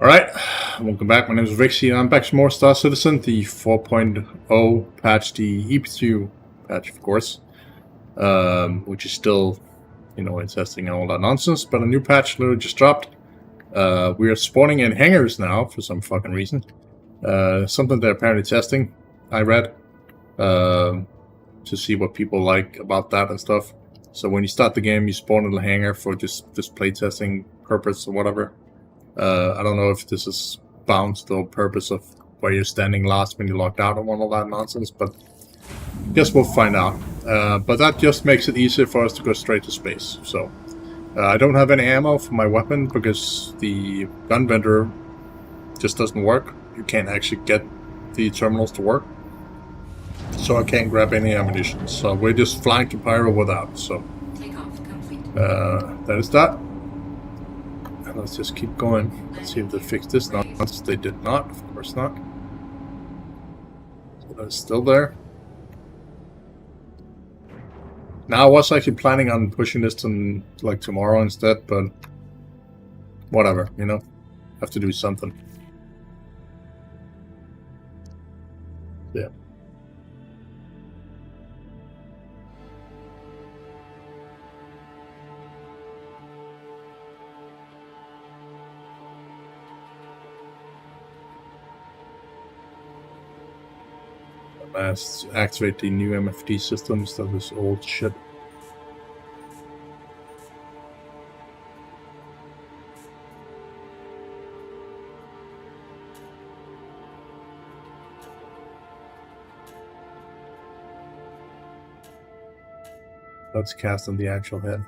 Alright, welcome back. My name is Revixy and I'm back to more Star Citizen, the 4.0 patch, the Eptu patch, of course. Which is still, in testing and all that nonsense, but a new patch literally just dropped. We are spawning in hangars now, for some fucking reason. Something they're apparently testing, I read, to see what people like about that and stuff. So when you start the game, you spawn in a hangar for just playtesting purpose or whatever. I don't know if this is bound to the purpose of where you're standing last when you're locked out and all that nonsense, but guess we'll find out. But that just makes it easier for us to go straight to space. So I don't have any ammo for my weapon because the gun vendor just doesn't work. You can't actually get the terminals to work. So I can't grab any ammunition. So we're just flying to Pyro without. So that is that. Let's just keep going. Let's see if they fixed this. No, they did not. Of course not. So that's still there. Now I was actually planning on pushing this to like tomorrow instead, but whatever, have to do something. Yeah. Let's activate the new MFD systems. That was old shit. Let's cast on the actual head.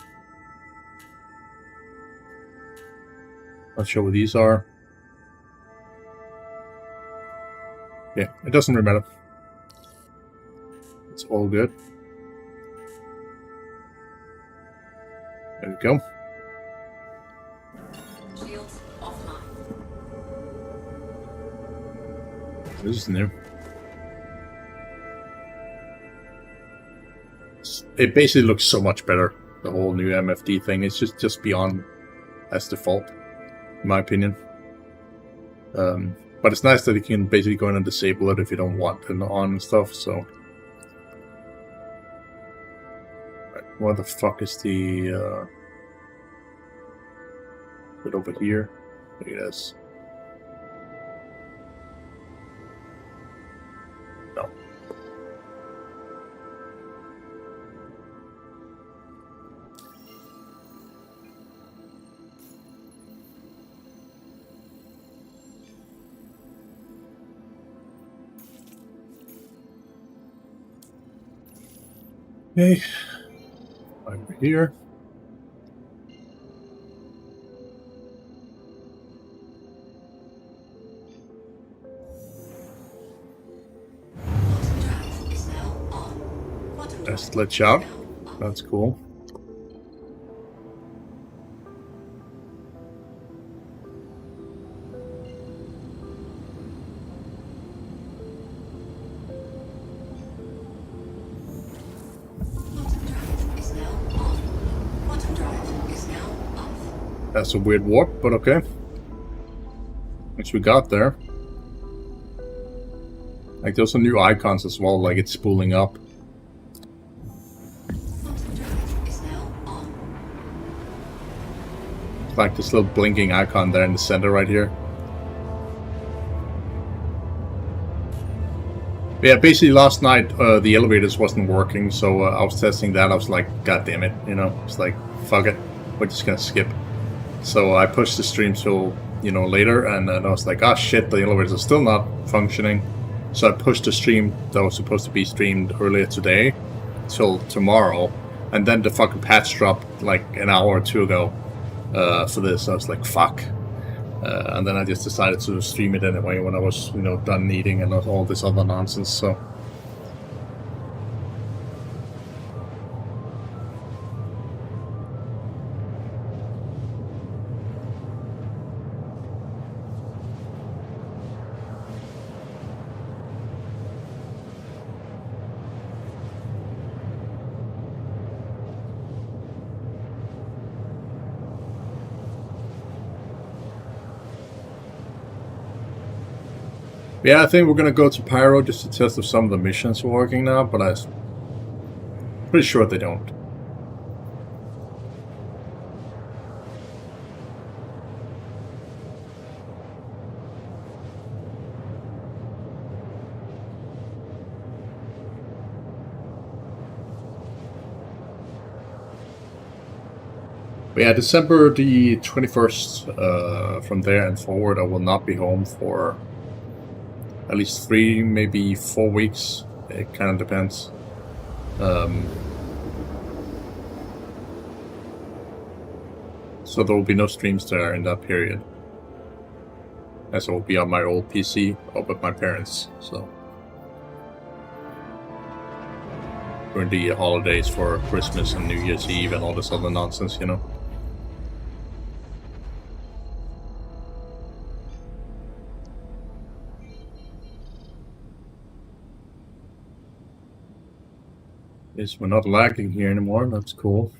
Not sure what these are. Yeah, it doesn't really matter. It's all good. There we go. Shields offline. This is new. It basically looks so much better. The whole new MFD thing. It's just beyond as default, in my opinion. But it's nice that you can basically go in and disable it if you don't want it on and stuff. So. Where the fuck is the, bit over here? Look at this. No. Okay. Over here. Let's glitch out. That's cool. That's a weird warp, but okay. Which we got there. Like, there's some new icons as well, like it's spooling up. It's like this little blinking icon there in the center right here. Yeah, basically last night the elevators wasn't working, so I was testing that. I was like, God damn it, it's like, fuck it, we're just gonna skip. So I pushed the stream till, later, and then I was like, ah shit, the elevators are still not functioning. So I pushed the stream that was supposed to be streamed earlier today till tomorrow, and then the fucking patch dropped like an hour or two ago for this. I was like, fuck. And then I just decided to stream it anyway when I was, done eating and all this other nonsense, so... Yeah, I think we're gonna go to Pyro just to test if some of the missions are working now, but I'm pretty sure they don't. But yeah, December the 21st, from there and forward, I will not be home for at least 3, maybe 4 weeks. It kind of depends. So there will be no streams there in that period, as I will be on my old PC up with my parents. So during the holidays for Christmas and New Year's Eve and all this other nonsense, you know. Yes, we're not lagging here anymore. That's cool.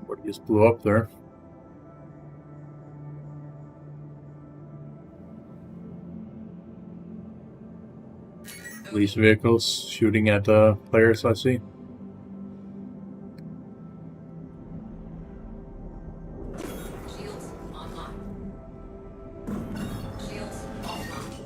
What just blew up there? These vehicles shooting at players, I see. Shields online. Shields offline.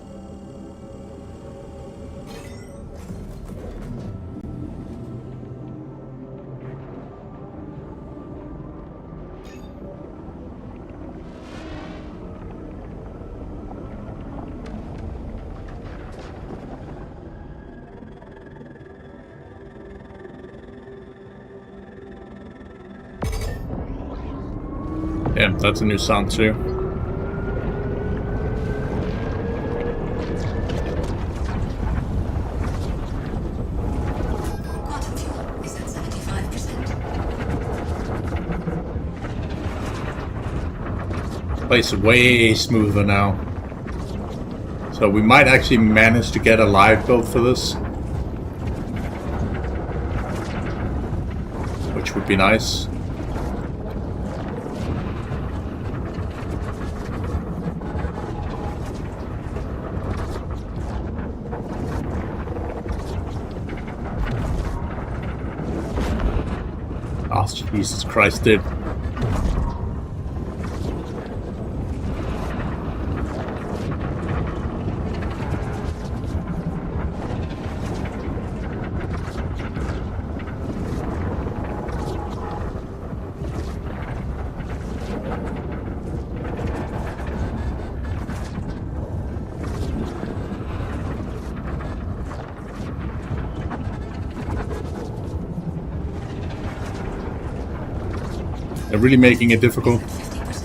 Yeah, that's a new sound too. Quantum fuel is at 75%. Place is way smoother now. So we might actually manage to get a live build for this, which would be nice. Oh, Jesus Christ, dude. They're really making it difficult. 50%.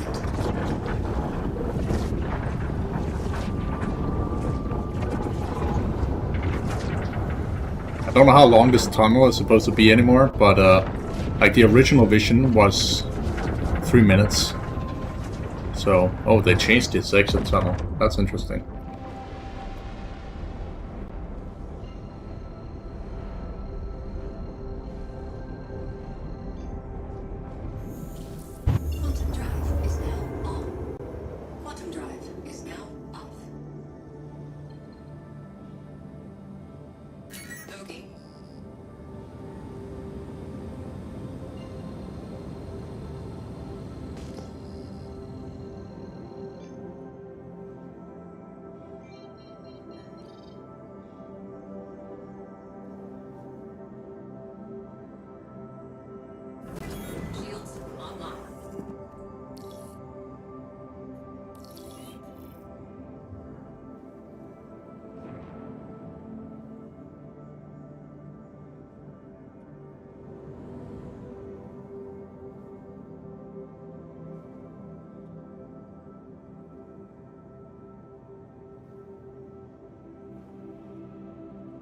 I don't know how long this tunnel is supposed to be anymore, but like the original vision was 3 minutes. So, oh, they changed this exit tunnel. That's interesting. Quantum drive is now on. Quantum drive is now off. Okay.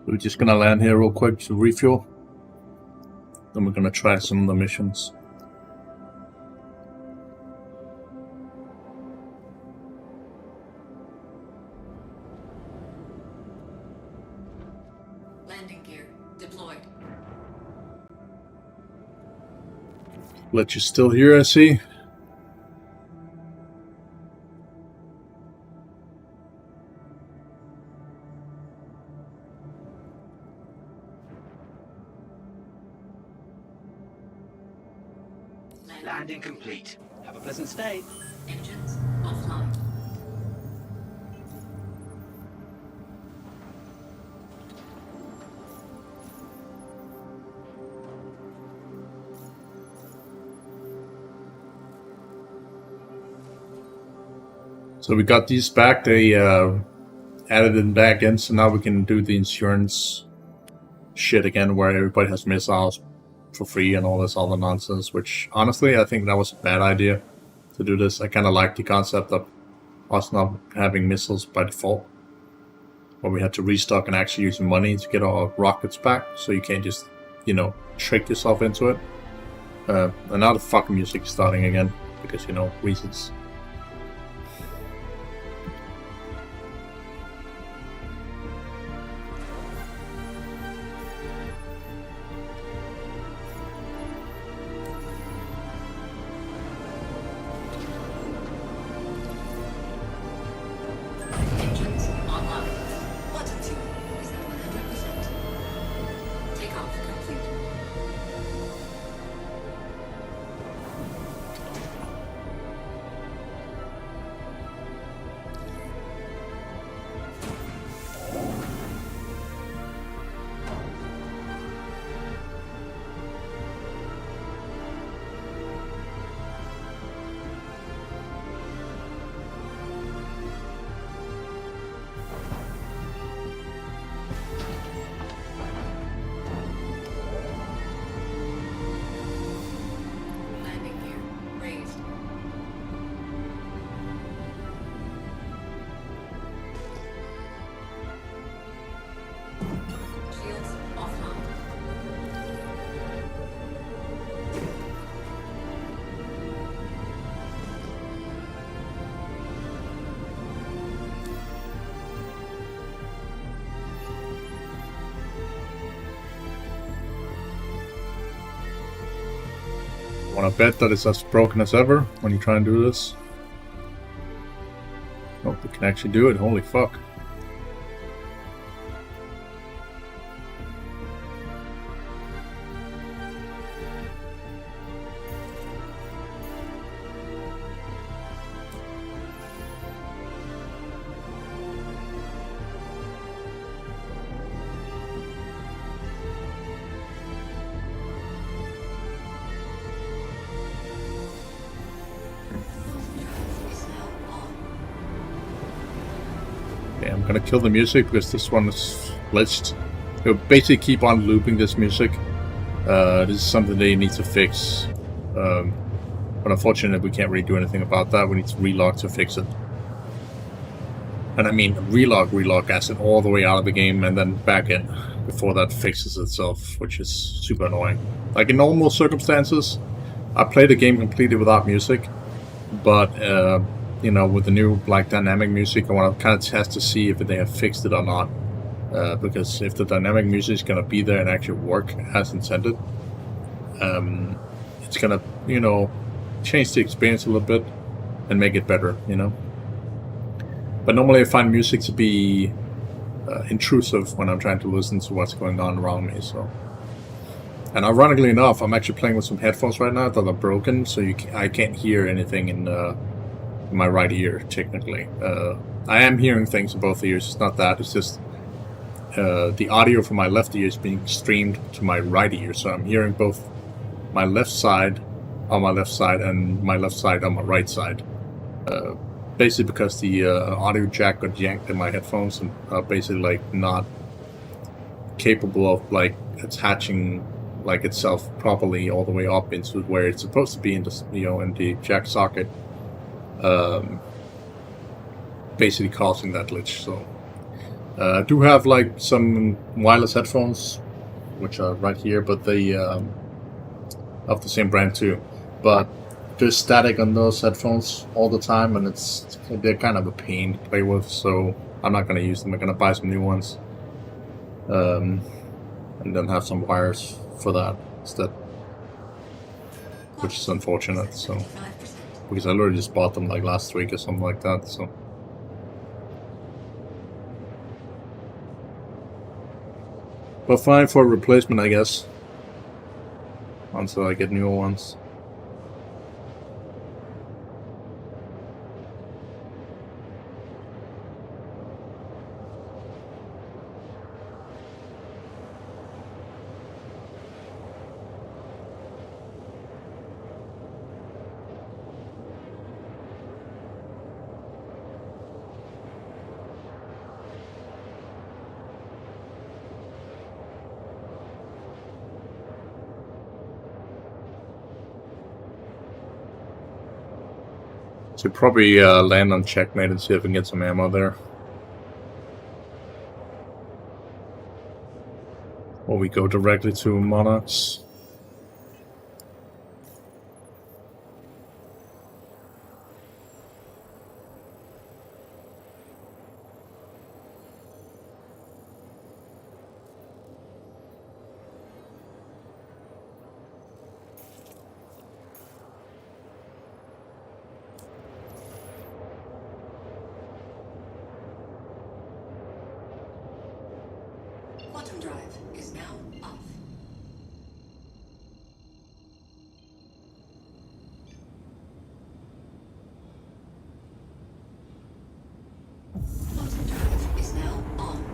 We're just gonna land here real quick to refuel. Then we're gonna try some of the missions. Landing gear deployed. Let you still here, I see. Landing complete. Have a pleasant stay. Engines offline. So we got these back. They added them back in, so now we can do the insurance shit again, where everybody has missiles for free and all this other nonsense. Which honestly, I think that was a bad idea to do this. I kind of like the concept of us not having missiles by default, where we had to restock and actually use money to get our rockets back. So you can't just, you know, trick yourself into it. And now the fucking music is starting again because, you know, reasons. Engines online. Button fuel is at 100%. Takeoff complete. Landing gear raised. Shields offline. Want to bet that it's as broken as ever when you try and do this? Oh, we can actually do it. Holy fuck. Is now on. Okay, I'm gonna kill the music because this one is glitched. It'll basically keep on looping this music. This is something they need to fix. But unfortunately, we can't really do anything about that. We need to relog to fix it. And I mean, relog as in all the way out of the game and then back in before that fixes itself, which is super annoying. Like in normal circumstances, I play the game completely without music, but you know, with the new like dynamic music, I want to kind of test to see if they have fixed it or not. Because if the dynamic music is gonna be there and actually work as intended, it's gonna, you know, change the experience a little bit and make it better, you know. But normally I find music to be intrusive when I'm trying to listen to what's going on around me. So, and ironically enough, I'm actually playing with some headphones right now that are broken, so I can't hear anything in my right ear. Technically, I am hearing things in both ears. It's not that. It's just the audio from my left ear is being streamed to my right ear, so I'm hearing both my left side on my left side and my left side on my right side. Basically because the audio jack got yanked in my headphones and are basically like not capable of like attaching like itself properly all the way up into where it's supposed to be in the, you know, in the jack socket. Basically causing that glitch. So I do have like some wireless headphones, which are right here, but they of the same brand too. But there's static on those headphones all the time, and they're kind of a pain to play with. So I'm not gonna use them. I'm gonna buy some new ones, and then have some wires for that instead, which is unfortunate. So because I literally just bought them like last week or something like that. So. But fine for a replacement, I guess. Until I get newer ones. Should probably land on checkmate and see if we can get some ammo there. Or we go directly to Monarchs. Quantum drive is now off. Quantum drive is now on.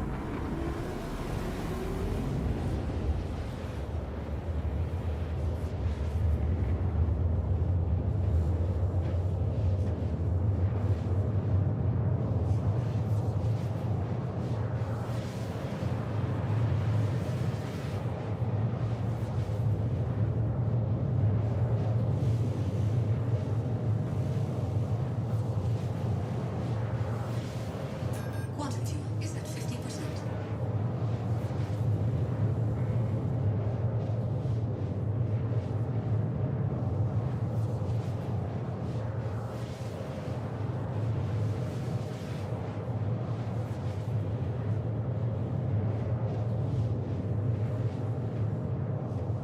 Quantum fuel is at 50%.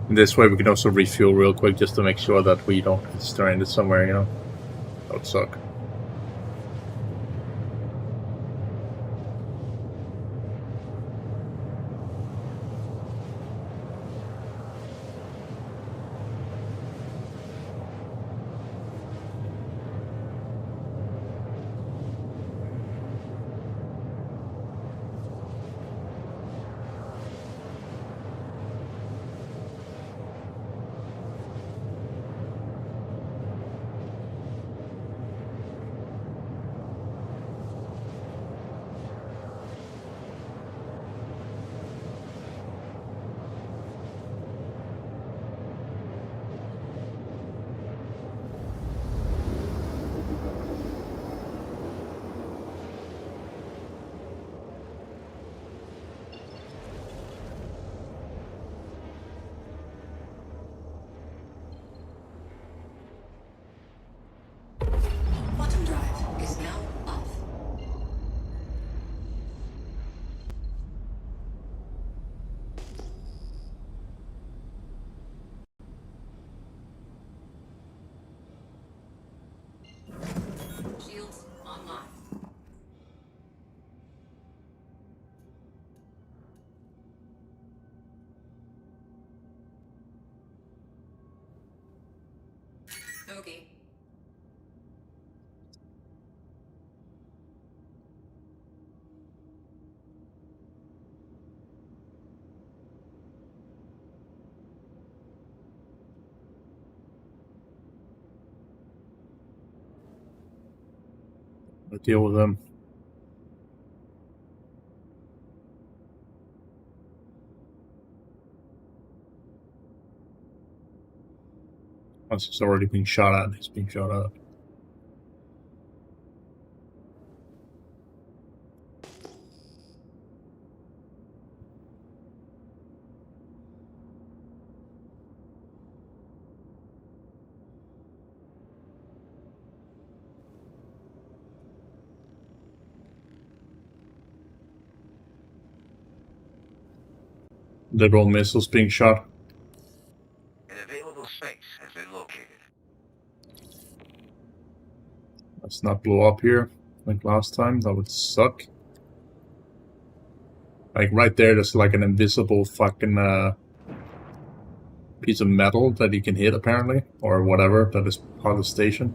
This way we can also refuel real quick just to make sure that we don't get stranded somewhere, you know? That would suck. Quantum drive is now off. Shields online. Okay. I'll deal with them. Once he's already been shot at, he's been shot at. Literal missiles being shot. An available space has been located. Let's not blow up here like last time. That would suck. Like right there's like an invisible fucking piece of metal that you can hit apparently, or whatever that is part of the station.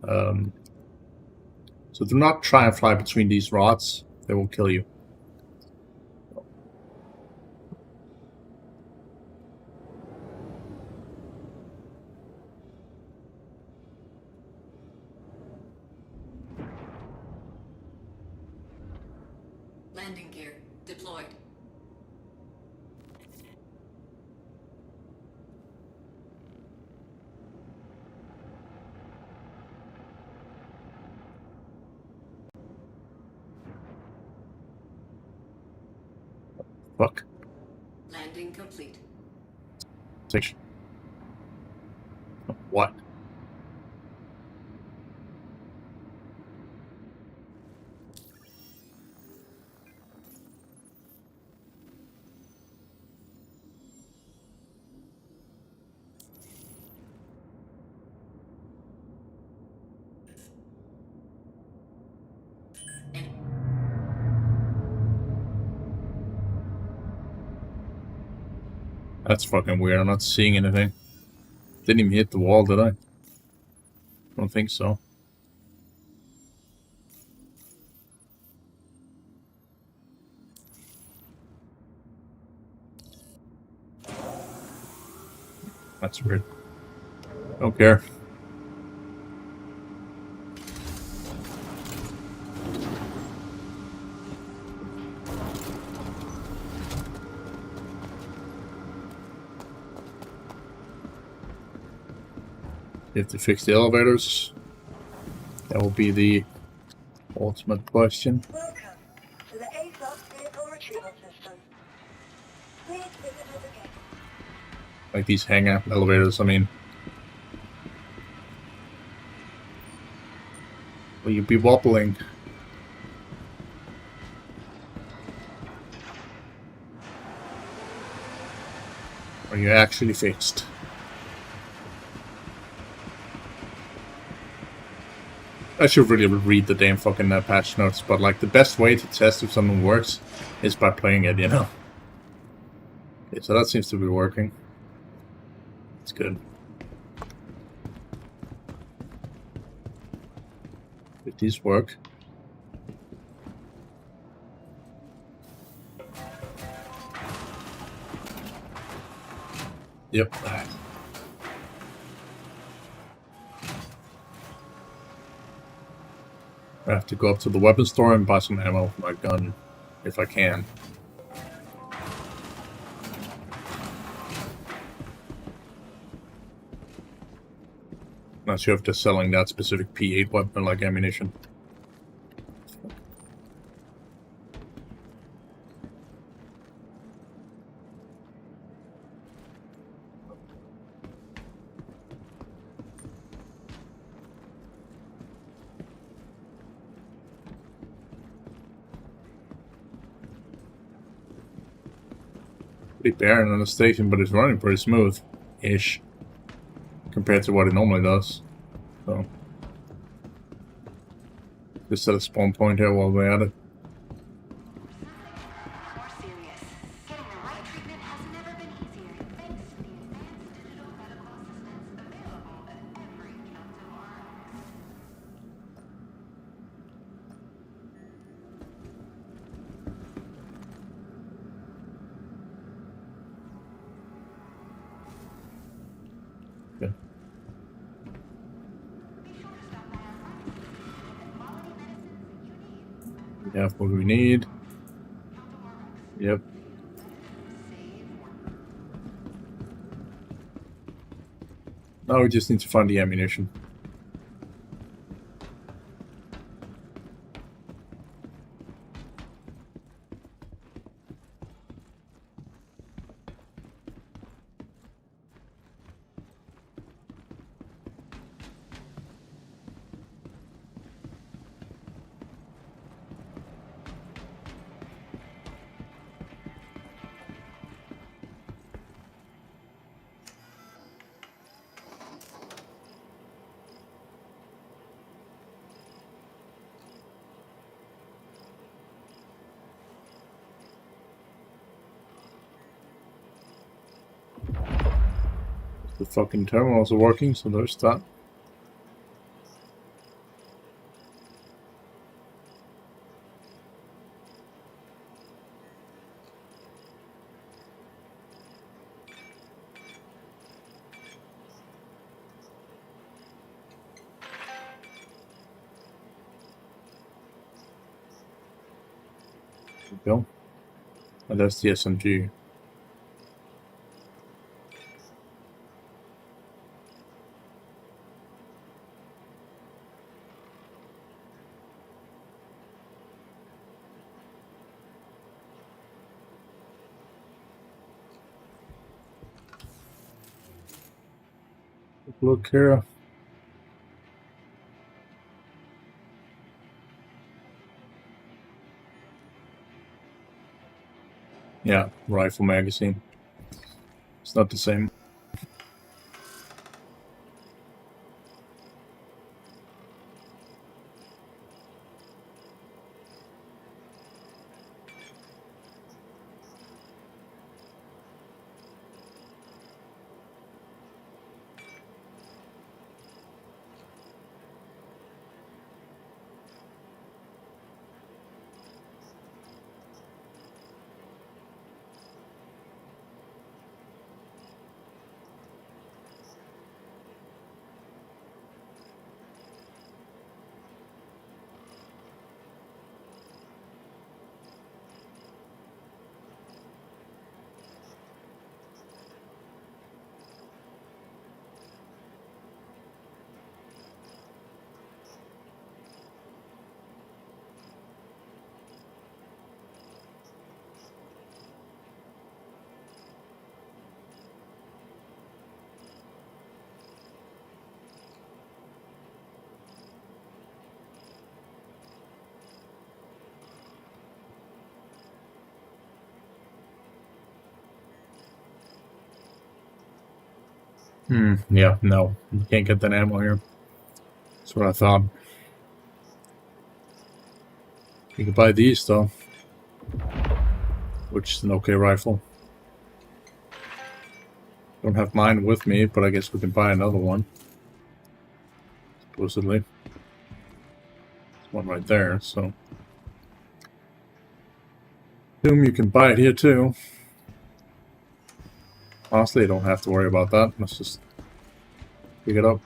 So do not try and fly between these rods; they will kill you. Landing gear deployed. Fuck. Landing complete. Station. What? That's fucking weird. I'm not seeing anything. Didn't even hit the wall, did I? Don't think so. That's weird. Don't care. You have to fix the elevators. That will be the ultimate question. Welcome to the A-Plus vehicle retrieval system. Please visit us again. Like these hangout elevators, I mean. Will you be wobbling? Are you actually fixed? I should really read the damn fucking patch notes, but like the best way to test if something works is by playing it, you know? Okay, so that seems to be working. It's good. If these work. Yep. I have to go up to the weapon store and buy some ammo for my gun, if I can. Not sure if they're selling that specific P8 weapon like ammunition. Pretty barren on the station, but it's running pretty smooth-ish compared to what it normally does. So, just set a spawn point here while we're at it. More serious. Getting the right treatment has never been easier thanks to the advanced digital medical assistance available at every count of our own. Okay. Be sure to stop by our pharmacy to get the quality medicines you need. We have what we need. Yep. Now we just need to find the ammunition. The fucking terminals are working, so there's that. There we go. And that's the SMG. Look here. Yeah, rifle magazine. It's not the same. Yeah, no. You can't get that ammo here. That's what I thought. You can buy these, though. Which is an okay rifle. Don't have mine with me, but I guess we can buy another one. Supposedly. There's one right there, so... Assume you can buy it here, too. Honestly, I don't have to worry about that. Let's just pick it up.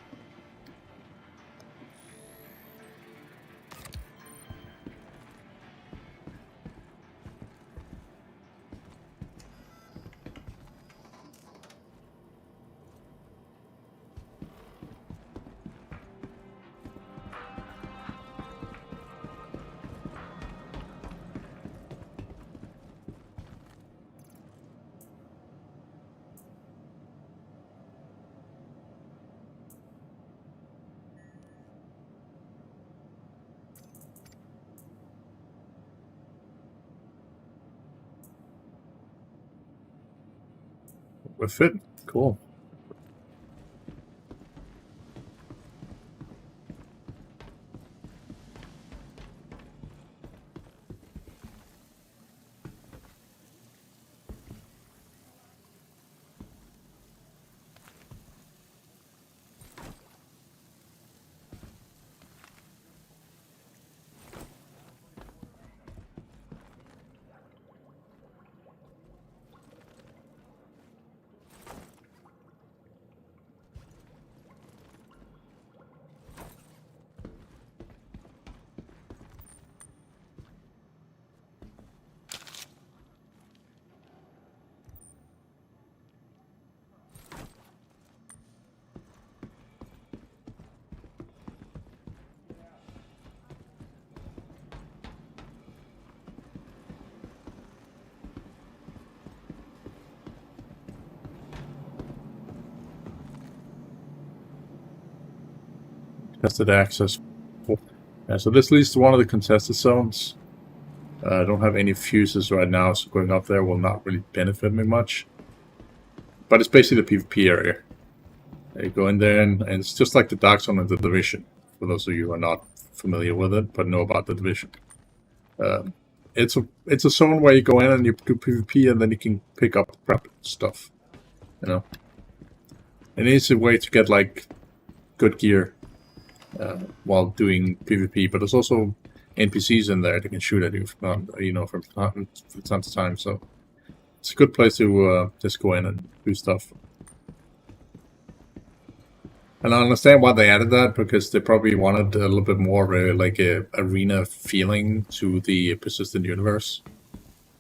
We're fit. Cool. Contested access. Yeah, so this leads to one of the contested zones. I don't have any fuses right now, so going up there will not really benefit me much. But it's basically the PvP area. You go in there, and it's just like the Dark Zone of the Division. For those of you who are not familiar with it, but know about the Division. It's a zone where you go in and you do PvP, and then you can pick up crap stuff. You know. It is a way to get like good gear while doing PvP, but there's also NPCs in there that can shoot at you from time to time. So it's a good place to just go in and do stuff. And I understand why they added that, because they probably wanted a little bit more of a arena feeling to the persistent universe,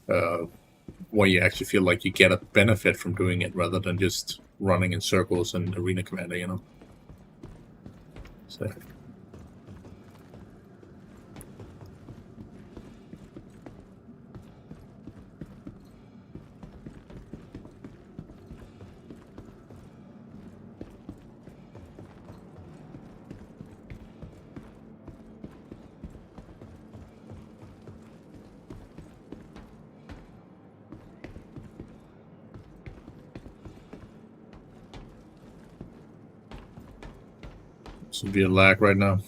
where you actually feel like you get a benefit from doing it rather than just running in circles and arena commander, you know. So. Severe lag right now.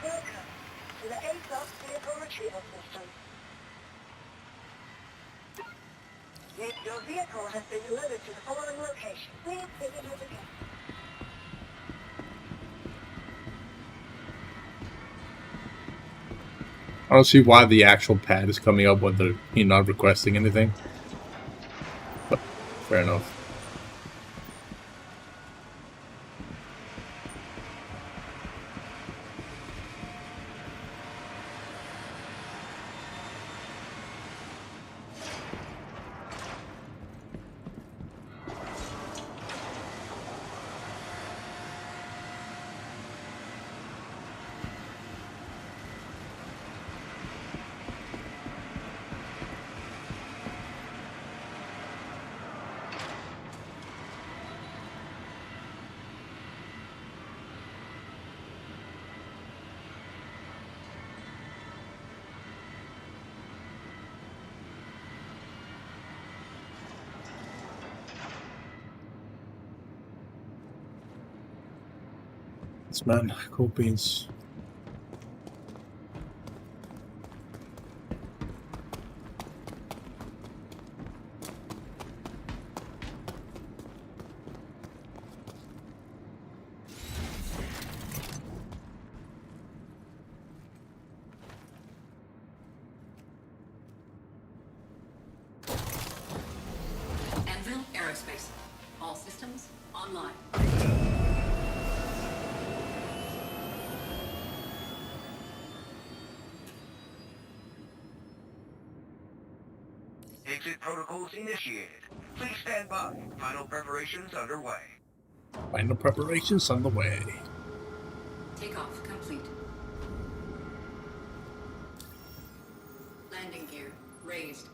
Welcome to the ASOS vehicle retrieval system. Your vehicle has been delivered to the following location. Please visit it again. I don't see why the actual pad is coming up when you're not requesting anything. But fair enough. This man, cool beans. Anvil Aerospace. All systems online. Exit protocols initiated. Please stand by. Final preparations underway. Final preparations on the way. Takeoff complete. Landing gear raised.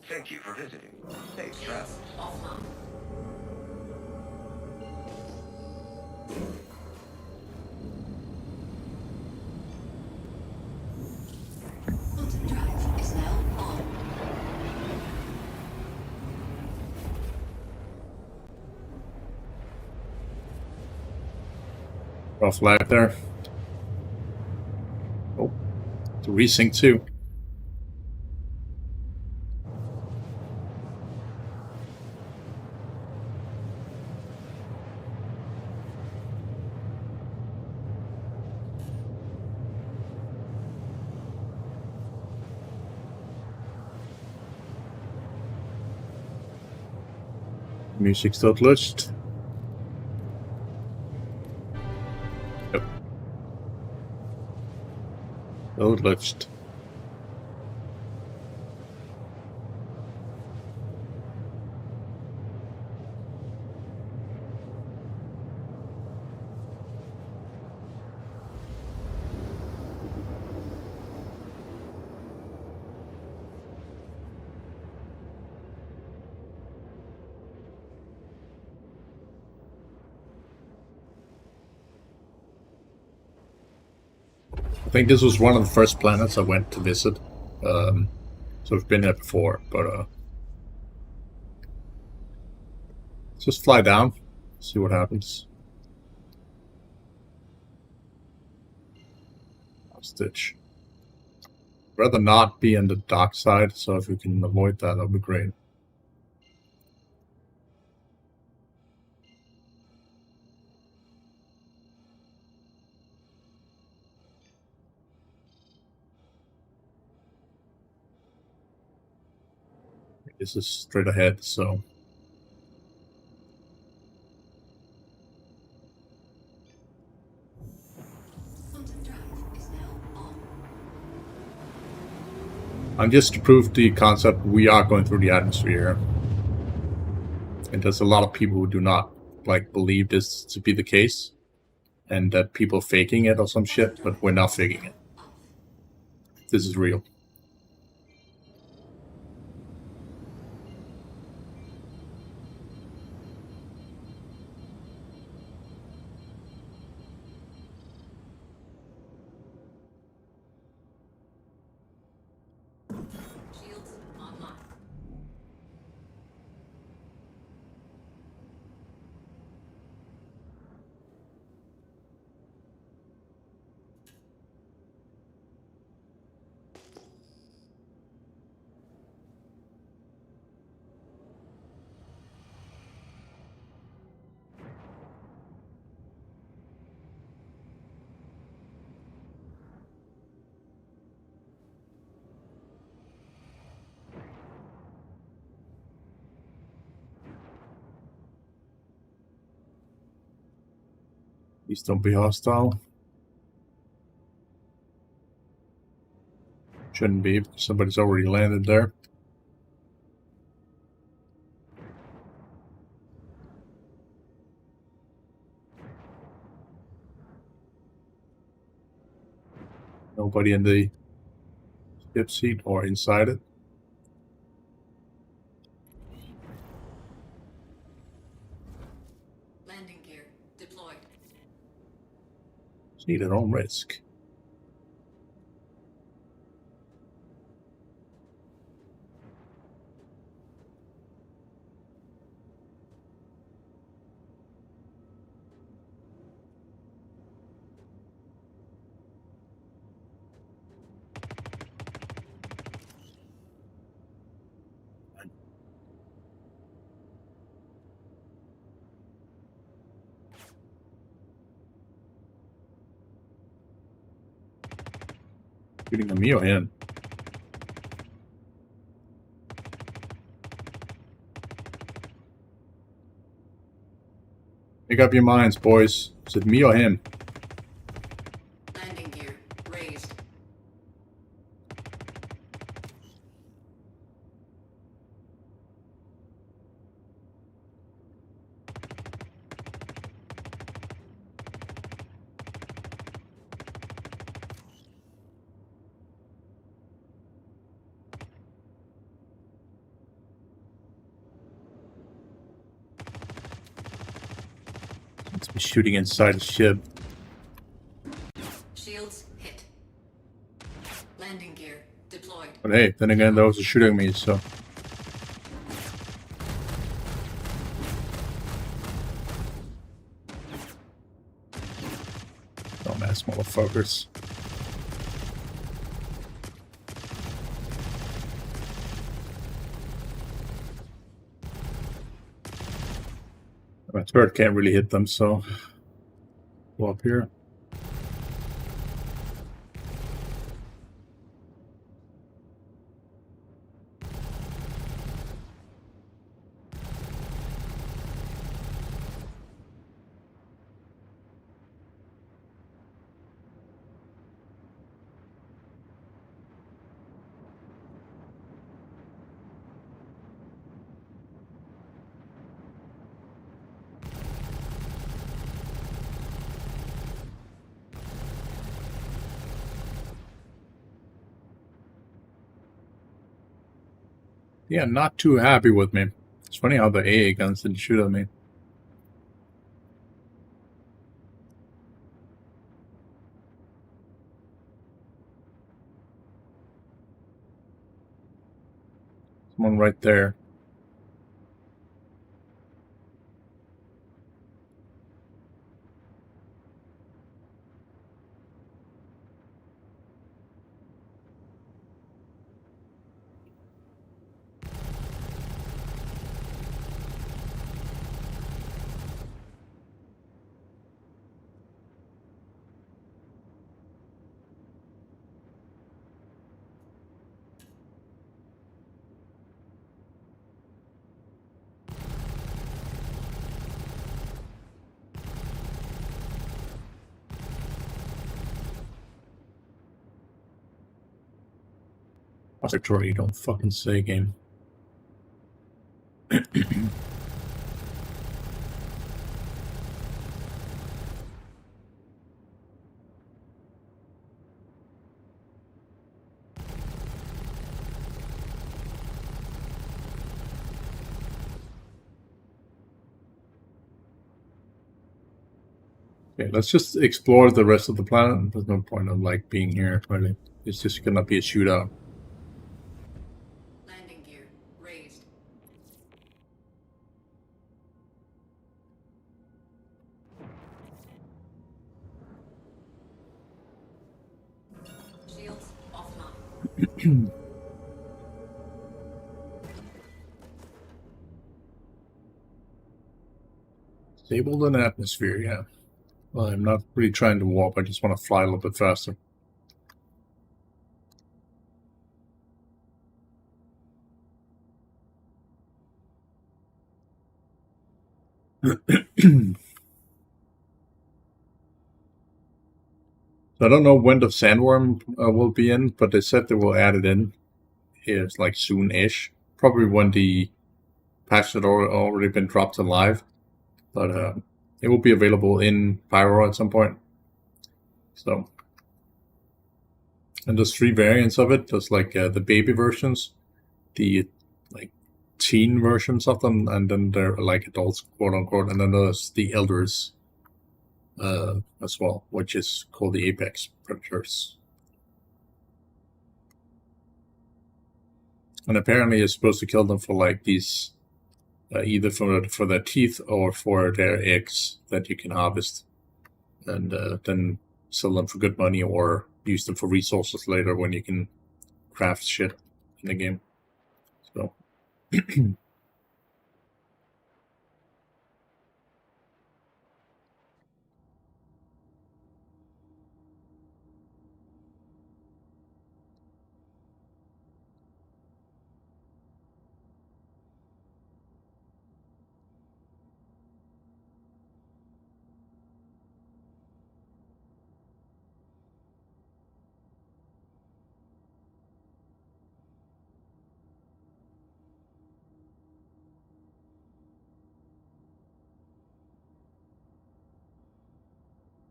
Thank you for visiting. Safe travels. Offline. Quantum drive is now on. Rough lag there. Oh, to resync too. Music still glitched. Yep. Oh, glitched. I think this was one of the first planets I went to visit. So I've been there before, but let's just fly down, see what happens. Stitch. Rather not be on the dark side, so if we can avoid that, that'd be great. This is straight ahead, so Quantum drive is now on. and just to prove the concept, we are going through the atmosphere. And there's a lot of people who do not believe this to be the case, and that people faking it or some shit, but we're not faking it. This is real. Shields online. Please don't be hostile. Shouldn't be, because somebody's already landed there. Nobody in the ship seat or inside it. Landing gear deployed. Seat at own risk. Shooting a me or him? Make up your minds, boys. Is it me or him? Landing gear raised. It's me shooting inside the ship. Shields hit. Landing gear deployed. But hey, then again, those are shooting me, so. Dumbass motherfuckers. My turret can't really hit them, so go up here. Yeah, not too happy with me. It's funny how the AA guns didn't shoot at me. Someone right there. Victoria, you don't fucking say, game. Okay, let's just explore the rest of the planet. There's no point of like being here, really. It's just gonna be a shootout. Landing gear raised. Shields offline. Disabled an atmosphere, yeah. Well, I'm not really trying to warp, I just want to fly a little bit faster. I don't know when the sandworm will be in, but they said they will add it in. It's like soon-ish. Probably when the patch had already been dropped to live. But it will be available in Pyro at some point. So, and there's 3 variants of it. There's like the baby versions, the like teen versions of them, and then they're like adults, quote unquote, and then there's the elders as well, which is called the apex predators. And apparently, you're supposed to kill them for like these, either for their teeth or for their eggs that you can harvest, and then sell them for good money or use them for resources later when you can craft shit in the game. So.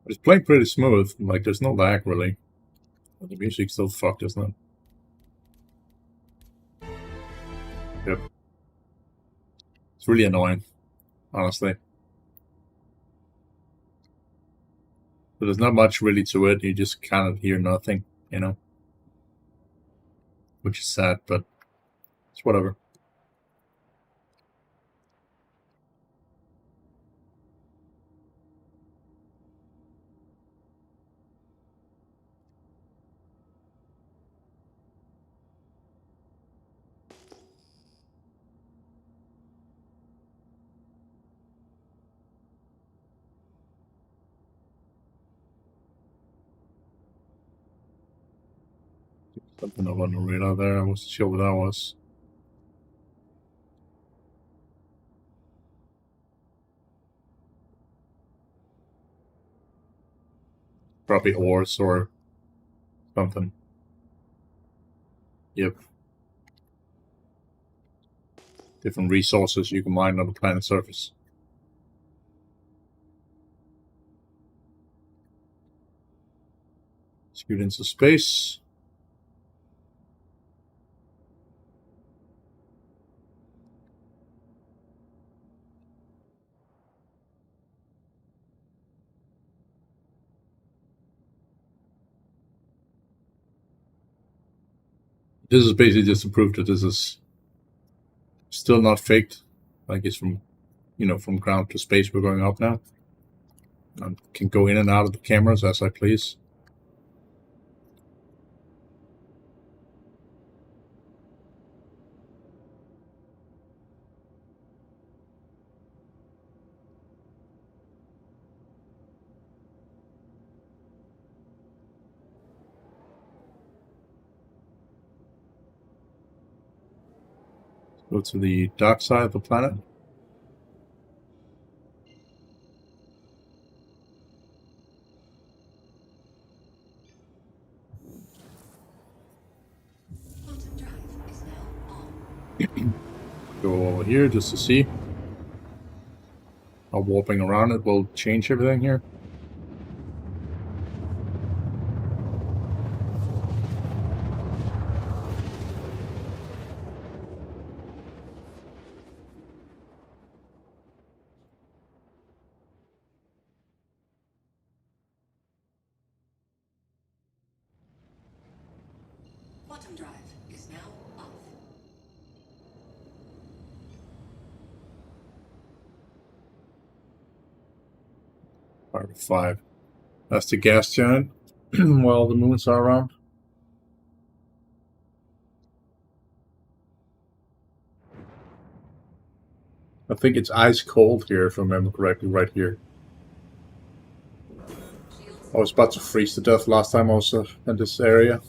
It's playing pretty smooth. Like, there's no lag, really. But the music's still fucked, isn't it? Yep. It's really annoying, honestly. But there's not much really to it. You just kind of hear nothing, you know? Which is sad, but it's whatever. Something up on the radar there. I wasn't sure what that was. Probably ores or something. Yep. Different resources you can mine on the planet's surface. Scoot into space. This is basically just to prove that this is still not faked. Like it's from, from ground to space we're going up now. I can go in and out of the cameras as I please. Go to the dark side of the planet. Quantum drive is now on. Go over here just to see how warping around it will change everything here. Quantum drive is now off. Pyro 5. That's the gas giant while the moons are around. I think it's ice cold here, if I remember correctly, right here. I was about to freeze to death last time I was in this area.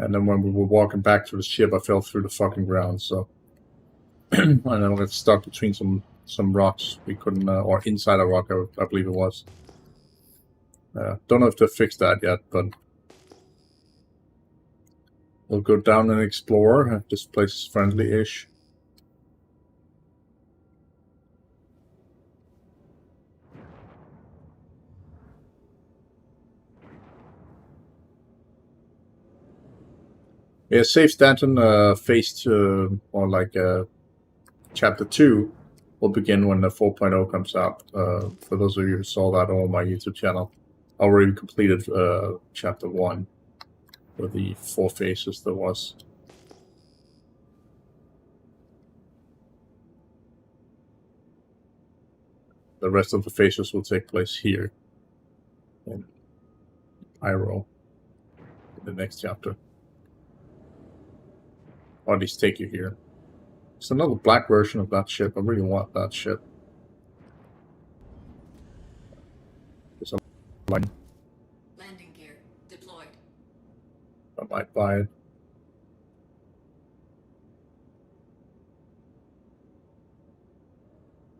And then when we were walking back to the ship, I fell through the fucking ground, so... and then we got stuck between some rocks. We couldn't, or inside a rock, I believe it was. Don't know if they fixed that yet, but... we'll go down and explore. This place is friendly-ish. Yeah, Save Stanton phase 2, or like chapter 2, will begin when the 4.0 comes out. For those of you who saw that on my YouTube channel, I already completed chapter 1 with the 4 phases there was. The rest of the phases will take place here in Pyro in the next chapter. Or at least take you here. It's another black version of that ship. I really want that ship. There's a line. Landing gear deployed. I might buy it.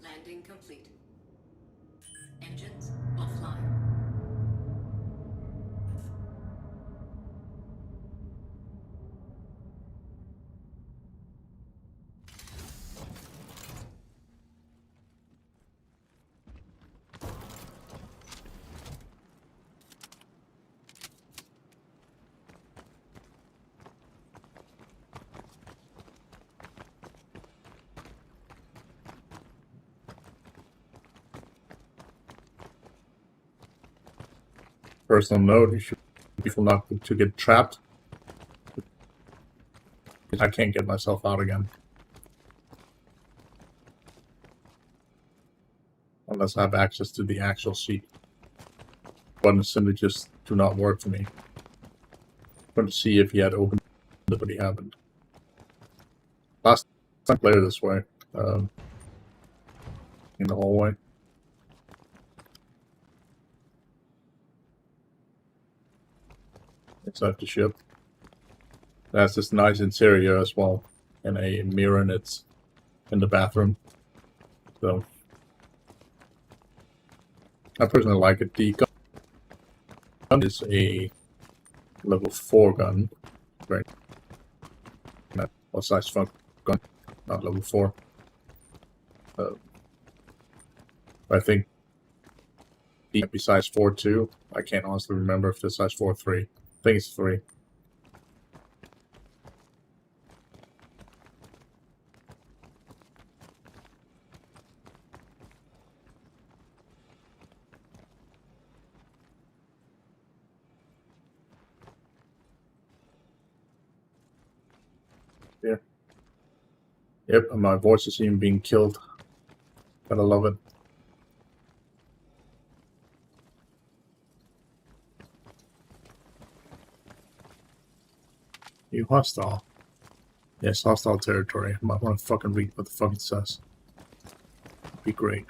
Landing complete. Engines offline. Personal note, you should be careful not to get trapped. I can't get myself out again. Unless I have access to the actual seat. Buttons simply just do not work for me. I'm going to see if he had opened it, but he haven't. Last time I played it this way. In the hallway. Inside the ship. It has this nice interior as well. And a mirror in the bathroom. So I personally like it. The gun is a level 4 gun. Right. Or size 5 gun. Not level 4. I think it might be size 4 too. I can't honestly remember if it's size 4 or 3. I think it's 3. Here. Yep, and my voice is even being killed. Gotta love it. You hostile. Yes, hostile territory. I might want to fucking read what the fuck it says. It'd be great.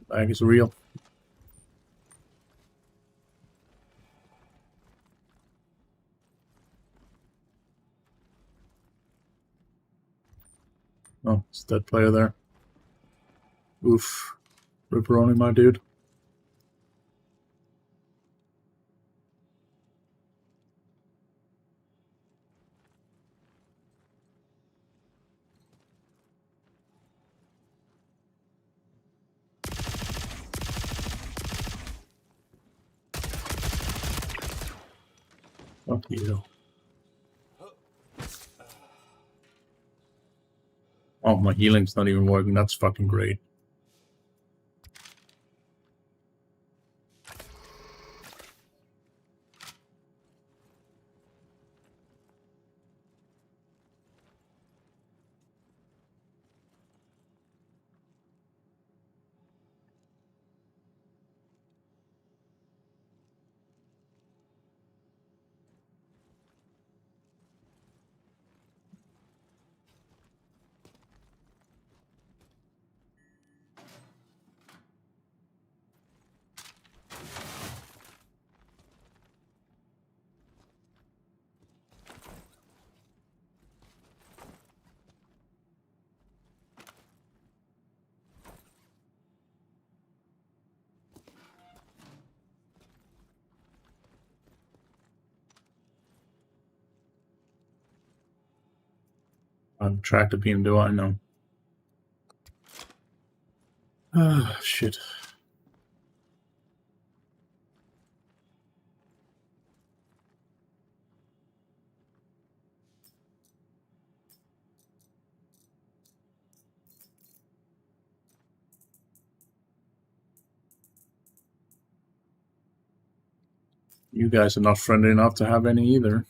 Bag is real. Oh, it's a dead player there. Oof. Ripperoni, my dude. Fuck you. Oh, my healing's not even working. That's fucking great. I'm tracked to beam, do I know? Ah, shit. You guys are not friendly enough to have any either.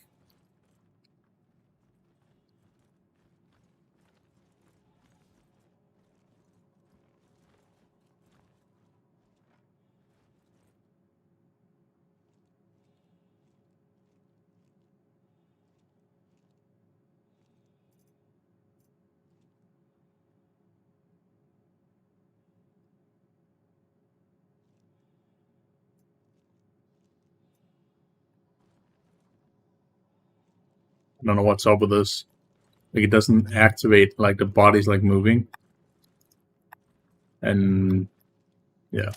I don't know what's up with this. Like, it doesn't activate, like, the body's, like, moving. And, yeah.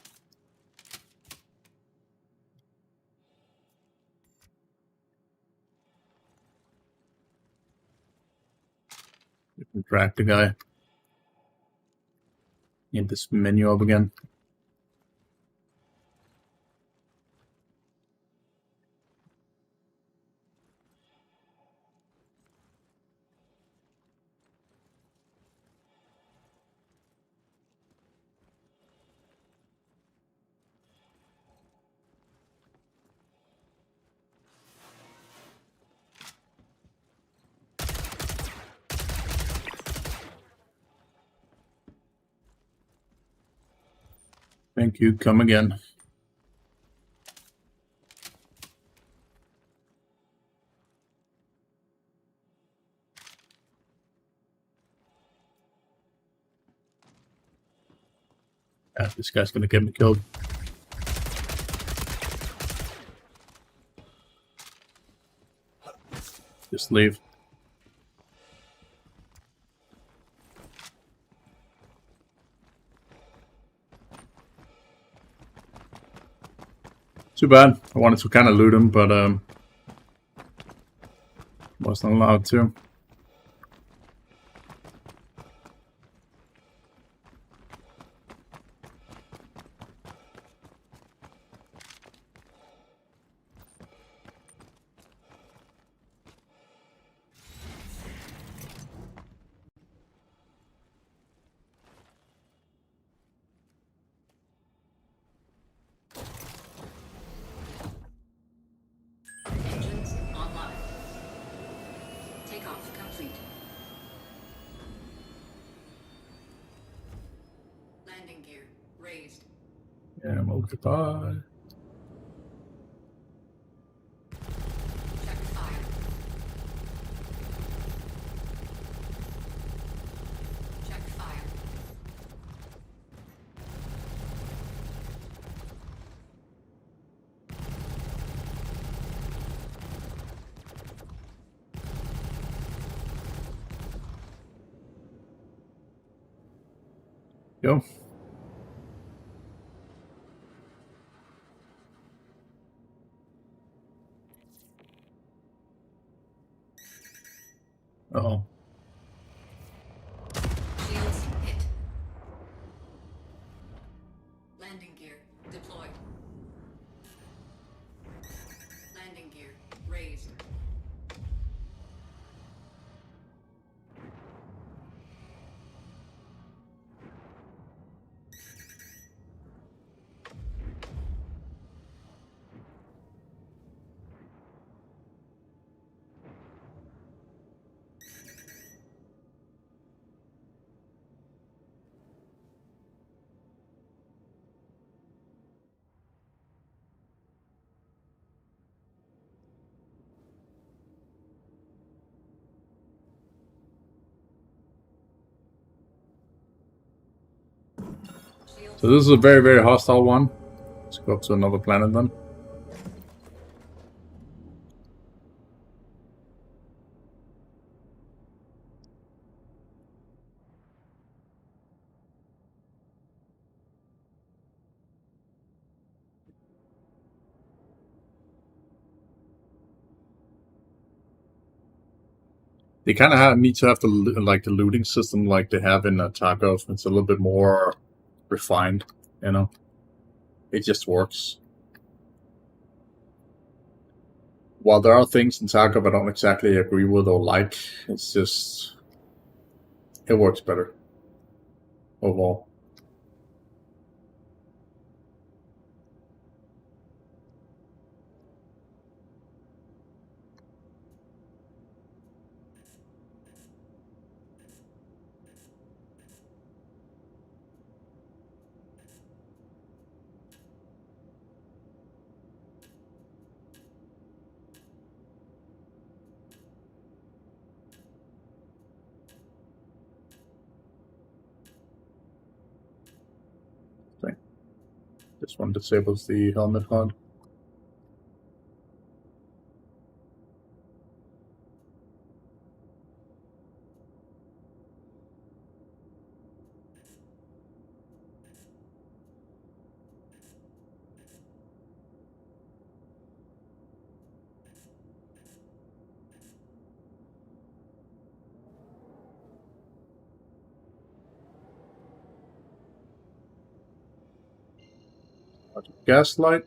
You can drag the guy. Get this menu up again. Thank you. Come again. Yeah, this guy's gonna get me killed. Just leave. Too bad. I wanted to kind of loot him, but wasn't allowed to. alive. Takeoff complete. Landing gear raised. Ammo goodbye. Check fire. Check fire. Go. Uh-oh. Shields hit. Landing gear deployed. Landing gear raised. So this is a very, very hostile one. Let's go up to another planet then. They kind of need to have the like the looting system like they have in Tarkov. It's a little bit more refined, you know. It just works. While there are things in Tarkov I don't exactly agree with or like, it's just it works better overall. This one disables the helmet HUD. Gaslight.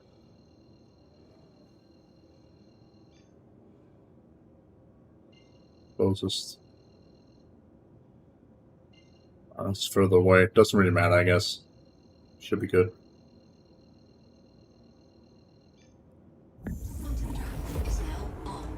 Closest. It's further away. Doesn't really matter, I guess. Should be good. Quantum drive is now on.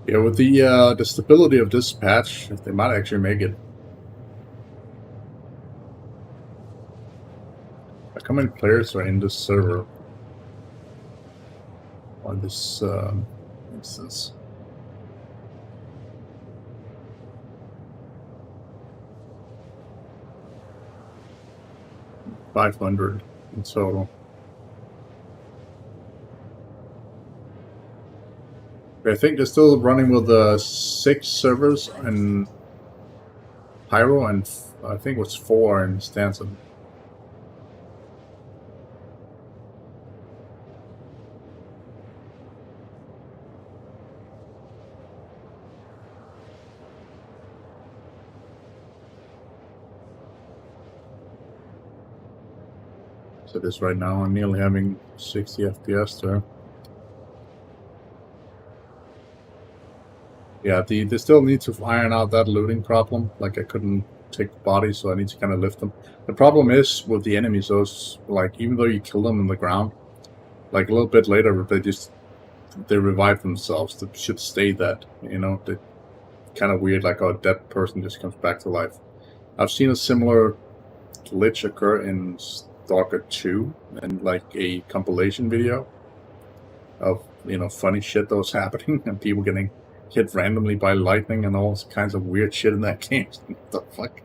Yeah, with the stability of this patch, they might actually make it. Like, how many players are in this server on this instance? $500 in total. I think they're still running with 6 servers in Pyro and I think it was 4 in Stanton. So this right now, I'm nearly having 60 FPS there. Yeah, they still need to iron out that looting problem. Like, I couldn't take the bodies, so I need to kind of lift them. The problem is with the enemies, those, like, even though you kill them in the ground, like a little bit later, they revive themselves. They should stay that, you know. They kind of weird, like a dead person just comes back to life. I've seen a similar glitch occur in Stalker 2, and like a compilation video of, you know, funny shit that was happening and people getting hit randomly by lightning and all kinds of weird shit in that game. What the fuck?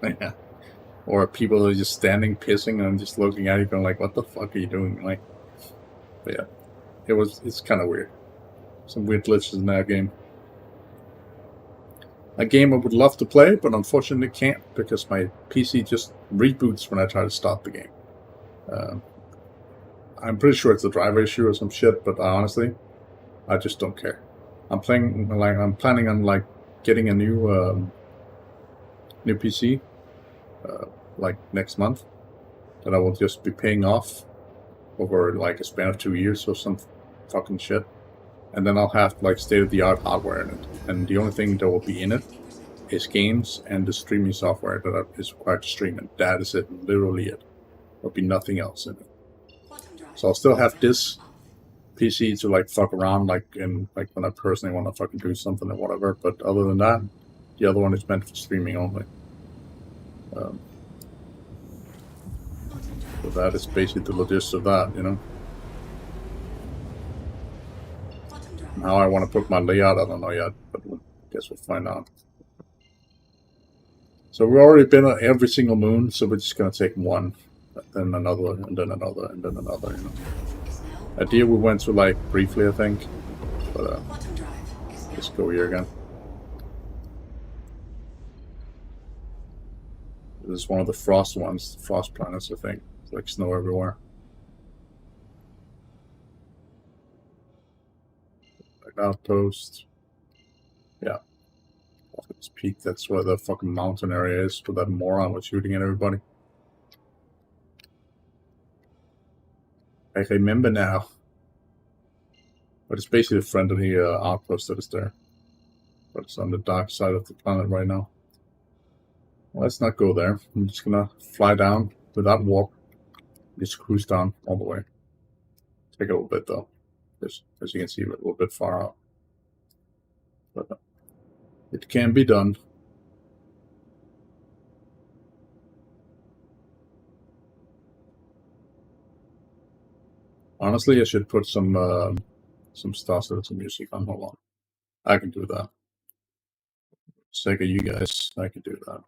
Yeah. Or people are just standing pissing and just looking at you going like, what the fuck are you doing? Like, but yeah, it's kind of weird. Some weird glitches in that game. A game I would love to play, but unfortunately can't because my PC just reboots when I try to start the game. I'm pretty sure it's a driver issue or some shit, but honestly, I just don't care. I'm planning on like getting a new PC like next month that I will just be paying off over like a span of 2 years or some fucking shit, and then I'll have like state-of-the-art hardware in it, and the only thing that will be in it is games and the streaming software that is required to stream it. That is it, literally it. There'll be nothing else in it. So I'll still have this PC to like fuck around, like in like when I personally want to fucking do something or whatever. But other than that, the other one is meant for streaming only. So that is basically the gist of that, you know. How I want to put my layout, I don't know yet, but I guess we'll find out. So we've already been on every single moon, so we're just gonna take one, then another, and then another, and then another, you know. A deal we went through like briefly, I think, but let's go here again. This is one of the frost ones, the frost planets, I think. It's like snow everywhere. Like outpost. Yeah. Off at this peak, that's where the fucking mountain area is, where that moron was shooting at everybody. I remember now. But it's basically a friendly outpost that is there. But it's on the dark side of the planet right now. Well, let's not go there. I'm just gonna fly down without warp. Just cruise down all the way. Take a little bit though. Just, as you can see, a little bit far out. But it can be done. Honestly, I should put some Star Citizen music on. Hold on. I can do that. For the sake of you guys, I can do that.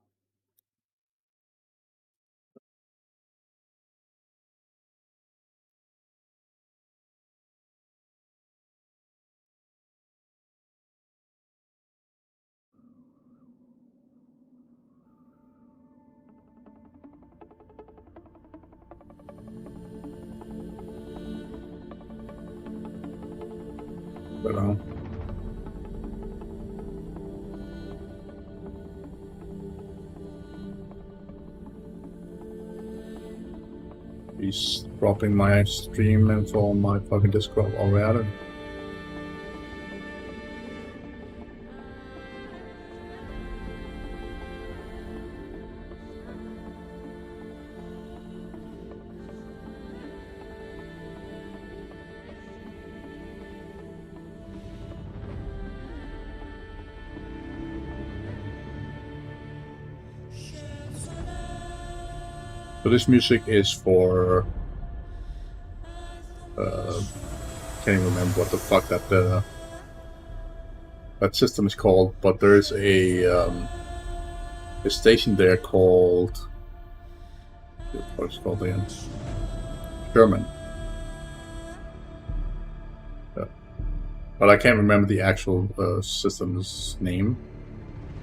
But he's dropping my stream info on my fucking Discord already. So this music is for can't even remember what the fuck that system is called, but there is a station there called what's it called again? German. But I can't remember the actual system's name.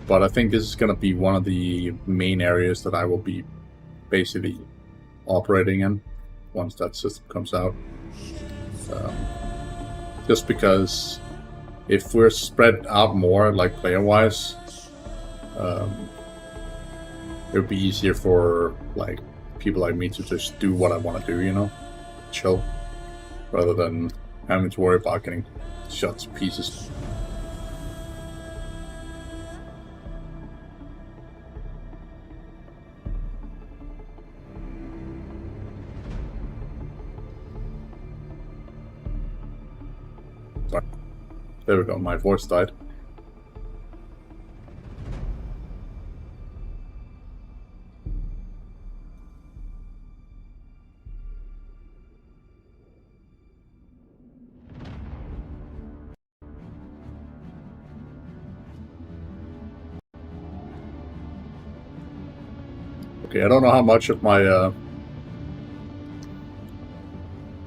But I think this is going to be one of the main areas that I will be basically operating in once that system comes out. Just because if we're spread out more, like player-wise, it would be easier for like people like me to just do what I want to do, you know, chill, rather than having to worry about getting shot to pieces. Sorry. There we go, my voice died. Okay, I don't know how much of my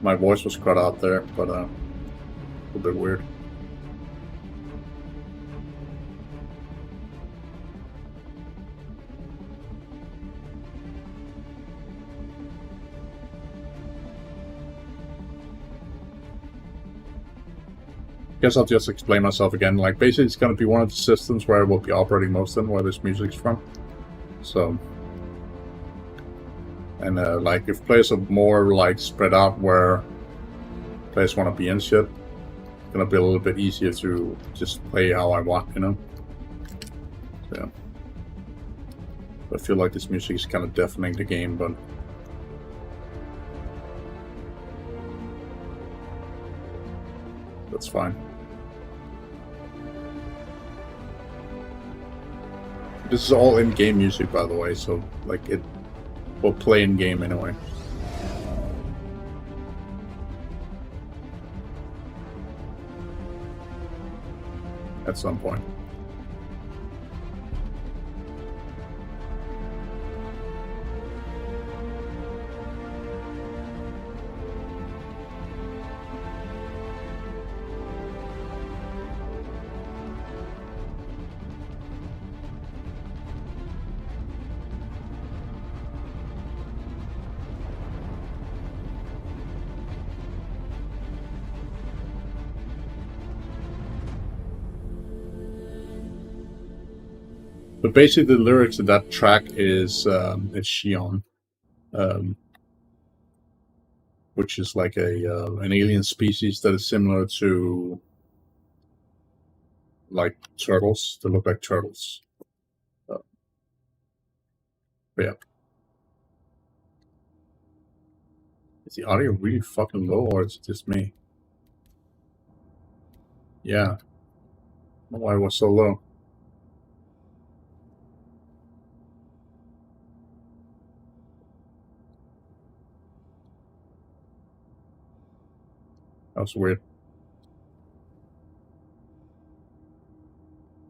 my voice was cut out there, but a bit weird. Guess I'll just explain myself again. Like, basically, it's going to be one of the systems where I will be operating most in, where this music's from. So, and like, if players are more like spread out, where players want to be in shit, it's going to be a little bit easier to just play how I want, you know. So, yeah. I feel like this music is kind of deafening the game, but that's fine. This is all in-game music, by the way, so like it will play in-game anyway. At some point. But basically, the lyrics of that track is Shion, which is like an alien species that is similar to like turtles. They look like turtles. Yeah. Is the audio really fucking low, or is it just me? Yeah. I don't know why it was so low. That was weird.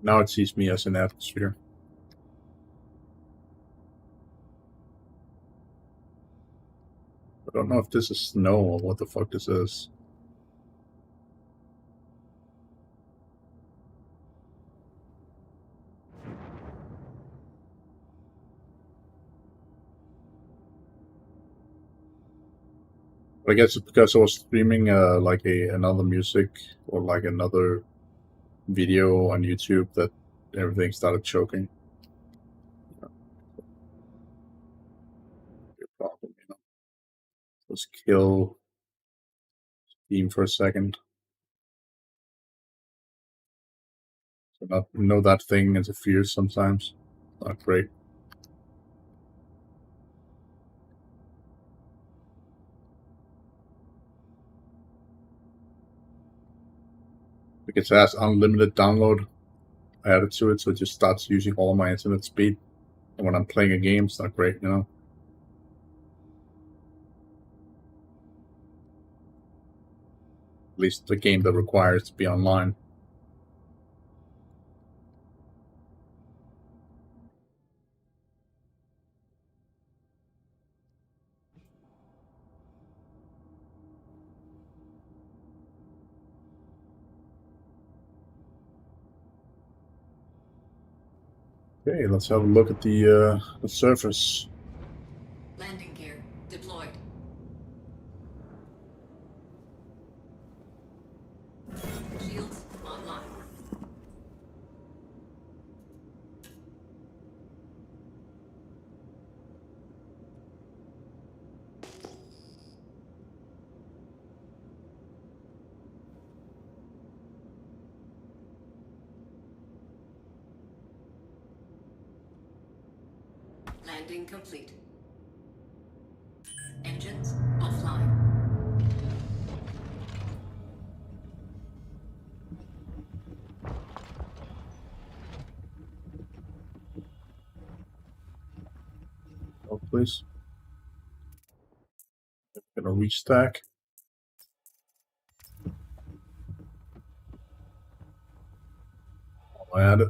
Now it sees me as an atmosphere. I don't know if this is snow or what the fuck this is. I guess it's because I was streaming like another music or like another video on YouTube that everything started choking. Your problem, you know. Let's kill Steam for a second. So not know that thing interferes sometimes. Not great. Because it has unlimited download added to it, so it just starts using all my internet speed. And when I'm playing a game, it's not great, you know. At least the game that requires to be online. Okay, let's have a look at the surface. Landing gear deployed. Shields online. Landing complete. Engines offline. Oh, please. Gonna restack. I'll add it.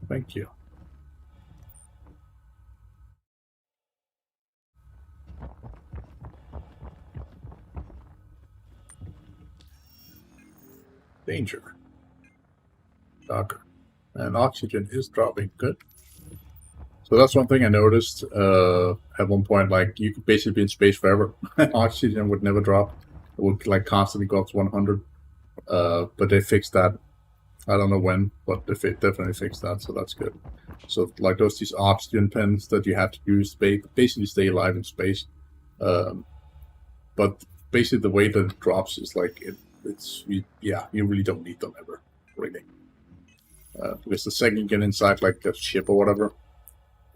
Thank you. Danger. Darker. And oxygen is dropping. Good. So that's one thing I noticed at one point. Like, you could basically be in space forever. Oxygen would never drop. It would like constantly go up to 100. But they fixed that. I don't know when, but they definitely fixed that, so that's good. So like these oxygen pens that you have to use to basically stay alive in space. But basically the way that it drops is like you really don't need them ever, really. Because the second you get inside like a ship or whatever,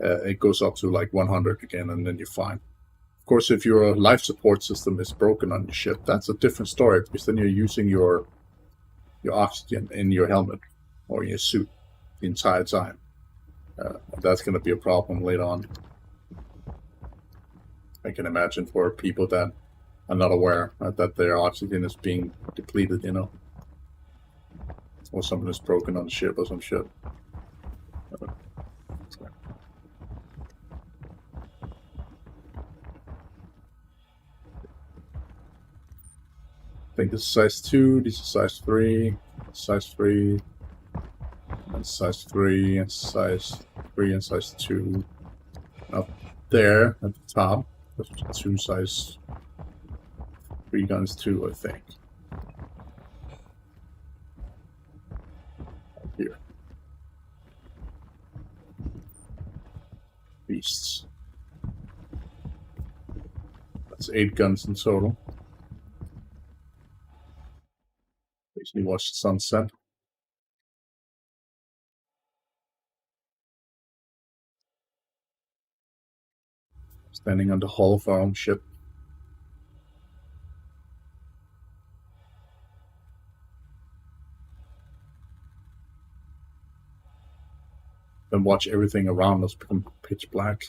it goes up to like 100 again, and then you're fine. Of course, if your life support system is broken on your ship, that's a different story, because then you're using your oxygen in your helmet or your suit the entire time. That's going to be a problem later on. I can imagine for people that are not aware that their oxygen is being depleted, you know. Or something is broken on the ship or some shit. I think this is size 2, this is size 3, size 3, and size 3, and size 3, and size 2. Up there at the top, there's 2 size 3 guns too, I think. Up here. Beasts. That's 8 guns in total. Basically watch the sunset. Standing on the hull of our own ship. Then watch everything around us become pitch black.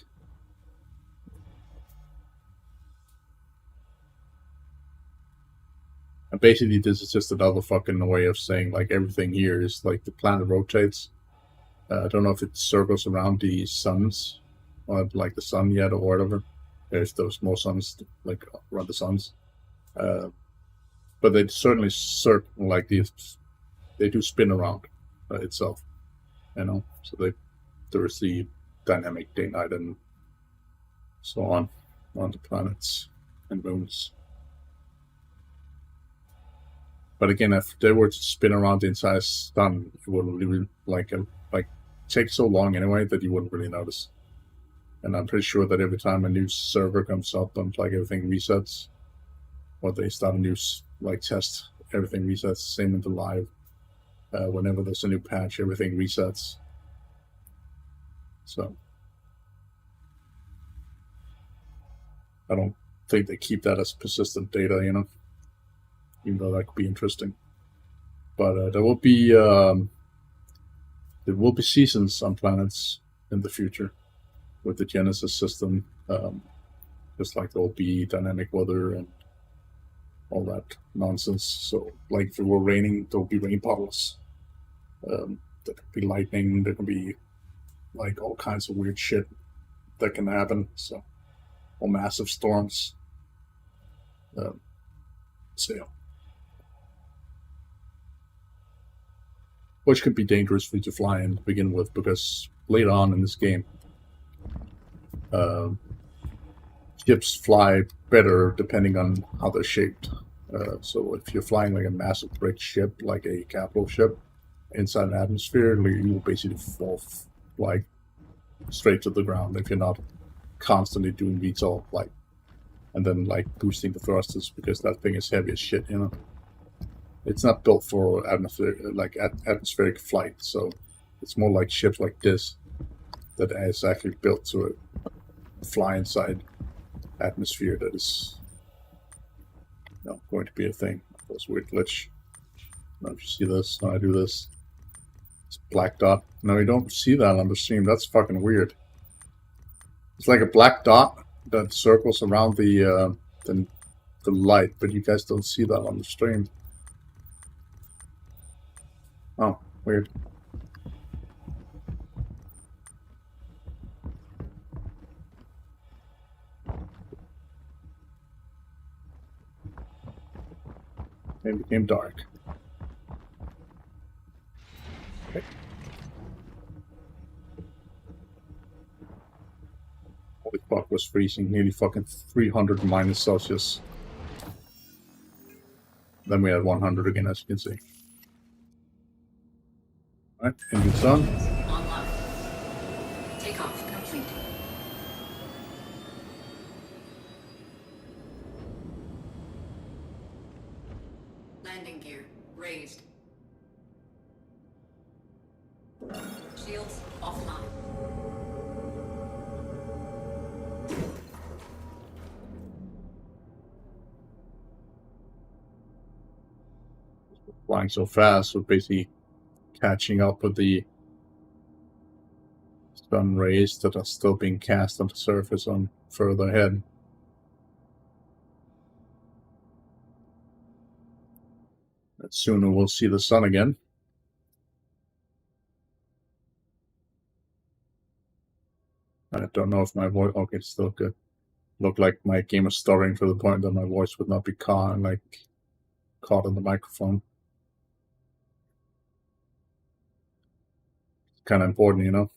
And basically this is just another fucking way of saying like everything here is like the planet rotates. I don't know if it circles around the suns, or like the sun yet or whatever. There's those more suns like around the suns. But they certainly circle like these. They do spin around itself, you know. So there's the dynamic day, night, and so on the planets and moons. But again, if they were to spin around the entire sun, it wouldn't really like take so long anyway that you wouldn't really notice. And I'm pretty sure that every time a new server comes up and like everything resets, or they start a new like test, everything resets. Same in the live. Whenever there's a new patch, everything resets. So I don't think they keep that as persistent data, you know, even though that could be interesting. But there will be seasons on planets in the future with the Genesis system, just like there will be dynamic weather and all that nonsense. So, like if it were raining, there will be rain puddles. There could be lightning. There can be like all kinds of weird shit that can happen. So, or massive storms. So yeah. Which could be dangerous for you to fly in to begin with, because later on in this game, ships fly better depending on how they're shaped. So if you're flying like a massive brick ship, like a capital ship, inside an atmosphere, you will basically fall like straight to the ground if you're not constantly doing VTOL flight and then like boosting the thrusters, because that thing is heavy as shit, you know. It's not built for atmospheric flight, so it's more like ships like this that is actually built to fly inside atmosphere that is going to be a thing. This weird glitch. I don't know if you see this when I do this. It's black dot. No, you don't see that on the stream. That's fucking weird. It's like a black dot that circles around the light, but you guys don't see that on the stream. Oh, weird. It became dark. Okay. Holy fuck, was freezing. Nearly fucking 300 minus Celsius. Then we had 100 again, as you can see. Alright, engine's done. Online. Takeoff complete. Landing gear raised. Shields offline. Flying so fast, we're basically catching up with the sun rays that are still being cast on the surface on further ahead. But sooner we'll see the sun again. I don't know if my voice... Okay, it's still good. Looked like my game was stuttering to the point that my voice would not be caught in the microphone. Kind of important, you know.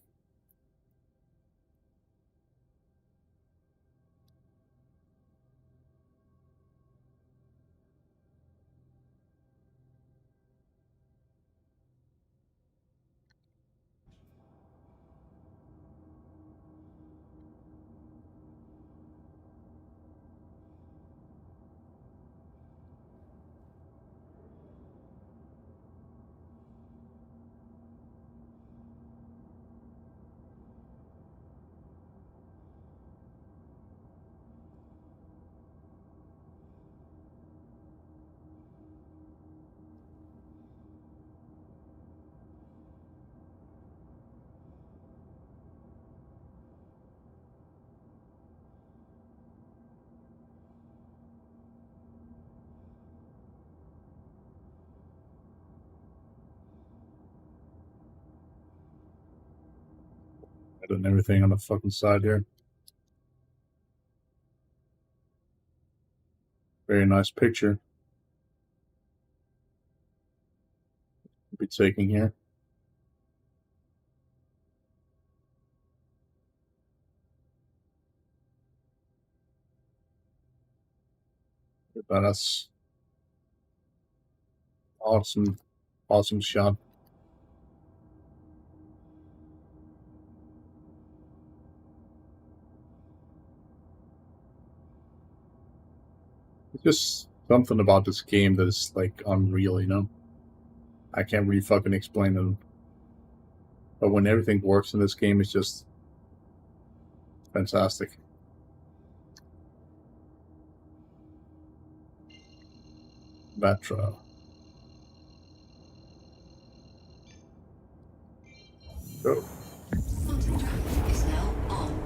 And everything on the fucking side here. Very nice picture. We'll be taking here. That's awesome shot. It's just something about this game that is like unreal, you know. I can't really fucking explain it. But when everything works in this game, it's just fantastic. Batra. Go. Quantum drive is now on.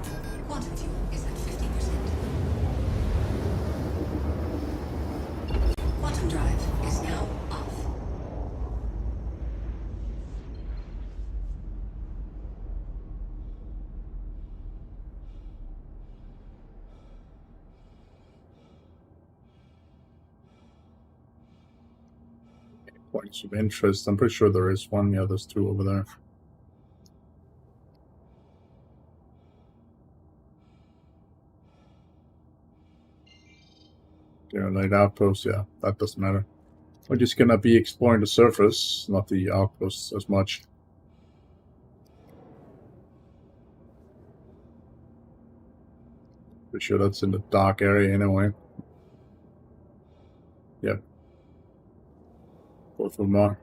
Quantum fuel is at 50%. Quantum drive is now off. Points of interest. I'm pretty sure there is one. Yeah, there's two over there. Light outpost. Yeah, that doesn't matter. We're just gonna be exploring the surface, not the outposts as much. Pretty sure that's in the dark area anyway. Yep. Both of them are.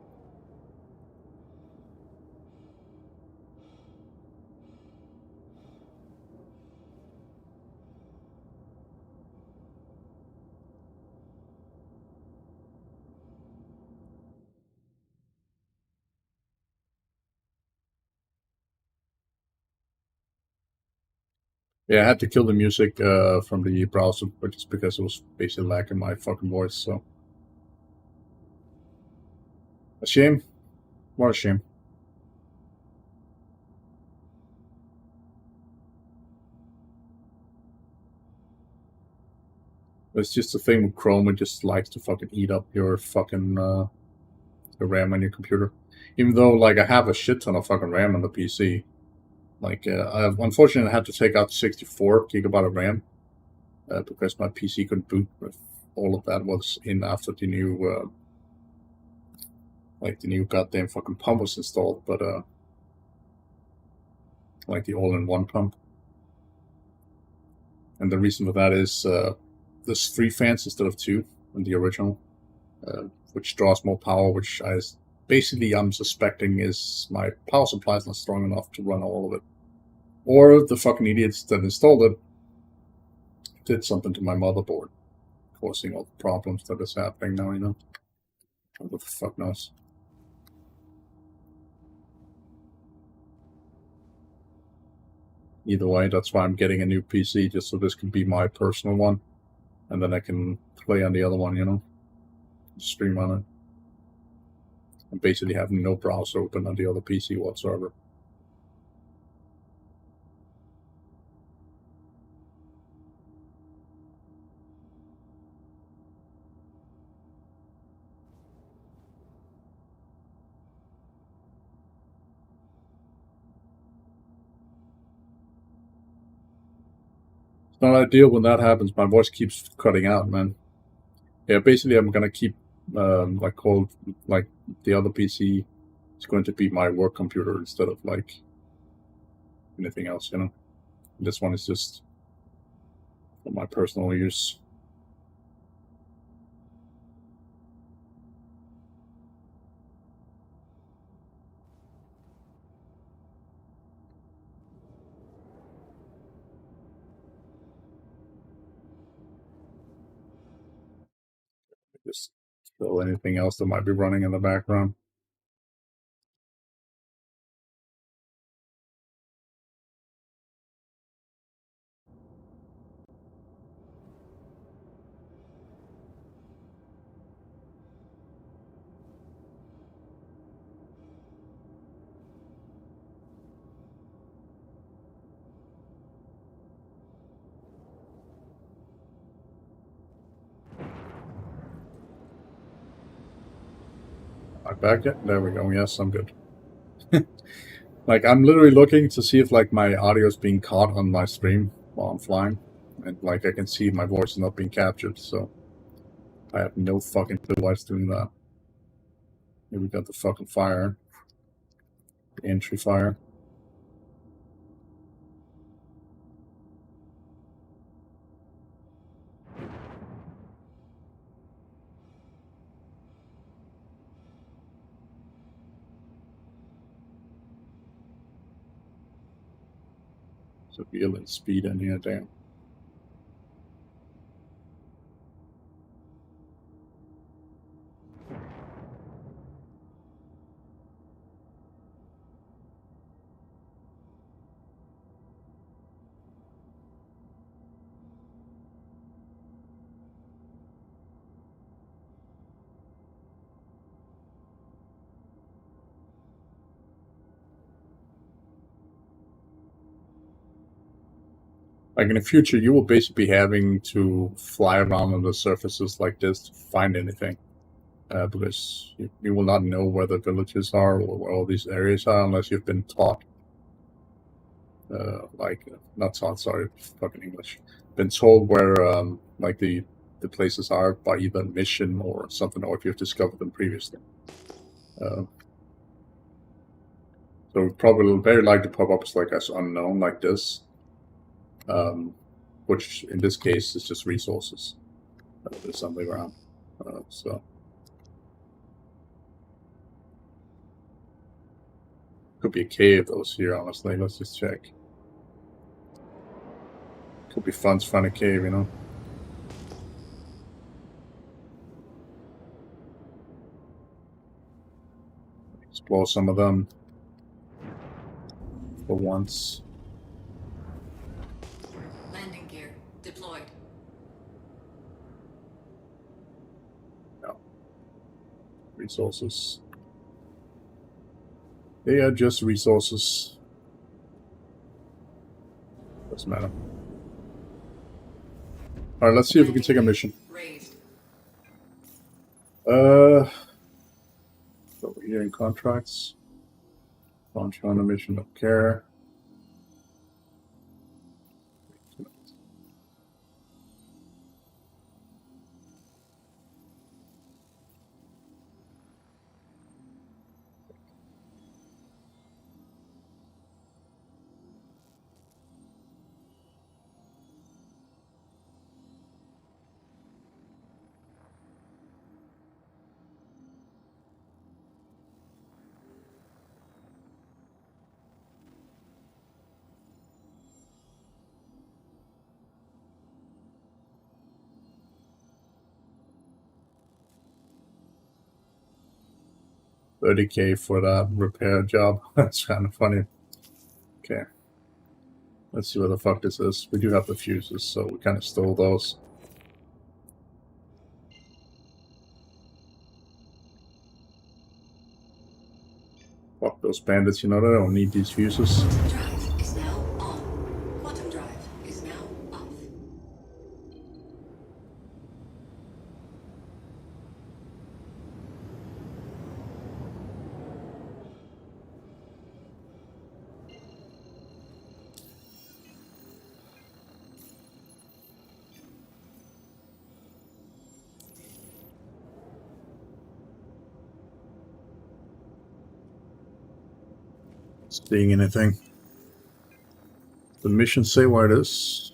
Yeah, I had to kill the music from the browser, but just because it was basically lacking my fucking voice, so. A shame. What a shame. It's just the thing with Chrome, it just likes to fucking eat up your fucking the RAM on your computer. Even though, like, I have a shit ton of fucking RAM on the PC. Like, I've unfortunately had to take out 64 gigabyte of RAM because my PC couldn't boot. All of that was in after the new, like, the new goddamn fucking pump was installed, but, like, the all-in-one pump. And the reason for that is there's 3 fans instead of 2 in the original, which draws more power, which I'm suspecting is my power supply is not strong enough to run all of it. Or the fucking idiots that installed it did something to my motherboard, causing all the problems that is happening now, you know? What the fuck knows? Either way, that's why I'm getting a new PC, just so this can be my personal one. And then I can play on the other one, you know? Stream on it. I'm basically having no browser open on the other PC whatsoever. It's not ideal when that happens. My voice keeps cutting out, man. Yeah, basically I'm gonna keep like the other PC is going to be my work computer instead of like anything else, you know. This one is just for my personal use. Just kill anything else that might be running in the background. Am I back yet? There we go. Yes, I'm good. Like, I'm literally looking to see if like my audio is being caught on my stream while I'm flying, and like I can see my voice is not being captured. So I have no fucking clue why it's doing that. Here we got the fucking fire, the entry fire. So wheel speed in here, damn. Like in the future, you will basically be having to fly around on the surfaces like this to find anything. Because you will not know where the villages are or where all these areas are unless you've been taught. Not taught, sorry, fucking English. Been told where, like the places are by either mission or something, or if you've discovered them previously. So probably very likely pop up as unknown like this. Which in this case is just resources. There's something around. So could be a cave those here, honestly. Let's just check. Could be fun to find a cave, you know. Explore some of them for once. Landing gear deployed. No. Resources. They are just resources. Doesn't matter. Alright, let's see if we can take a mission. Raised. Over here in contracts. Launch on a mission of care. $30K for that repair job. That's kind of funny. Okay. Let's see what the fuck this is. We do have the fuses, so we kind of stole those. Fuck those bandits, you know, they don't need these fuses. Quantum drive is now on. Quantum drive is now off. Seeing anything? The mission say where it is.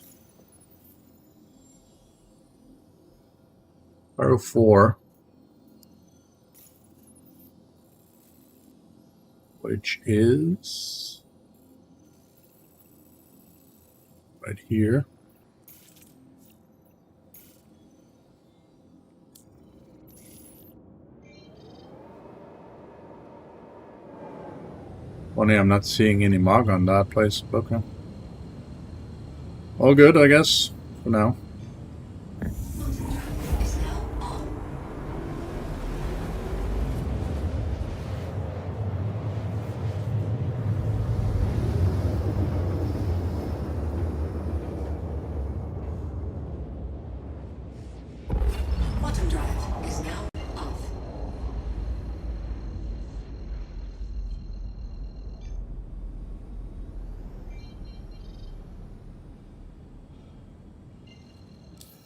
Pyro 4. Which is right here. Funny, I'm not seeing any mark on that place. Okay. All good, I guess, for now. Quantum drive is now on. Quantum drive is now off.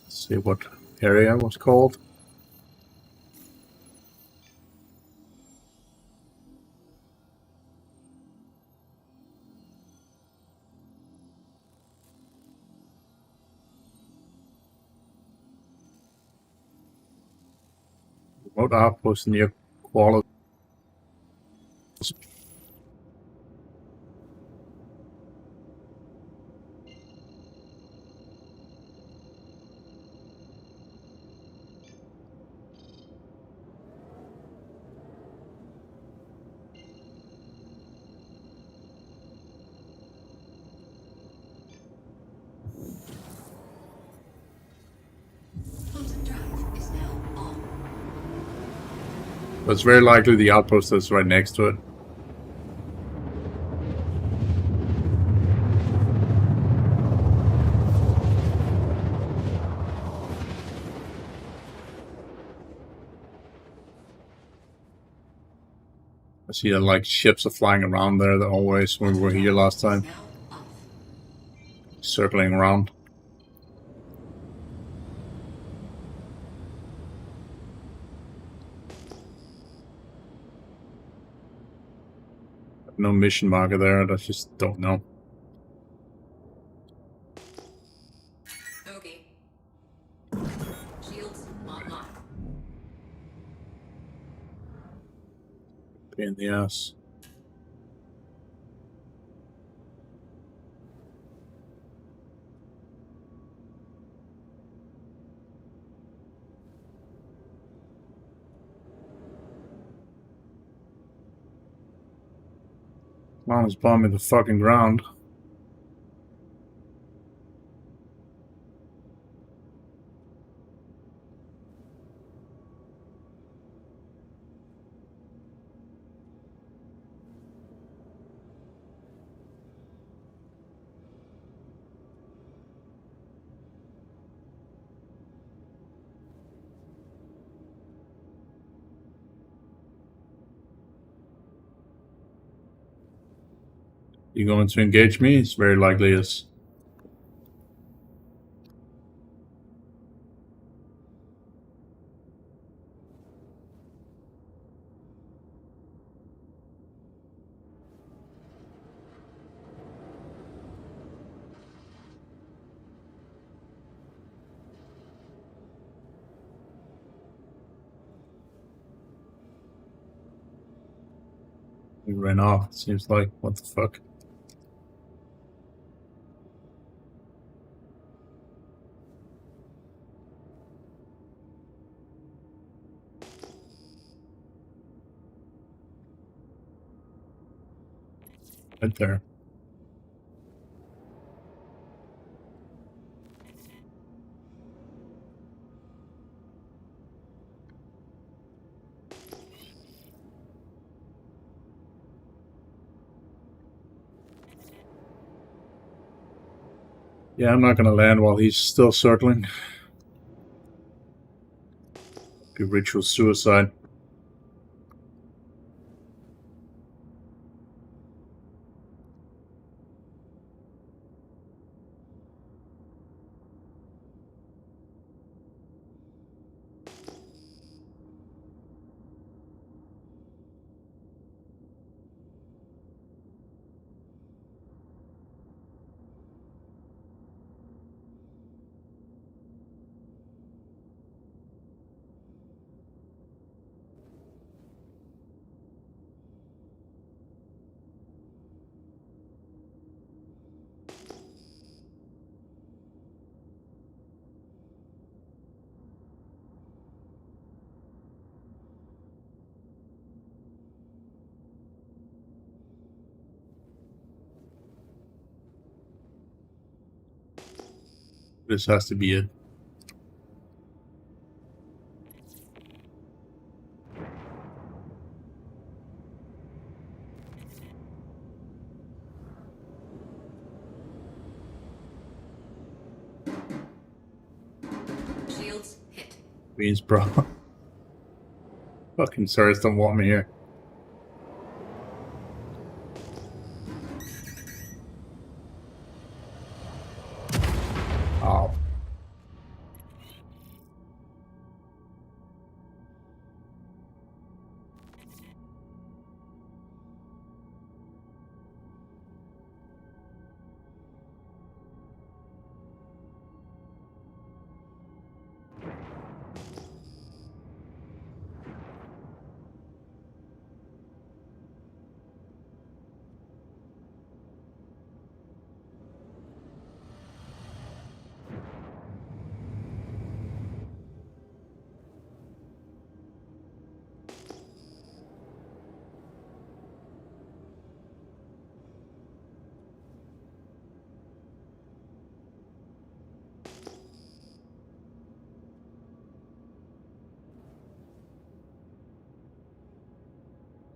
See what area was called. Remote outpost near quality. Quantum drive is now on. It's very likely the outpost is right next to it. see that like ships are flying around there always when we were here last time, Now off. circling around. No mission marker there, I just don't know. Okay. Shields online. Pain in the ass. Mom is bombing the fucking ground. You going to engage me? It's very likely yes. We ran off, it seems like. What the fuck? Right there. Yeah, I'm not gonna land while he's still circling. Be ritual suicide. This has to be it. Shields hit. Beans, bro. Fucking sirs don't want me here. Oh.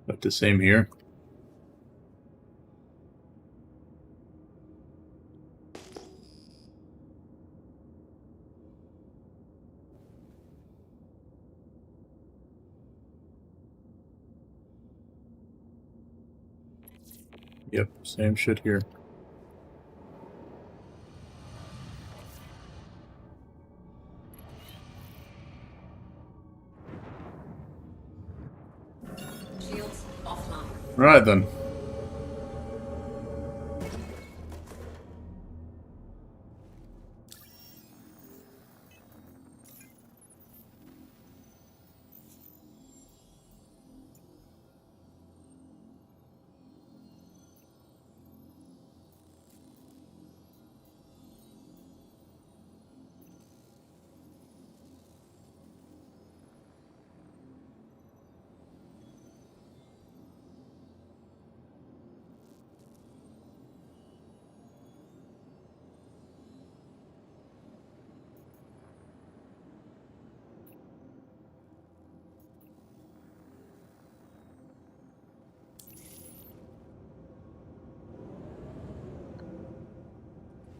But the same here. Yep, same shit here. Shields offline. Alright then.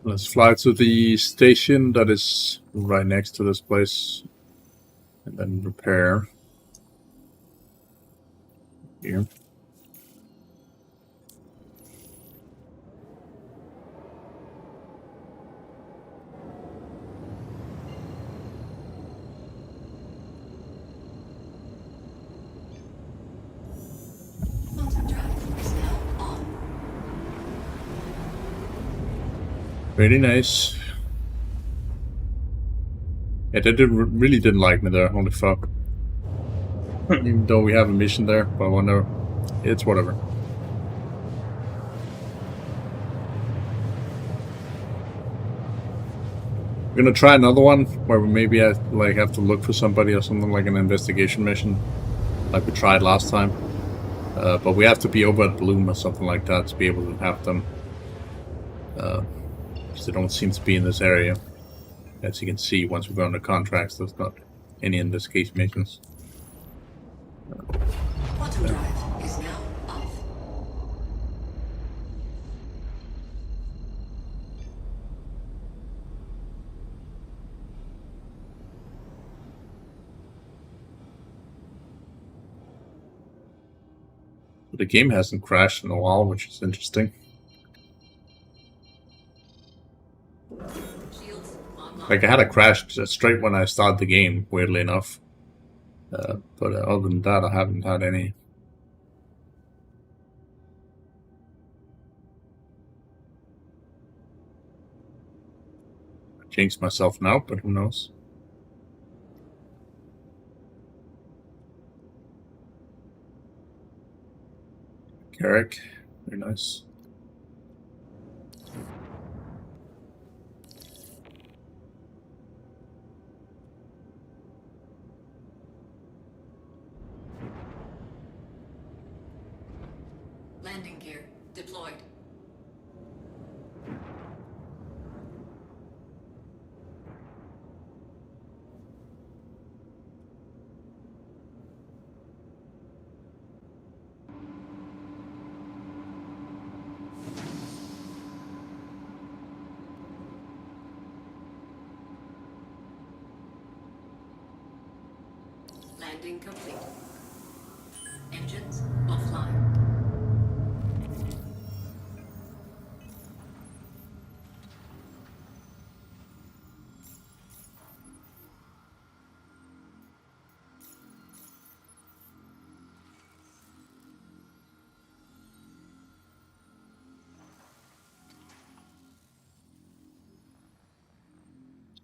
Let's fly to the station that is right next to this place. And then repair. Here. Quantum drive is now on. Pretty nice. Yeah, they really didn't like me there, holy fuck. Even though we have a mission there, but I wonder, it's whatever. We're gonna try another one where we maybe have to look for somebody or something, like an investigation mission, like we tried last time. But we have to be over at Bloom or something like that to be able to have them. Because they don't seem to be in this area. As you can see, once we go under contracts, there's not any investigation missions. Quantum drive is now off. The game hasn't crashed in a while, which is interesting. Shields online. Like, I had a crash straight when I started the game, weirdly enough. But other than that, I haven't had any. I jinxed myself now, but who knows? Carrick, very nice. Landing gear deployed. Landing complete. Engines offline.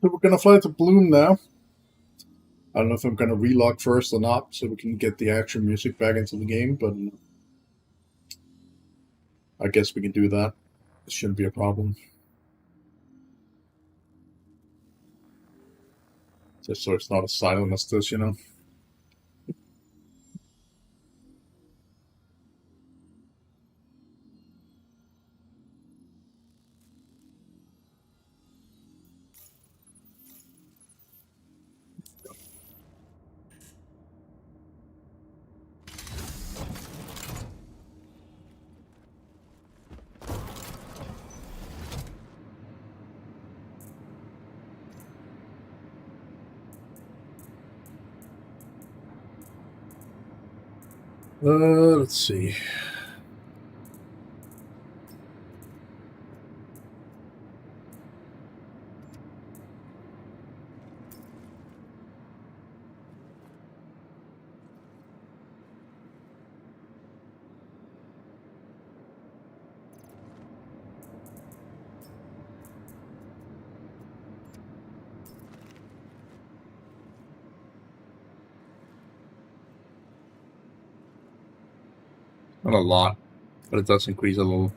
So we're gonna fly to Bloom now. I don't know if I'm gonna relog first or not, so we can get the actual music back into the game, but I guess we can do that. It shouldn't be a problem. Just so it's not as silent as this, you know? Let's see. Not a lot, but it does increase a little.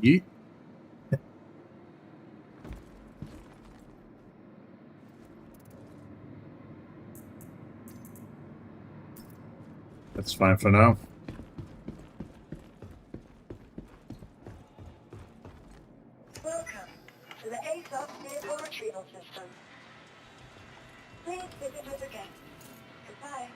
Yeet. That's fine for now. Welcome to the ASOP vehicle retrieval system. Please visit us again. Goodbye.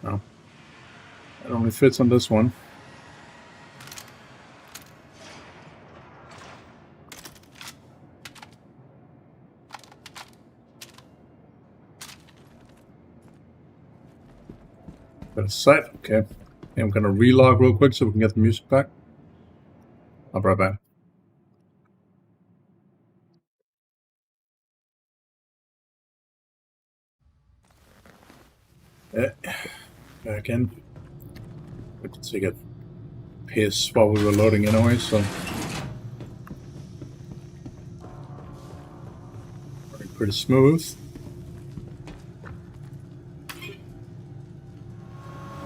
No. It only fits on this one. Got a sight. Okay. I'm gonna relog real quick so we can get the music back. I'll be right back. Back in. We could take a piss while we were loading anyway, so. Running pretty smooth.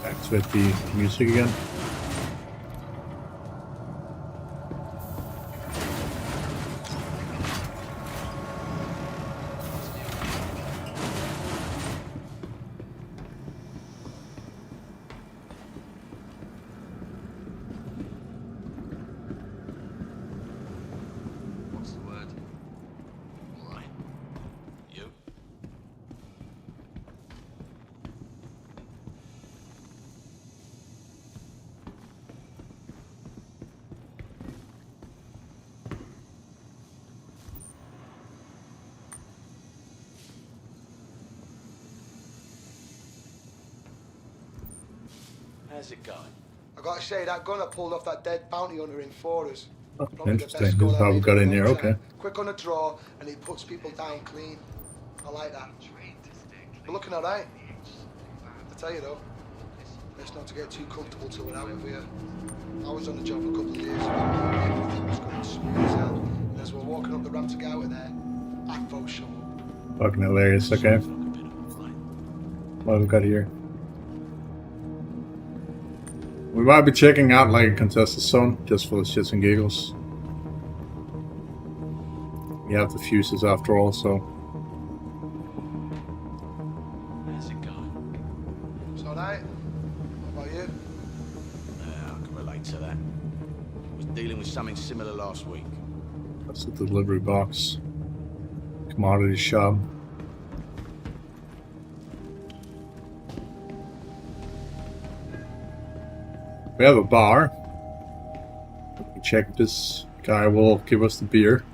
Activate the music again. What's the word? All right. You? How's it going? I gotta say, that gunner pulled off that dead bounty hunter in for us. Oh, Probably the best interesting. goal This is how I've we made got in a in long here. time. Okay. Quick on the draw, and he puts people down clean. I like that. We're looking alright. I tell you though, best not to get too comfortable till we're out of here. I was on the job a couple of years ago. Everything was going smooth as hell. And as we're walking up the ramp to get out of there, Agfo showed up. Fucking hilarious. Okay. What have we got here? We might be checking out like a contested zone just for the shits and giggles. We have the fuses after all, so. How's it going? It's alright. What about you? Yeah, I can relate to that. Was dealing with something similar last week. That's the delivery box. Commodity shop. We have a bar. We can check if this guy will give us the beer.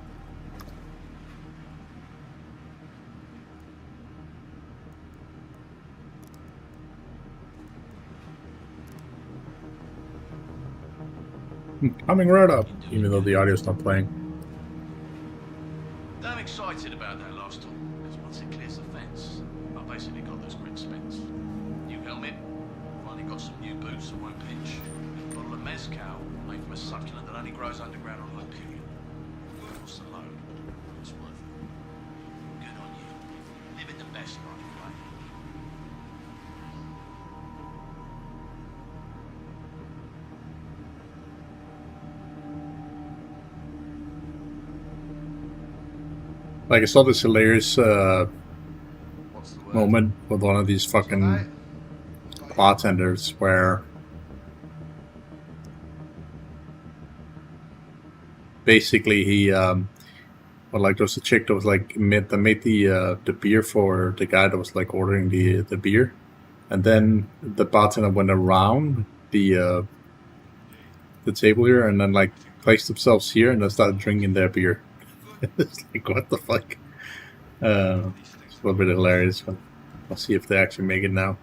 Coming right up, even though the audio's not playing. I'm excited about that last talk, because once it clears the fence, I've basically got those grid specs. New helmet, finally got some new boots that won't pinch. A bottle of mezcal made from a succulent that only grows underground on Mercury. What's the load? It's worth it. Good on you. Living the best life, right? Like, I saw this hilarious What's the word? moment with one of these fucking bartenders where basically he well, like there was a chick that was like made the beer for the guy that was like ordering the beer, and then the bartender went around the table here and then like placed themselves here and then started drinking their beer. It's like, what the fuck? It's a little bit hilarious, but I'll see if they actually make it now.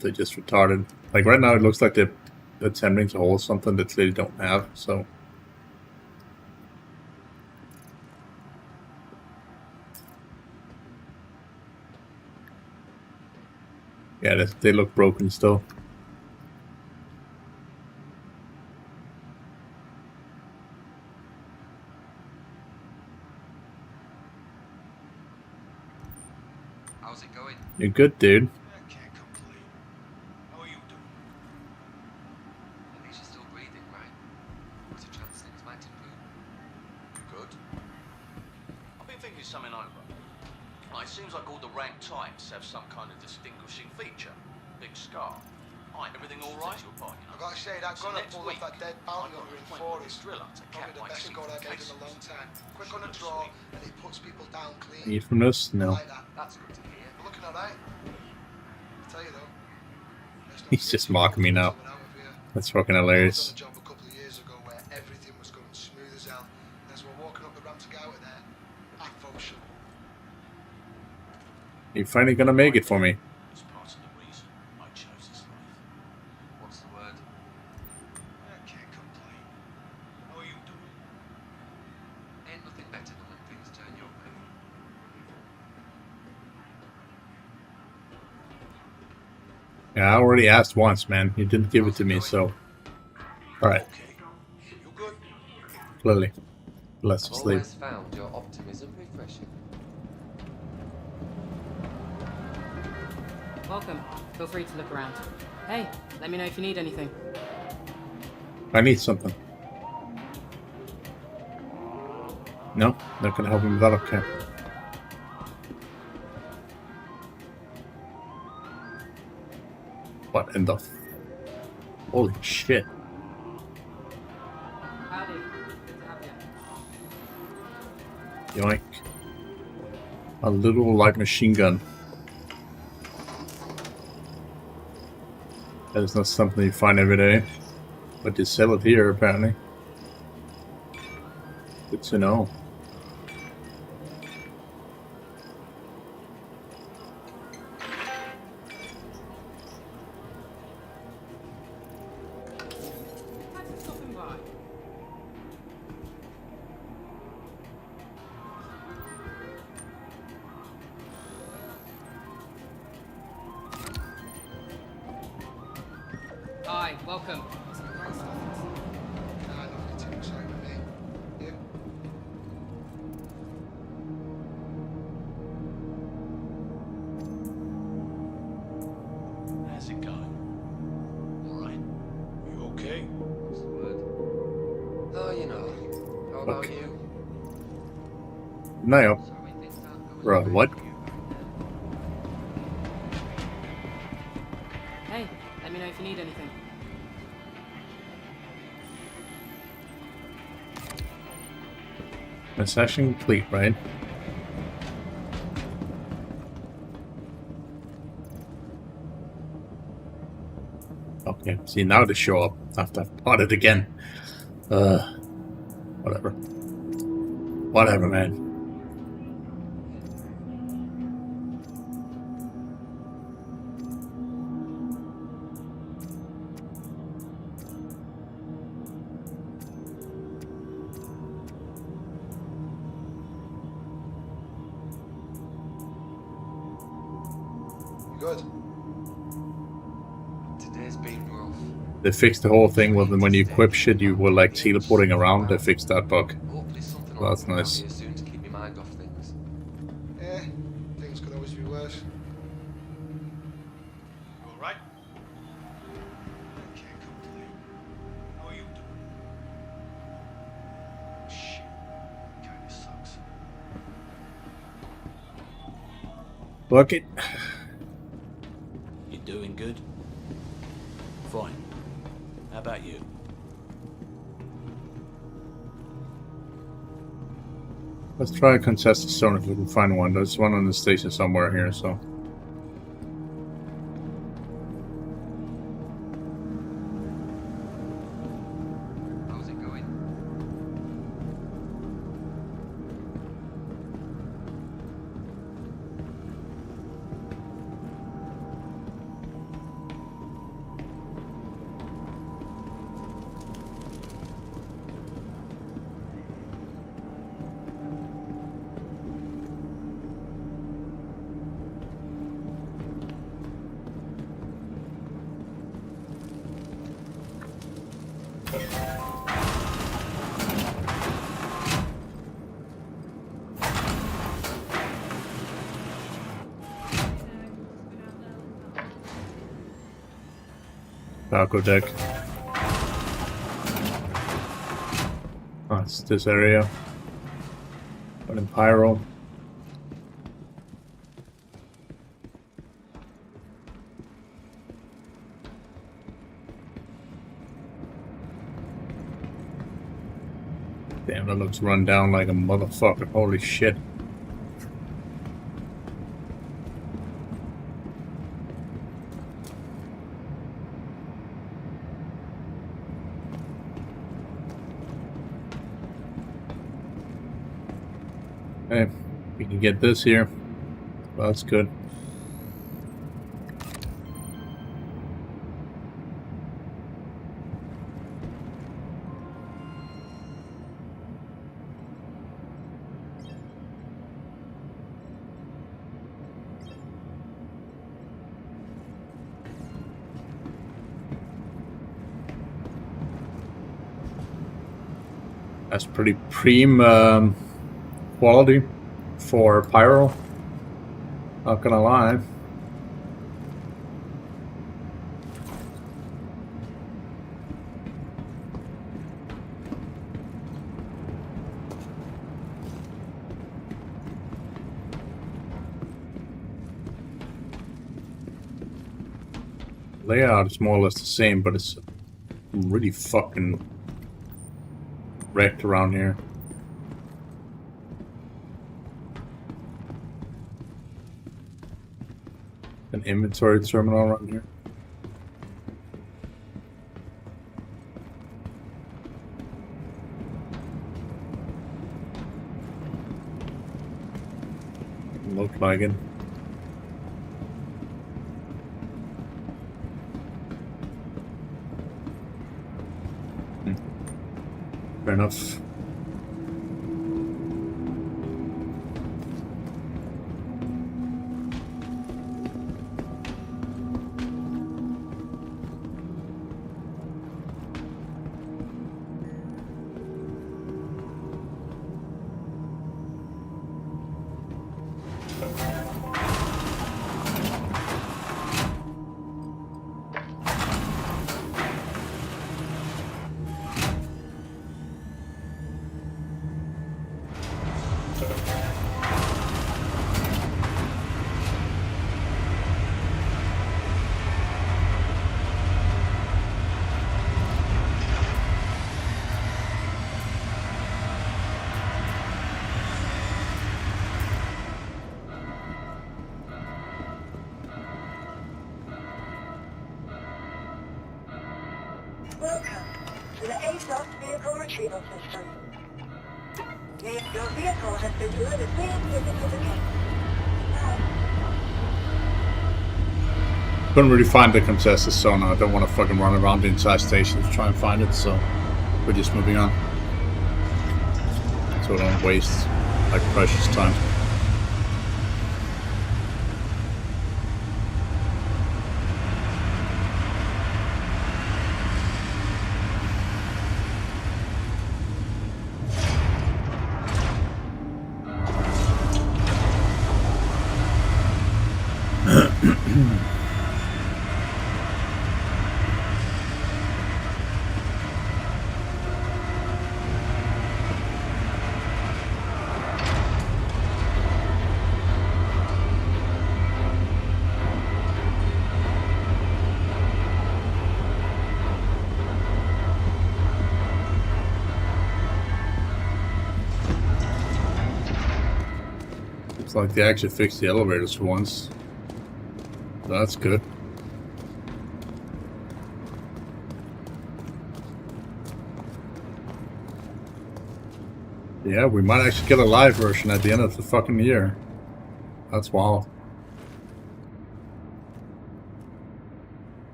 They're just retarded. Like right now, it looks like they're attempting to hold something that they don't have. So yeah, they look broken still. How's it going? You're good, dude. I can't complain. How are you doing? At least you're still breathing, right? There's a chance things might improve. Good. I've been thinking something over. It seems like all the rank types have some kind of distinguishing feature. Big scar. Everything all right? I gotta say, that So gunner next pulled off week, that dead bounty I've got hunter an in appointment with Forest. this driller to Probably cap the my best single gun I've made in cases. a long time. Quick on the draw, and he puts people down clean. Need from this? I No. like that. That's good to hear. We're looking alright. I tell you though, let's not He's get just too mocking me now. comfortable out of here. That's fucking I was hilarious. on a job a couple of years ago where everything was going smooth as hell. And as we're walking up the ramp to get out of there, I felt shut. You're finally gonna make it for me. It's part of the reason I chose this life. What's the word? I can't complain. How are you doing? Ain't nothing better than when things turn your way. Yeah, I already asked once, man. You didn't give it to me, so. Alright, Okay. You good? clearly. Let's I've sleep. always found your optimism refreshing. Welcome. Feel free to look around. Hey, let me know if you need anything. I need something. No? Not gonna help me with that, okay. What in the holy shit. Howdy. Good to have you. Yoink. A little light machine gun. That is not something you find every day. But they sell it here, apparently. Good to know. Thanks for stopping by. Hi, welcome. Some great stuff. Nah, nothing too exciting with me. You? How's it going? All right. You okay? What's the word? Oh, you know. How about Okay. you? No. Sorry things aren't going Bro, the way what? for you. Hey, let me know if you need anything. Session complete, right? Okay, see now they show up after I've bought it again. Whatever. Whatever, man. You good? Today's been rough. They fixed the whole thing with when you equip shit, you were like teleporting around. They fixed that bug. Hopefully something will Well, that's come around nice. here soon to keep my mind off things. Yeah, things could always be worse. You all right? I can't complain. How are you doing? Shit. Kinda sucks. Fuck it. You doing good? Fine. How about you? Let's try a contested zone if we can find one. There's one on the station somewhere here, so. How's it going? Taco deck. Oh, it's this area. But in Pyro. Damn, that looks run down like a motherfucker. Holy shit. Hey, we can get this here. Well, that's good. That's pretty prime quality for Pyro. Not gonna lie. Layout is more or less the same, but it's really fucking wrecked around here. An inventory terminal around here. Look like it. Fair enough. Welcome to the ASOS vehicle retrieval system. If your vehicle has been delivered, please visit the gate. Couldn't really find the contested zone. I don't want to fucking run around the entire station to try and find it, so we're just moving on. So we don't waste like precious time. It's like they actually fixed the elevators for once. That's good. Yeah, we might actually get a live version at the end of the fucking year. That's wild.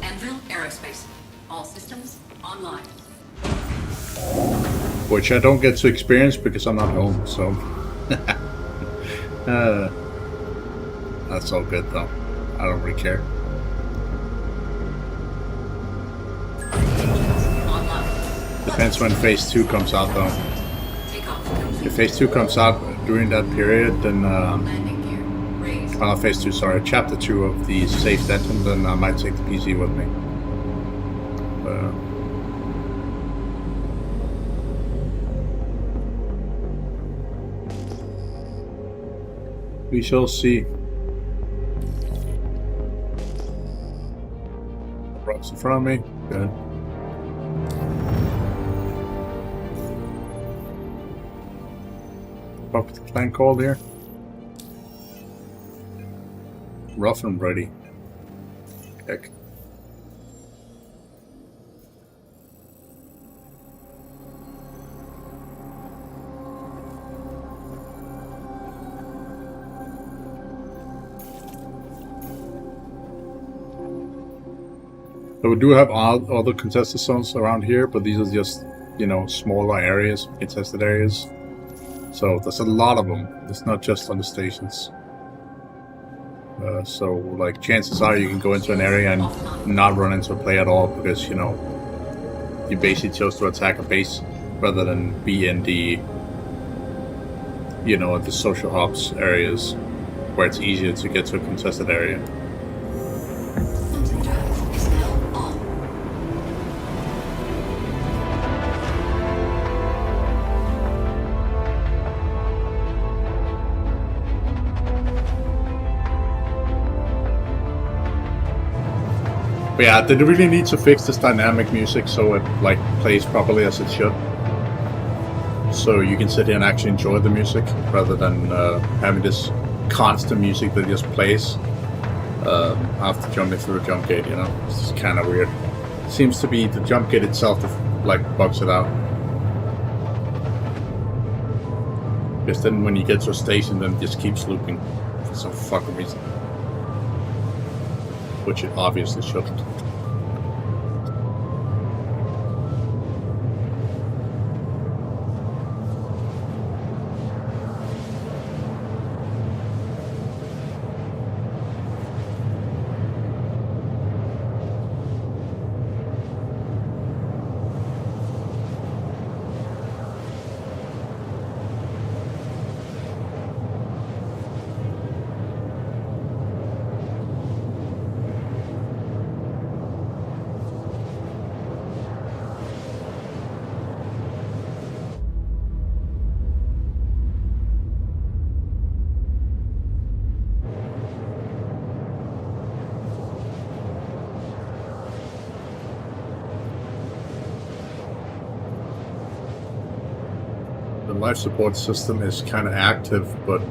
Anvil Aerospace. All systems online. Which I don't get to experience because I'm not home, so... that's all good though. I don't really care. Online. Depends when Phase 2 comes out though. Take off complete. If Phase 2 comes out during that period, then... Landing gear. Raise. well, not Phase 2, sorry. Chapter 2 of the Safe Dungeon, then I might take the PC with me. We shall see. Rocks in front of me. Good. Pop the clank call there. Rough and ready. Heck. So we do have other contested zones around here, but these are just, you know, smaller areas, contested areas. So there's a lot of them. It's not just on the stations. So, like, chances are you can go into an area and not run into a player at all because, you know, you basically chose to attack a base rather than be in the, you know, the social hubs areas where it's easier to get to a contested area. Quantum drive is now on. But yeah, they really need to fix this dynamic music so it like plays properly as it should. So you can sit here and actually enjoy the music rather than having this constant music that just plays after jumping through a jump gate, you know? It's just kind of weird. Seems to be the jump gate itself that like bugs it out. Because then when you get to a station, then it just keeps looping for some fucking reason. Which it obviously shouldn't. The life support system is kind of active, but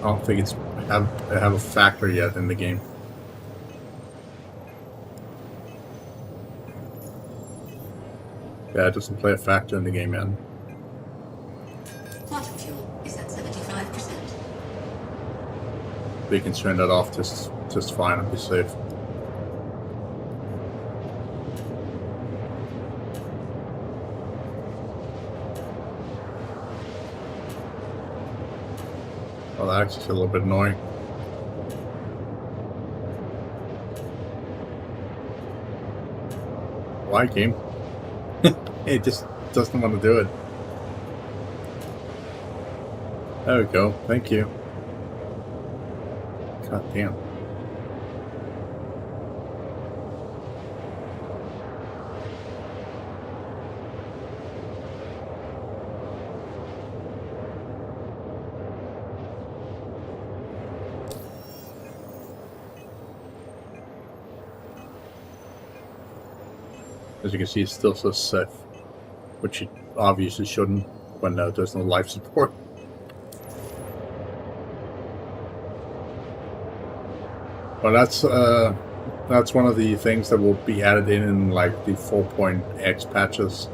I don't think it's have a factor yet in the game. Yeah, it doesn't play a factor in the game yet. Quantum fuel is at 75%. We can turn that off just fine and be safe. Well, that actually is a little bit annoying. Why, game? It just doesn't want to do it. There we go. Thank you. God damn. As you can see, it still says safe, which it obviously shouldn't. when there's no life support. But that's one of the things that will be added in like the 4.x patches,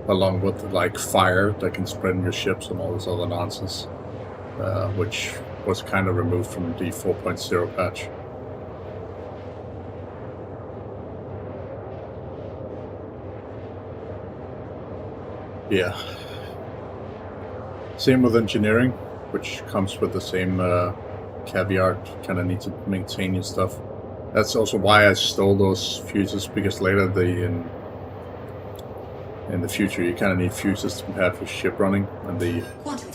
along with like fire that can spread in your ships and all this other nonsense, which was kind of removed from the 4.0 patch. Yeah. Same with engineering, which comes with the same caveat. Kind of need to maintain your stuff. That's also why I stole those fuses, because later in the future you kind of need fuses to have your ship running, and the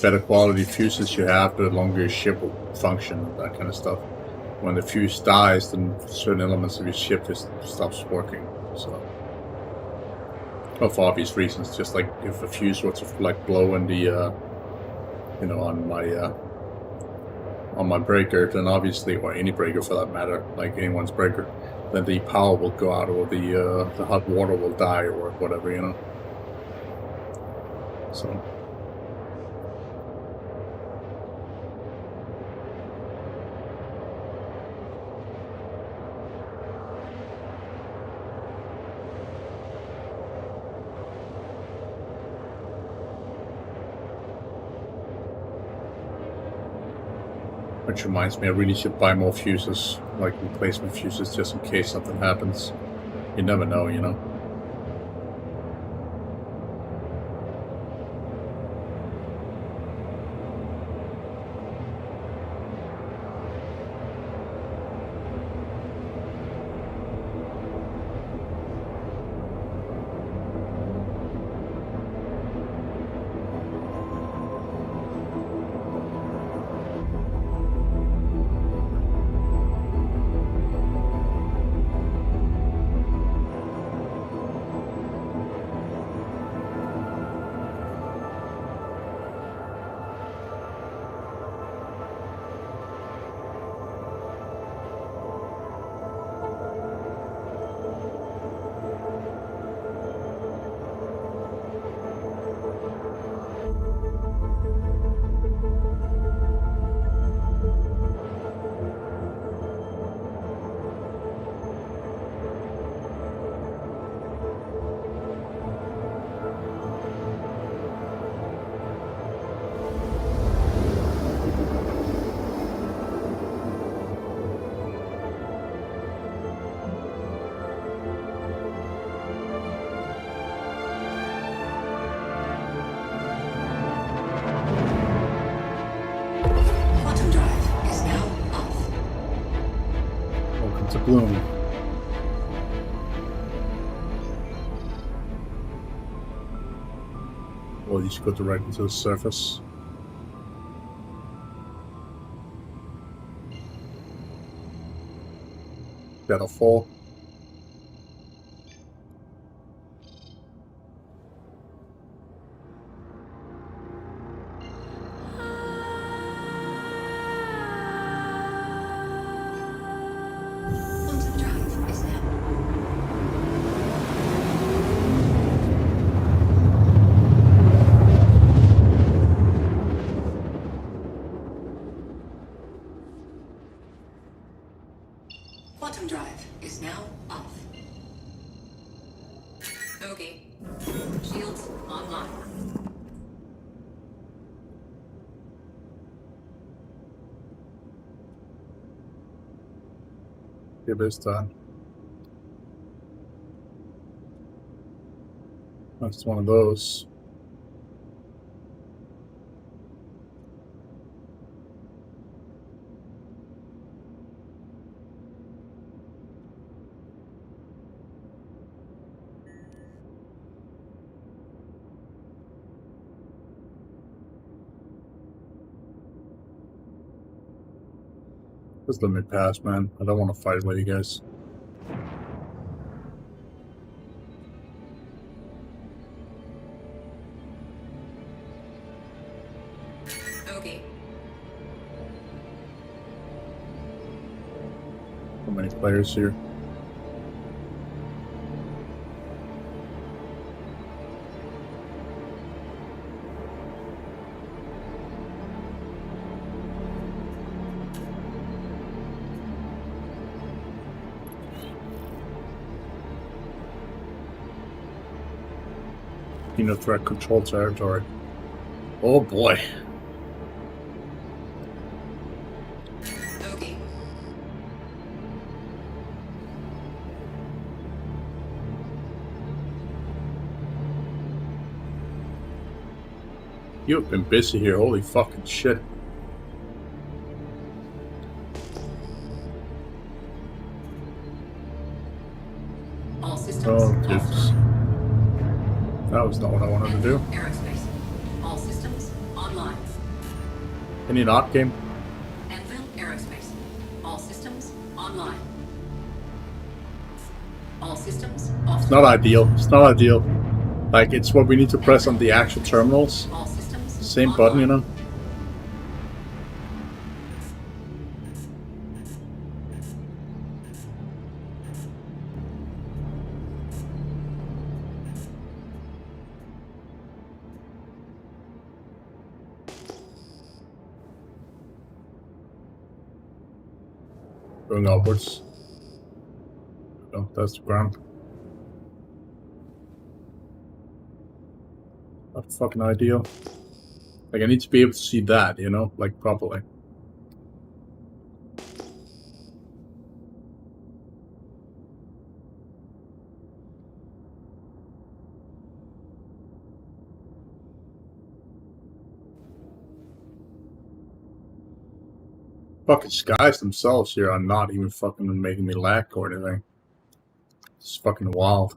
better quality fuses you have, the longer your ship will function, and that kind of stuff. When the fuse dies, then certain elements of your ship just stops working. So, well, for obvious reasons, just like if a fuse were to like blow in the, you know, on my breaker, then obviously, or any breaker for that matter, like anyone's breaker, then the power will go out, or the hot water will die, or whatever, you know. So. Which reminds me, I really should buy more fuses, like replacement fuses, just in case something happens. You never know, you know. Bloom. Or you should go directly to the surface. That'll fall. Quantum drive is now off. Okay. Shields online. Give this time. That's one of those. Just let me pass, man. I don't want to fight with you guys. Okay. How many players here? threat control territory. Oh boy. Okay. You've been busy here, holy fucking shit. All systems Oh, offline. dukes. That was not what I wanted to do. Aerospace. All systems online. Can you not, game? Anvil Aerospace. All systems online. All systems offline. It's not ideal. It's not ideal. Like, it's what we need to press on the actual terminals. All systems Same online. button, you know? Going upwards. Oh, that's the ground. Not fucking ideal. Like, I need to be able to see that, you know? Like, properly. Fucking skies themselves here are not even fucking making me lag or anything. It's fucking wild.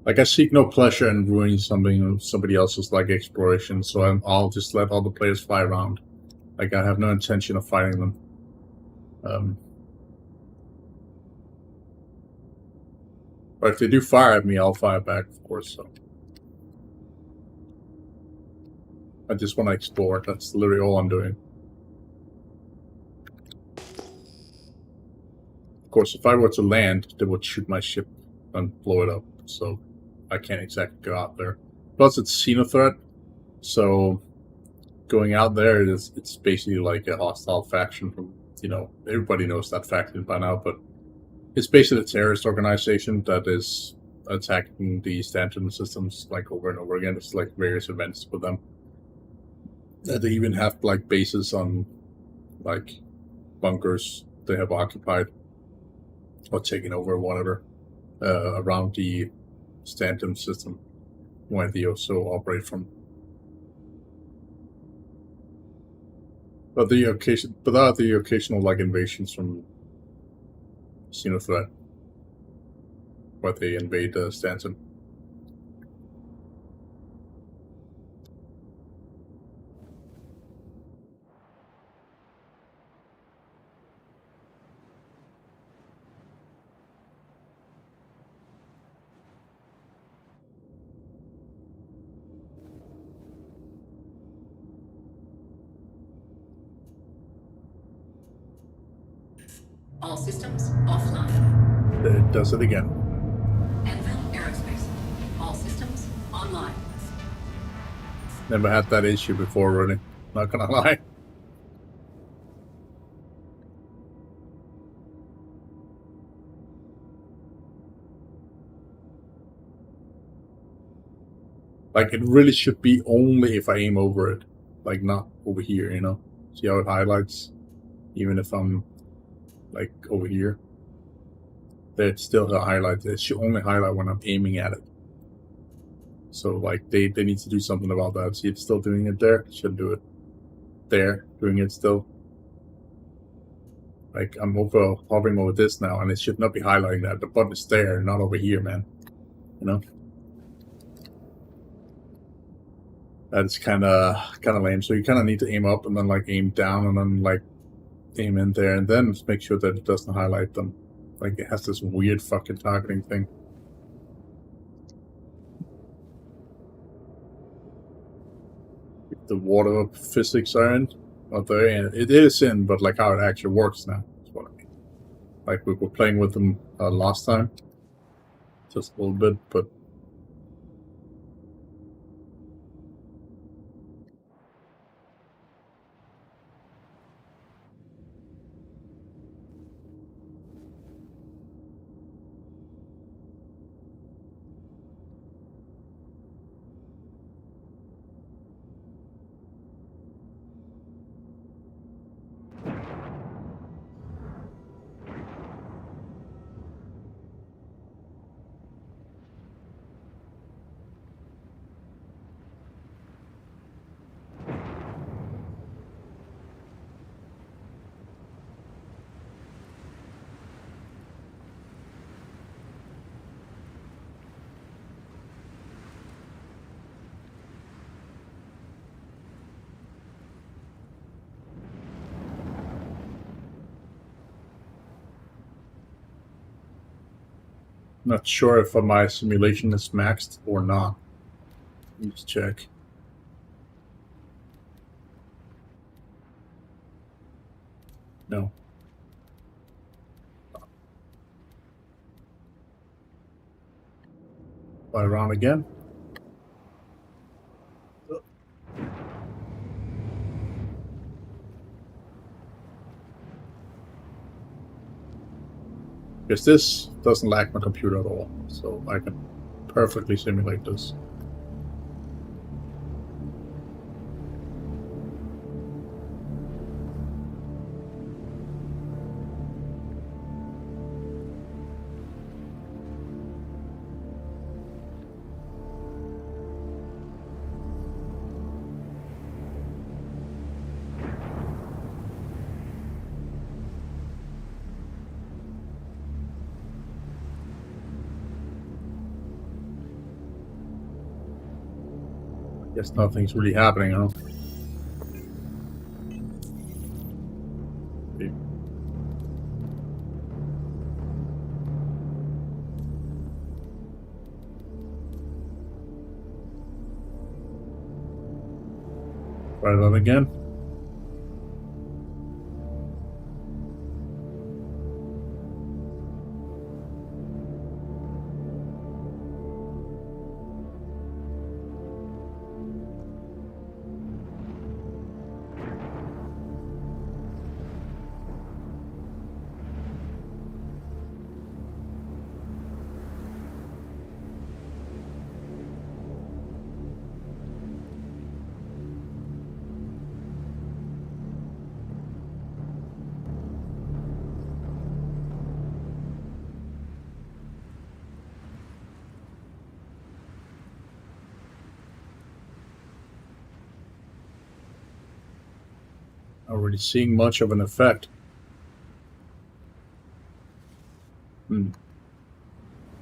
Like, I seek no pleasure in ruining somebody else's like exploration, so I'll just let all the players fly around. Like, I have no intention of fighting them. But if they do fire at me, I'll fire back, of course. So I just want to explore. That's literally all I'm doing. Of course, if I were to land, they would shoot my ship and blow it up. So I can't exactly go out there. Plus, it's xenothreat, so going out there it's basically like a hostile faction from, you know, everybody knows that faction by now, but it's basically a terrorist organization that is attacking the Stanton systems like over and over again. It's like various events with them. They even have like bases on like bunkers they have occupied or taken over or whatever around the Stanton system where they also operate from. But there are the occasional like invasions from Xenothreat, where they invade Stanton. All systems offline. It does it again. Anvil Aerospace. All systems online. Never had that issue before, really. Not gonna lie. Like, it really should be only if I aim over it. Like, not over here, you know? See how it highlights? Even if I'm, like, over here. It's still highlights. It should only highlight when I'm aiming at it. So, like, they need to do something about that. See, it's still doing it there. It should do it there. Doing it still. Like, I'm hovering over this now, and it should not be highlighting that. The button is there, not over here, man. You know? That's kind of lame. So you kind of need to aim up and then like aim down and then like aim in there and then make sure that it doesn't highlight them. Like, it has this weird fucking targeting thing. If the water physics are in, not there, and it is in, but like how it actually works now is what I mean. like we were playing with them last time. Just a little bit, but not sure if my simulation is maxed or not. Let's check. No. Fly around again. Because this doesn't lag my computer at all, so I can perfectly simulate this. Guess nothing's really happening, huh? Okay. Try that again. Not really seeing much of an effect. Fine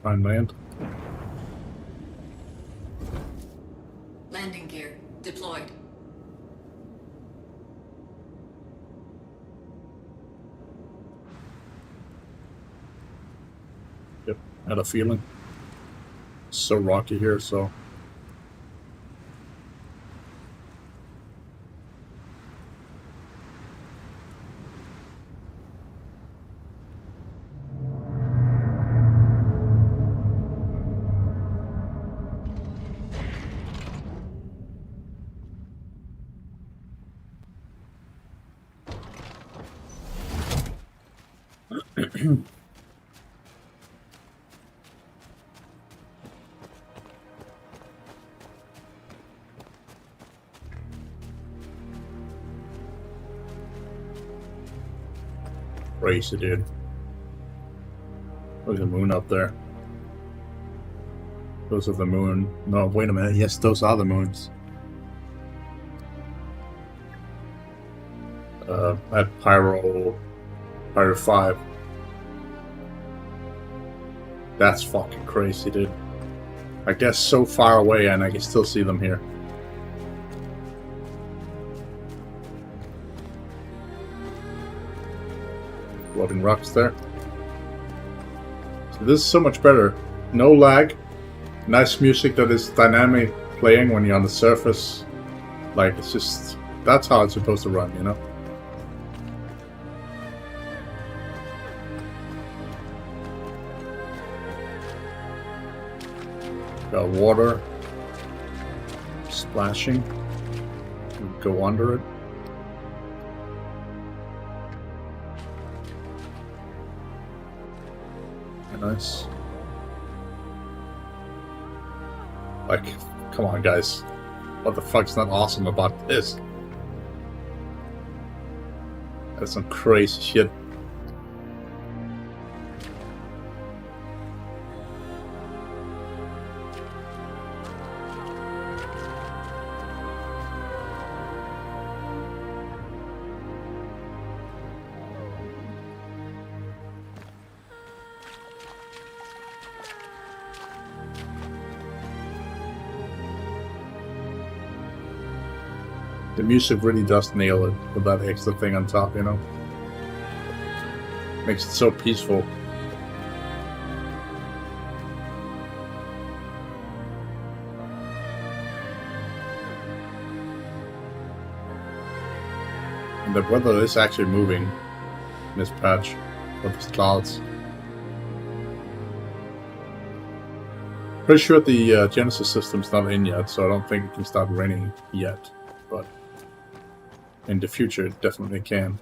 land. Landing gear deployed. Yep, had a feeling. It's so rocky here, so. Crazy, dude. Look at the moon up there. Those are the moon. No, wait a minute. Yes, those are the moons. At Pyro 5. That's fucking crazy, dude. I guess so far away and I can still see them here. Floating rocks there. So this is so much better. No lag. Nice music that is dynamic playing when you're on the surface. Like, it's just... That's how it's supposed to run, you know? Got water splashing. We go under it. Nice. Like, come on, guys. What the fuck's not awesome about this? That's some crazy shit. The music really does nail it with that extra thing on top, you know? Makes it so peaceful. And the weather is actually moving in this patch with these clouds. Pretty sure the Genesis system's not in yet, so I don't think it can start raining yet, but in the future it definitely can.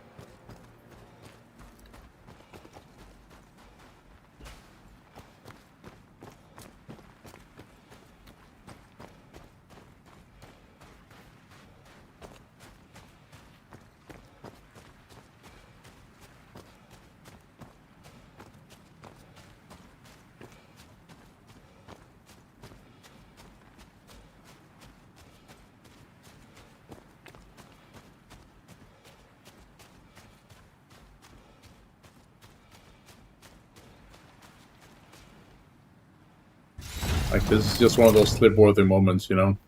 Like, this is just one of those clip-worthy moments, you know?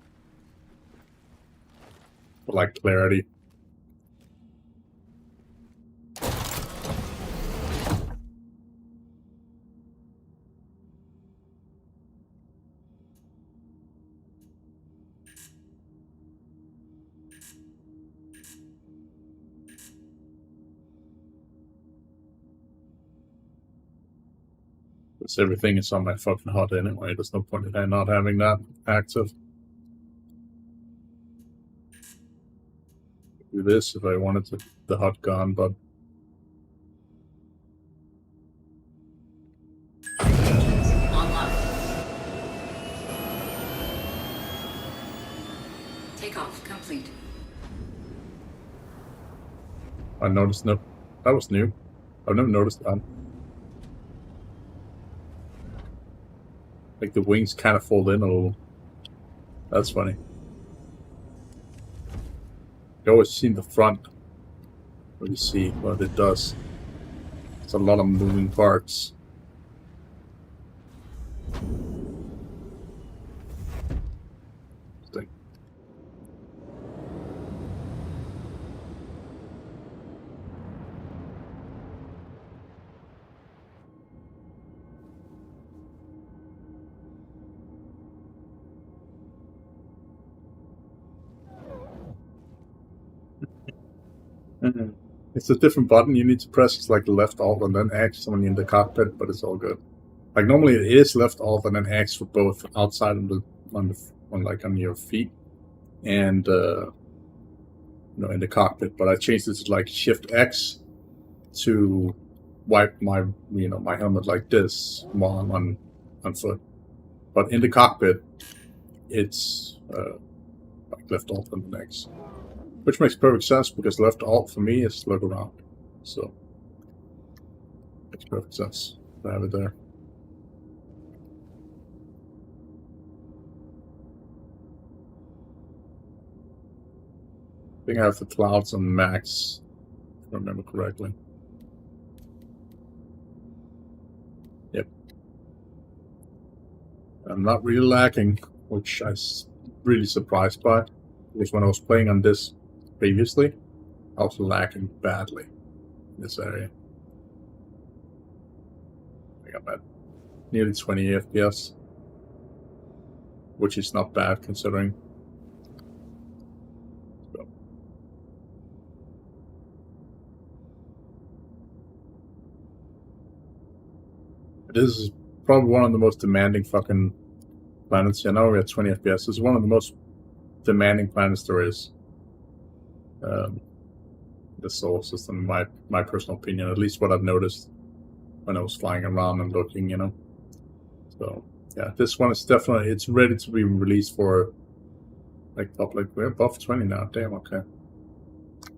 For, like, clarity. Because everything is on my fucking HUD anyway. There's no point in not having that active. Do this if I wanted the HUD gone, but Online. Takeoff complete. I noticed no. That was new. I've never noticed that. Like the wings kind of fold in a little. That's funny. You always see the front. What you see what it does. It's a lot of moving parts. Interesting. It's a different button you need to press. It's like left alt and then X when you're in the cockpit, but it's all good. Like normally it is left alt and then X for both outside of on your feet and you know, in the cockpit. But I changed it to like Shift X to wipe my my helmet like this while I'm on foot. But in the cockpit, it's like left alt and then X. Which makes perfect sense because left alt for me is look around. So makes perfect sense to have it there. I think I have the clouds on max, if I remember correctly. Yep. I'm not really lacking, which I'm really surprised by. Because when I was playing on this previously, I was lacking badly in this area. I think I'm at nearly 20 FPS, which is not bad considering. So. This is probably one of the most demanding fucking planets. Yeah, now we're at 20 FPS. It's one of the most demanding planets there is. The solar system, my personal opinion, at least what I've noticed when I was flying around and looking, you know. So yeah, this one is definitely, it's ready to be released for like public. We're above 20 now. Damn, okay.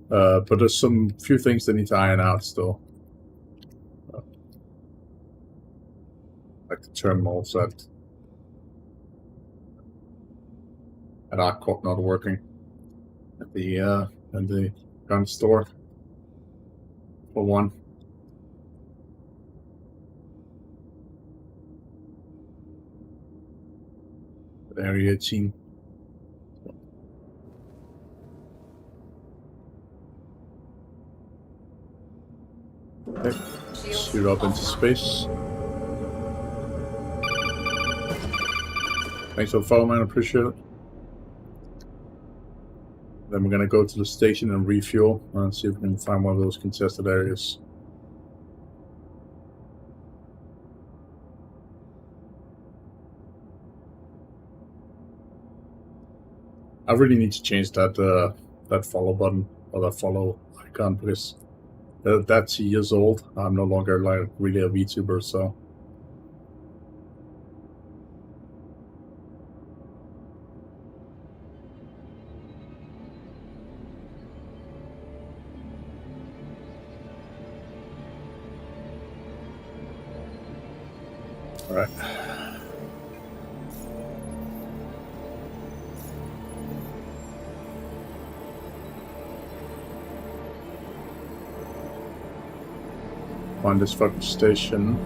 But there's some few things that need to iron out still. Like the terminals at Arcorp not working at the gun store for one. Area 18. Okay, shoot up into space. Thanks for the follow, man. Appreciate it. Then we're gonna go to the station and refuel and see if we can find one of those contested areas. I really need to change that that follow button or that follow icon because that's years old. I'm no longer like really a VTuber, so. All right. Find this fucking station.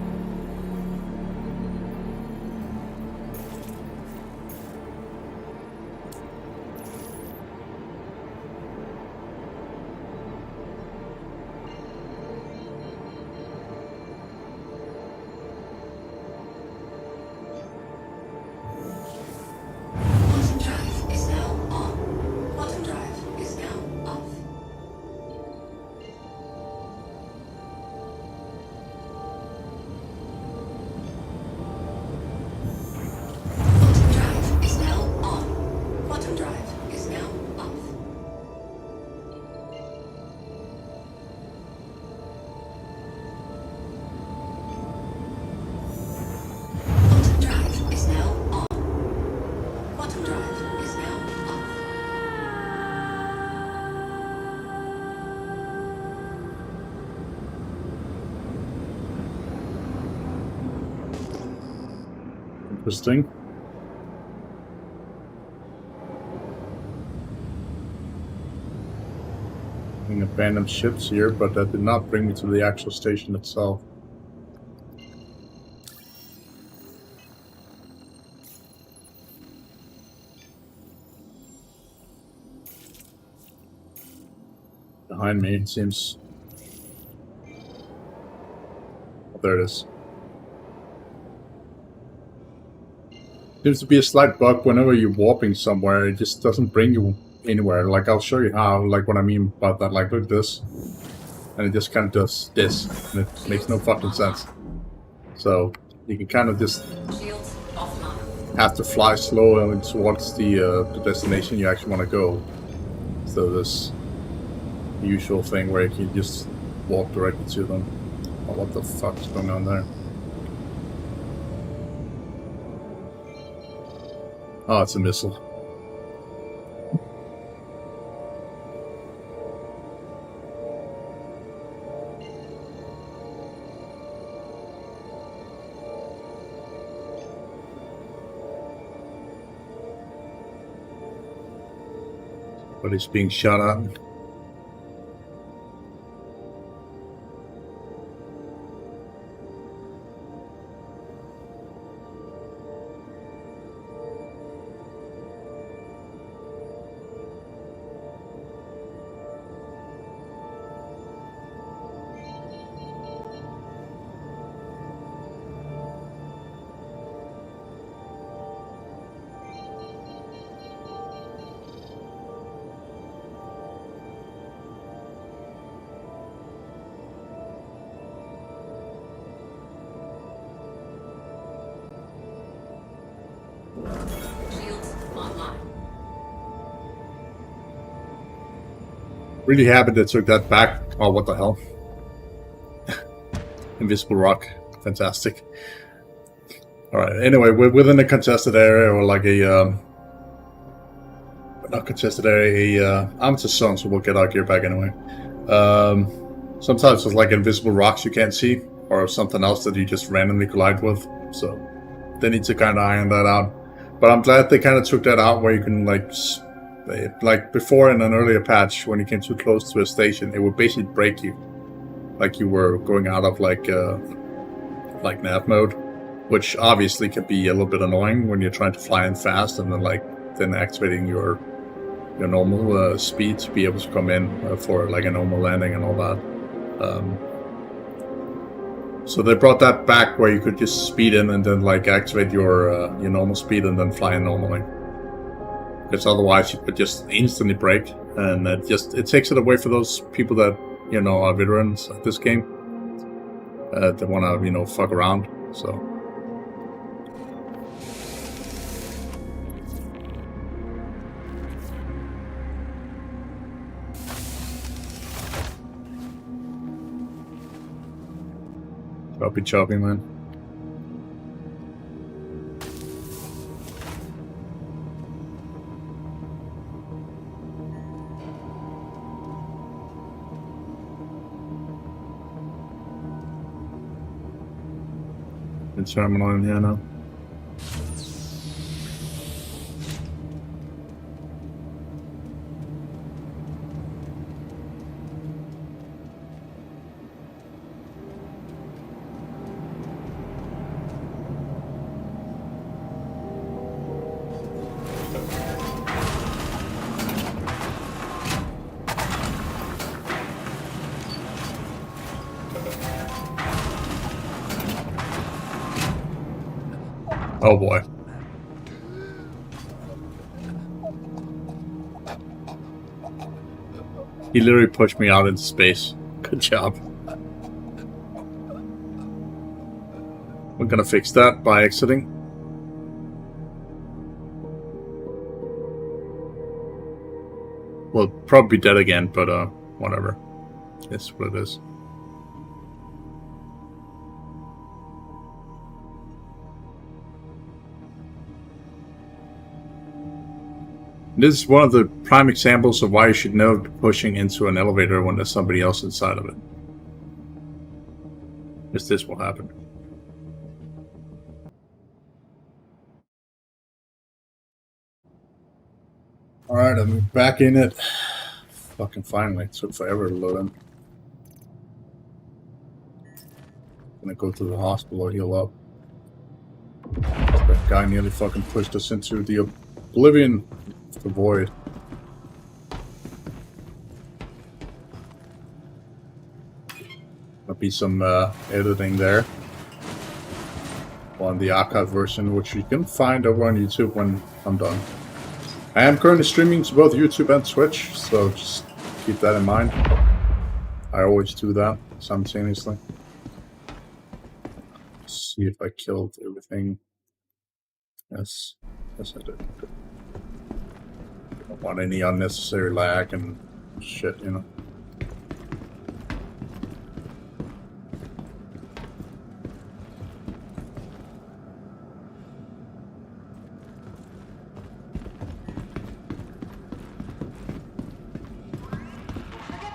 Quantum drive is now on. Quantum drive is now off. Quantum drive is now on. Quantum drive is now off. Quantum drive is now on. Quantum drive is now off. Interesting. Abandoned ships here, but that did not bring me to the actual station itself. Behind me, it seems. Oh, there it is. Seems to be a slight bug whenever you're warping somewhere, it just doesn't bring you anywhere. Like, I'll show you how, like, what I mean about that. Like, look at this. And it just kind of does this. And it makes no fucking sense. So, you can kind of just Shields offline. have to fly slow and towards the destination you actually want to go. So this usual thing where you can just walk directly to them. Oh, what the fuck is going on there? Oh, it's a missile. But it's being shot at. Really happy they took that back. Oh, what the hell? Invisible rock. Fantastic. Alright, anyway, we're within a contested area, or like a, not contested area, a amateur zone, so we'll get our gear back anyway. Sometimes it's like invisible rocks you can't see, or something else that you just randomly collide with, so they need to kind of iron that out. But I'm glad they kind of took that out, where you can like before in an earlier patch, when you came too close to a station, it would basically break you, like you were going out of like nav mode, which obviously can be a little bit annoying when you're trying to fly in fast and then activating your normal speed to be able to come in for like a normal landing and all that. So they brought that back where you could just speed in and then like activate your normal speed and then fly in normally. Because otherwise you could just instantly brake, and it takes it away for those people that are veterans at this game. That want to fuck around. So. Choppy, man. It's terminal in here now. Oh boy. He literally pushed me out into space. Good job. We're gonna fix that by exiting. We'll probably be dead again, but whatever. It's what it is. This is one of the prime examples of why you should never be pushing into an elevator when there's somebody else inside of it. Because this will happen. Alright, I'm back in it. Fucking finally. It took forever to load in. Gonna go to the hospital or heal up. That guy nearly fucking pushed us into the oblivion. The void. There'll be some editing there on the archive version, which you can find over on YouTube when I'm done. I am currently streaming to both YouTube and Twitch, so just keep that in mind. I always do that simultaneously. Let's see if I killed everything. Yes, I did. Don't want any unnecessary lag and shit, Forget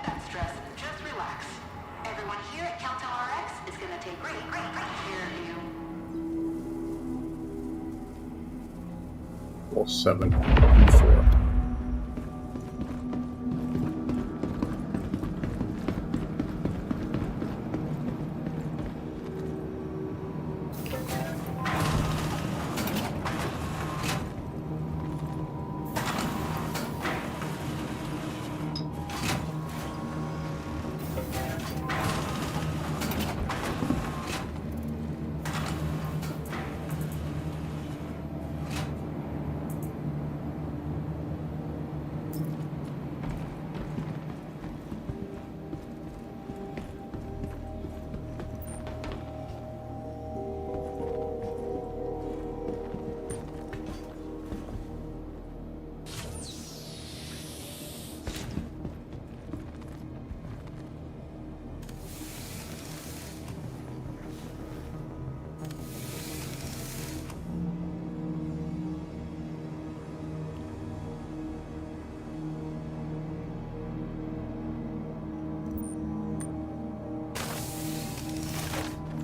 that stress and just relax. Everyone here at Countdown RX is going to take great care of you. Well, 7 and 4.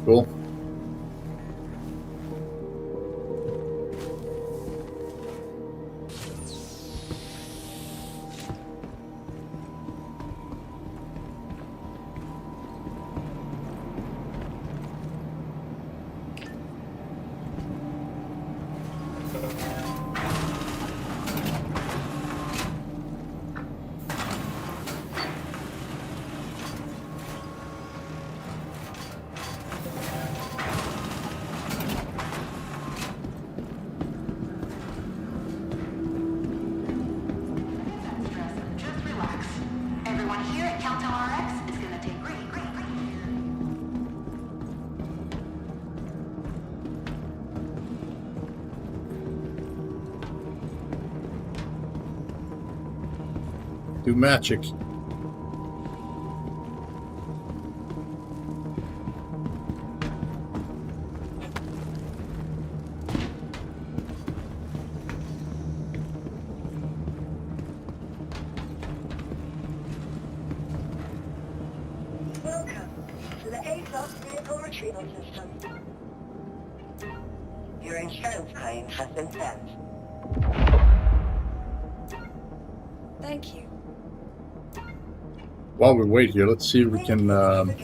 Cool. Just relax. Everyone here at Countdown RX is gonna take great. Do magic. Welcome to the ASOS vehicle retrieval system. Your insurance claim has been sent. Thank you. While we wait here, let's see if we can Goodbye.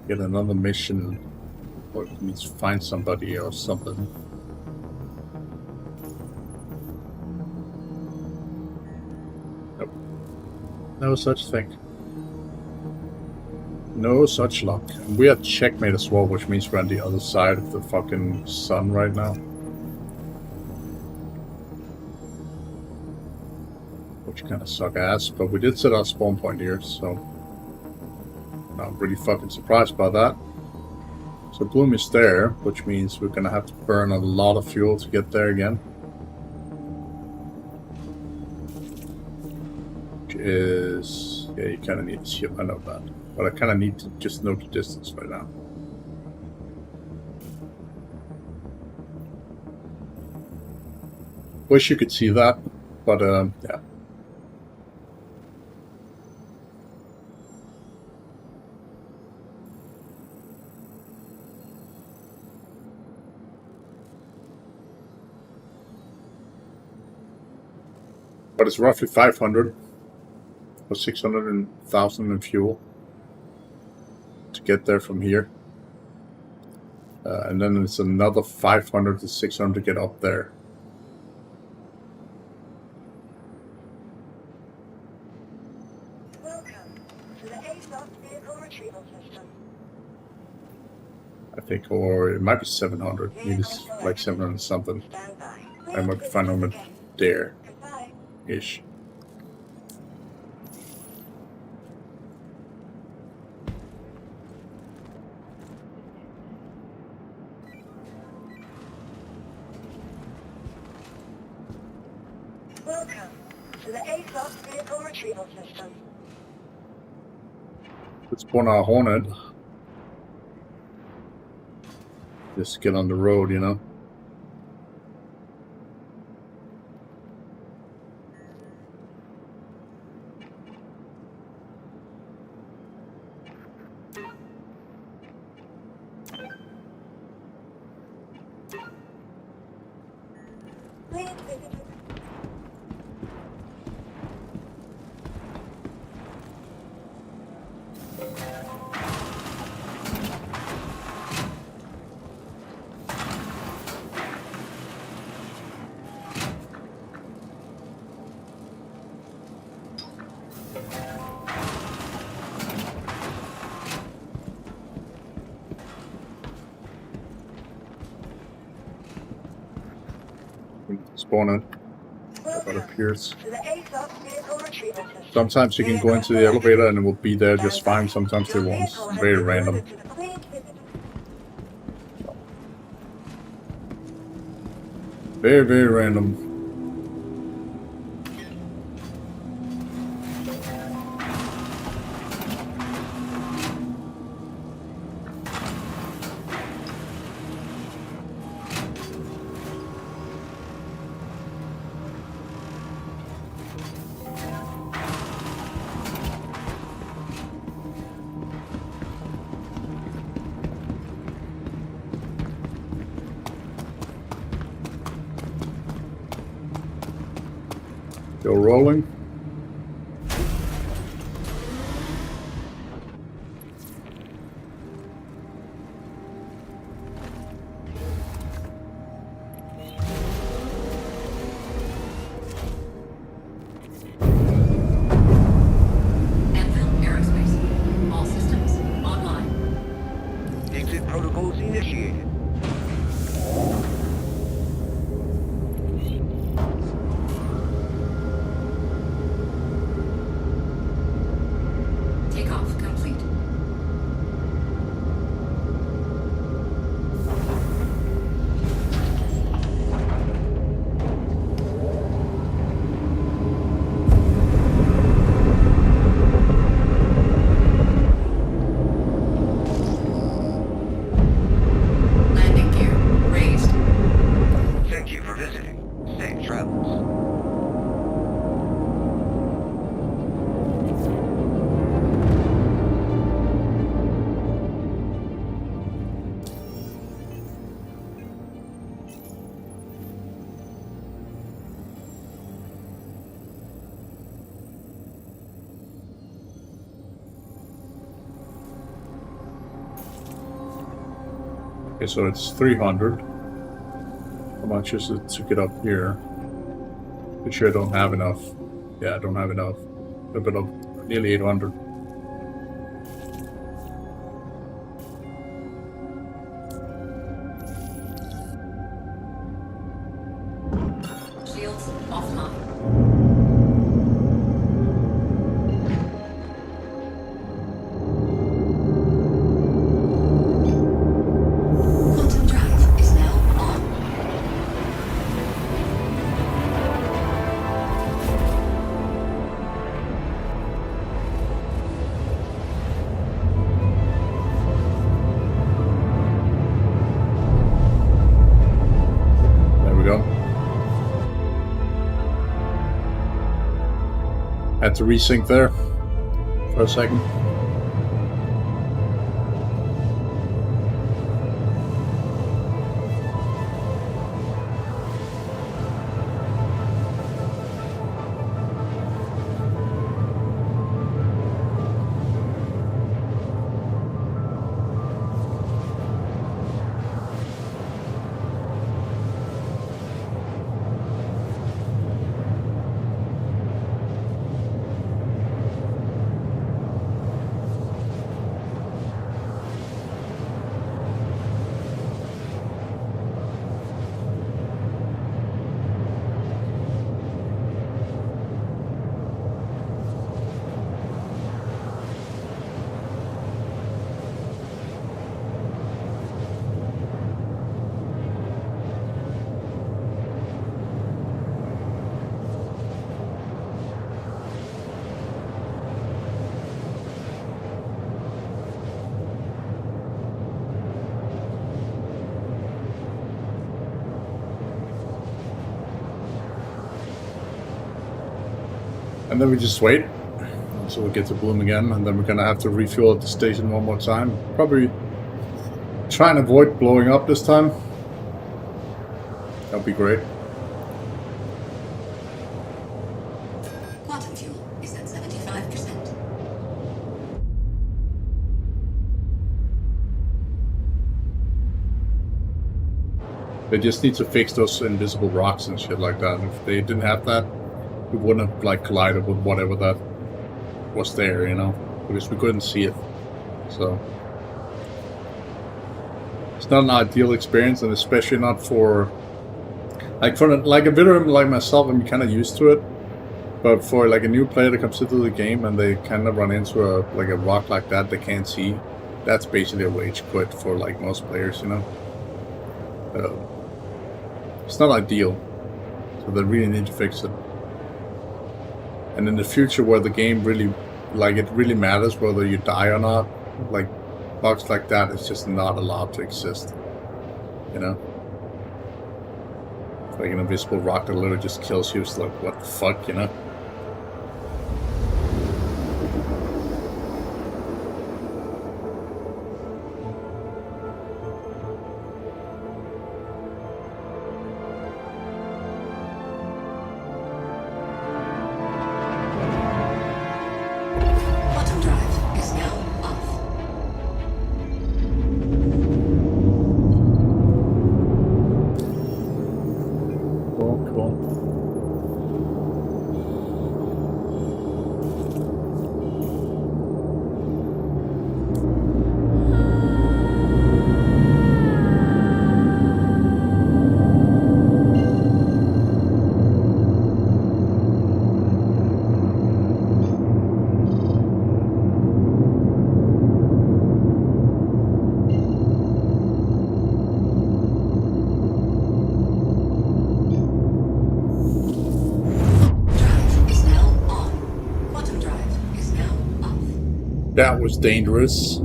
get another mission, or it needs to find somebody or something. Nope. No such thing. No such luck. And we are checkmate as well, which means we're on the other side of the fucking sun right now. Which kind of suck ass, but we did set our spawn point here, so I'm really fucking surprised by that. So Bloom is there, which means we're gonna have to burn a lot of fuel to get there again. Which is, yeah, you kind of need to see, I know that, but I kind of need to just know the distance right now. Wish you could see that, but yeah. But it's roughly 500 or 600,000 in fuel to get there from here. And then it's another 500 to 600 to get up there. Welcome to the ASOS vehicle retrieval system. I think, or it might be 700. Maybe it's like 700 something. Stand by. I might find them there. Goodbye. Ish. Welcome to the ASOS vehicle retrieval system. Let's spawn our Hornet. Just get on the road, you know. Please visit. Spawn it. That appears. To the ASOS vehicle retrieval system. Sometimes you can go into the elevator and it will be there just fine. Sometimes they won't. It's very random. Please visit. Very, very random. Still rolling. Eptu Aerospace. All systems online. Exit protocols initiated. Takeoff complete. Landing gear raised. Thank you for visiting. Safe travels. Okay, so it's 300. How much is it to get up here? Pretty sure I don't have enough. Yeah, I don't have enough. A bit of nearly 800. Shields offline. Quantum drive is now on. There we go. Had to resync there for a second. And then we just wait. So we'll get to Bloom again, and then we're gonna have to refuel at the station one more time. Probably try and avoid blowing up this time. That'd be great. Quantum fuel is at 75%. They just need to fix those invisible rocks and shit like that. If they didn't have that, we wouldn't have like collided with whatever that was there, you know, because we couldn't see it. So it's not an ideal experience, and especially not for like a veteran like myself. I'm kind of used to it, but for like a new player that comes into the game and they kind of run into a rock like that they can't see, that's basically a rage quit for like most players, you know. It's not ideal, so they really need to fix it. And in the future, where the game really, like, it really matters whether you die or not, like, bugs like that is just not allowed to exist, you know? Like an invisible rock that literally just kills you, it's like, what the fuck, you know? That was dangerous.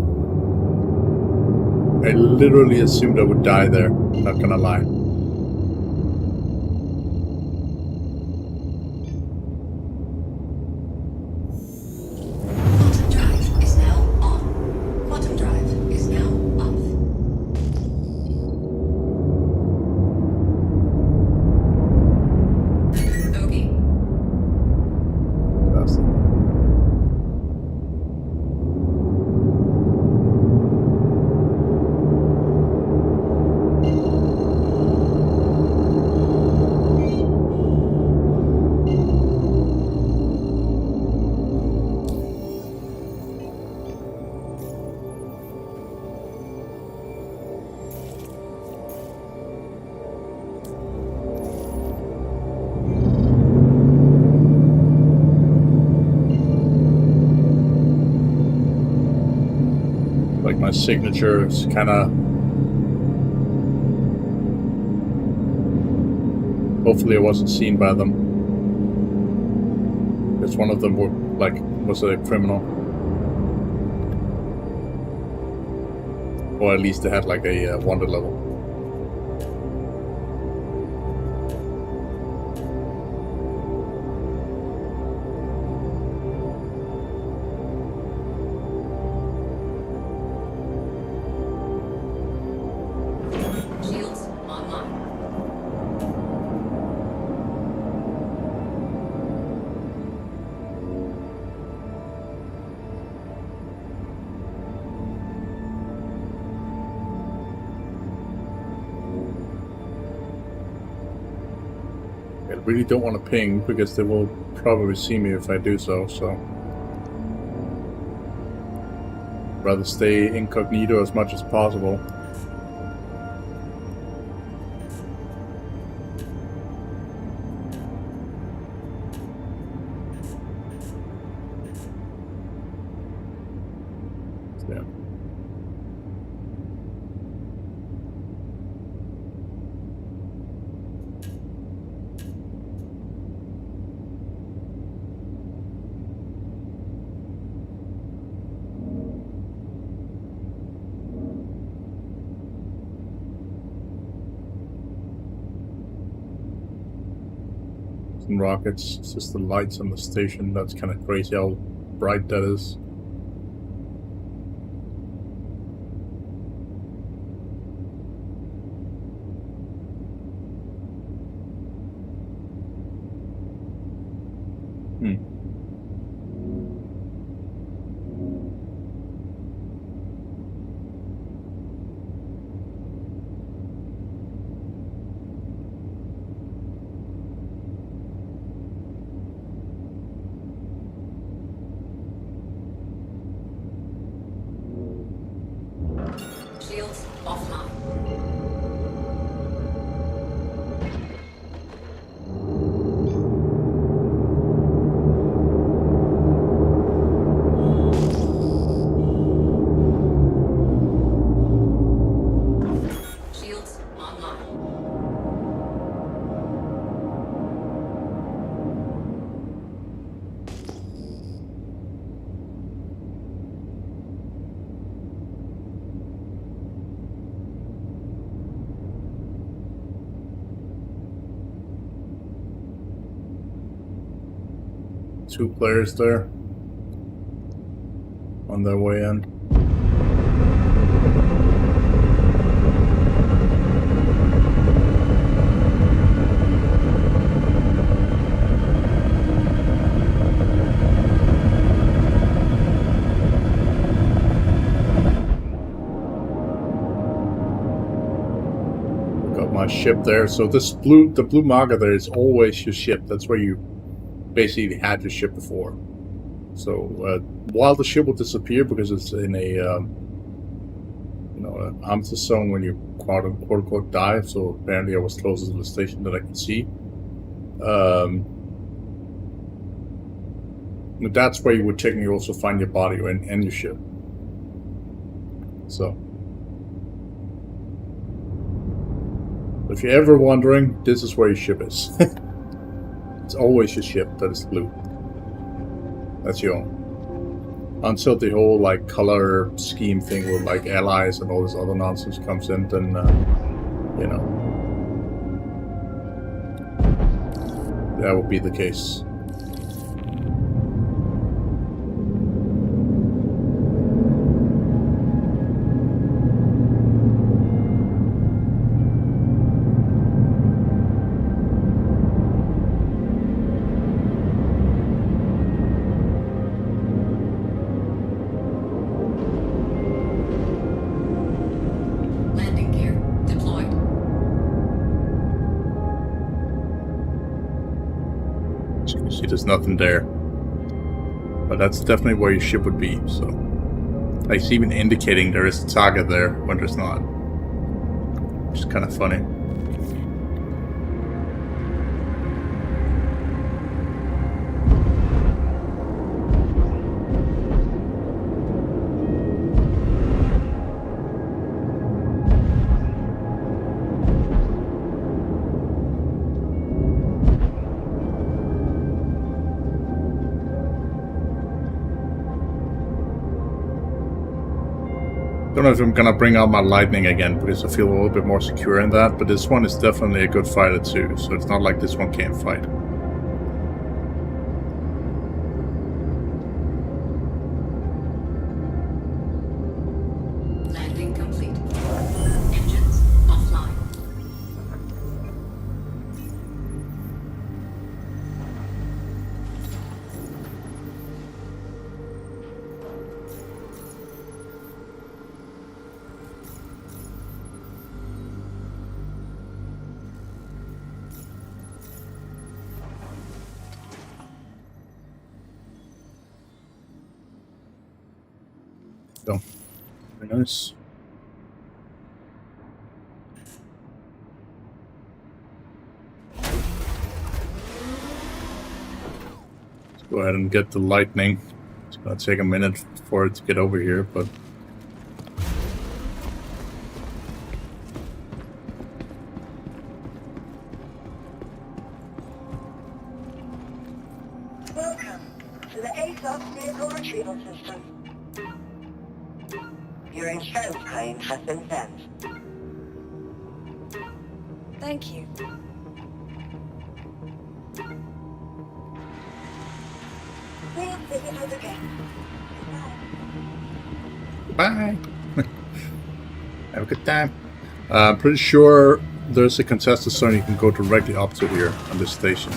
I literally assumed I would die there, not gonna lie. Quantum drive is now on. Quantum drive is now off. Okay. That's it. Like my signature is kind of. Hopefully, I wasn't seen by them. Because one of them was a criminal, or at least they had like a wanted level. Shields online. I really don't want to ping because they will probably see me if I do so. So, rather stay incognito as much as possible. Yeah. Some rockets. It's just the lights on the station. That's kind of crazy how bright that is. Shields offline. Shields online. Two players there on their way in. Got my ship there. So the blue marker there is always your ship. That's where you basically had your ship before. So while the ship will disappear because it's in a armistice zone when you quote unquote die. So apparently I was closest to the station that I could see. That's where you would technically also find your body and your ship. So if you're ever wondering, this is where your ship is. It's always your ship that is blue. That's your own. until the whole like color scheme thing with like allies and all this other nonsense comes in, then you know, that would be the case. Landing gear deployed. So you can see there's nothing there. But that's definitely where your ship would be, so. Like, it's even indicating there is a target there when there's not. Which is kind of funny. Don't know if I'm gonna bring out my lightning again because I feel a little bit more secure in that, but this one is definitely a good fighter too, so it's not like this one can't fight. Landing complete. Engines offline. So, very nice. Let's go ahead and get the lightning. It's gonna take a minute for it to get over here, but Welcome to the ASOS vehicle retrieval system. Your insurance claim has been sent. Thank you. Please visit us again. Goodbye. bye. Have a good time. I'm pretty sure there's a contested zone you can go directly up to here on this station.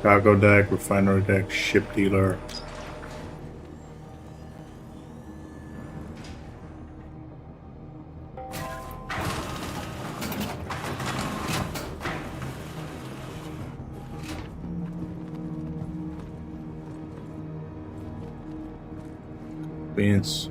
Cargo deck, refinery deck, ship dealer. Beans.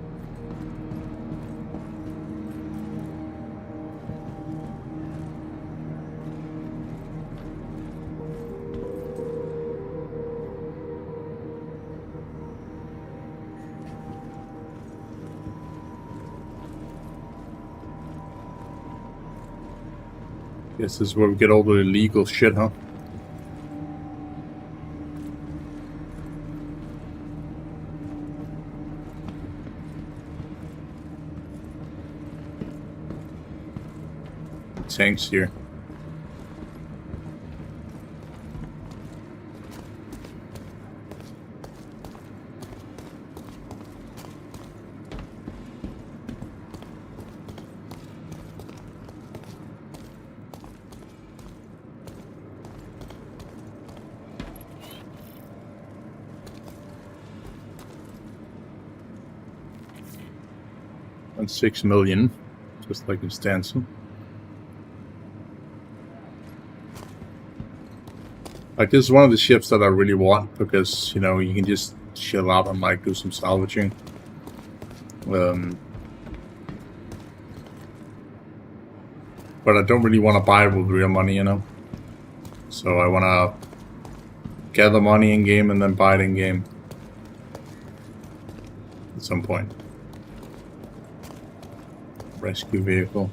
Guess this is where we get all the illegal shit, huh? Tanks here. And 6 million, just like in Stanson. Like, this is one of the ships that I really want because, you know, you can just chill out and like do some salvaging. But I don't really want to buy it with real money, you know. So I want to gather money in game and then buy it in game at some point. rescue vehicle.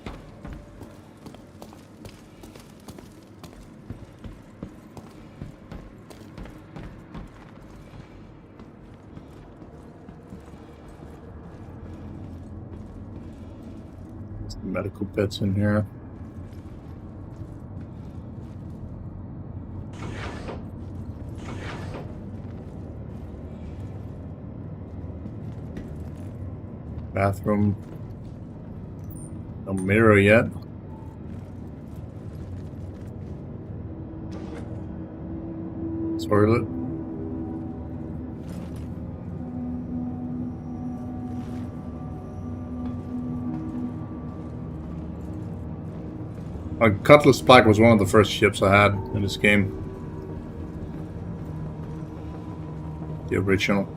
Some medical beds in here. Bathroom. No mirror yet. Toilet. Cutlass Spike was one of the first ships I had in this game. The original.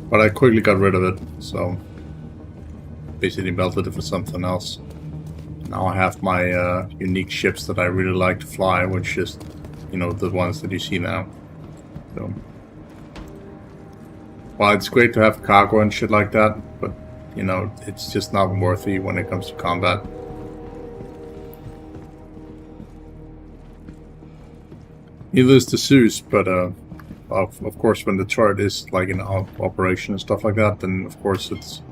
But I quickly got rid of it, so basically melted it for something else. Now I have my unique ships that I really like to fly, which is, you know, the ones that you see now. So, well, it's great to have cargo and shit like that, but you know, it's just not worthy when it comes to combat. Neither is the Zeus, but of course, when the turret is like in operation and stuff like that, then of course it's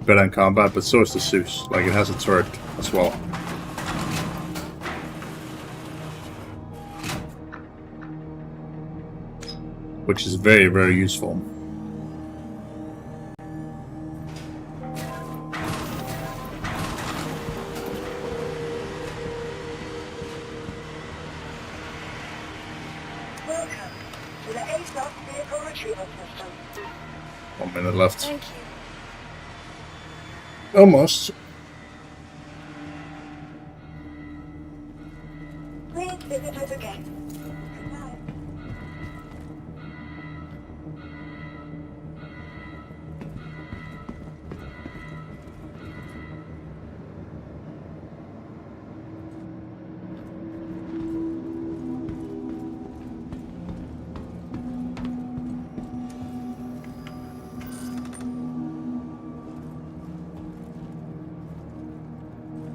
better in combat. But so is the Zeus. Like, it has a turret as well. Which is very, very useful. Welcome to the A-Stock vehicle retrieval system. 1 minute left. Thank you. Almost. Please visit us again. Goodbye.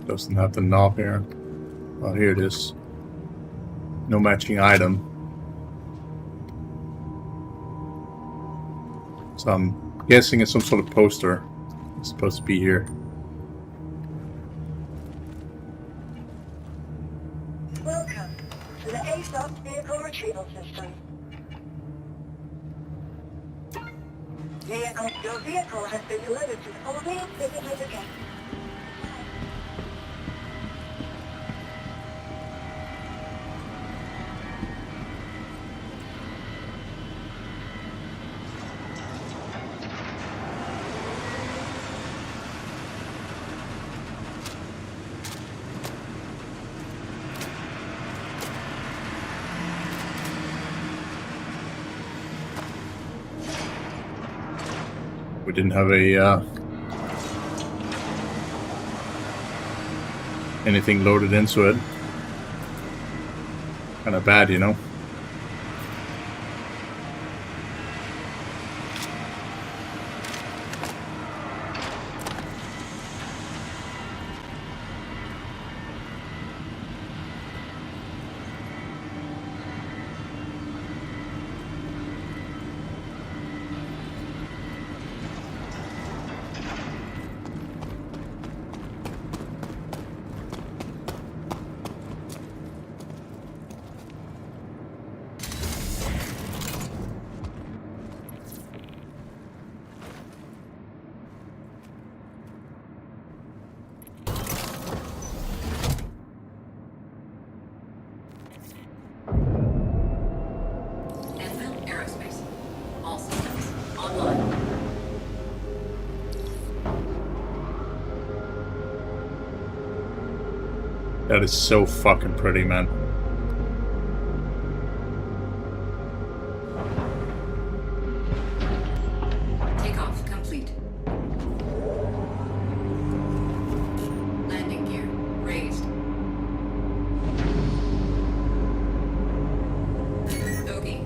Doesn't have the knob here. Well, here it is. No matching item. So I'm guessing it's some sort of poster. It's supposed to be here. Welcome to the A-Stock vehicle retrieval system. Your vehicle has been delivered to the Please visit us again. We didn't have a anything loaded into it. Kind of bad, you know. That is so fucking pretty, man. Takeoff complete. Landing gear raised. Bogey.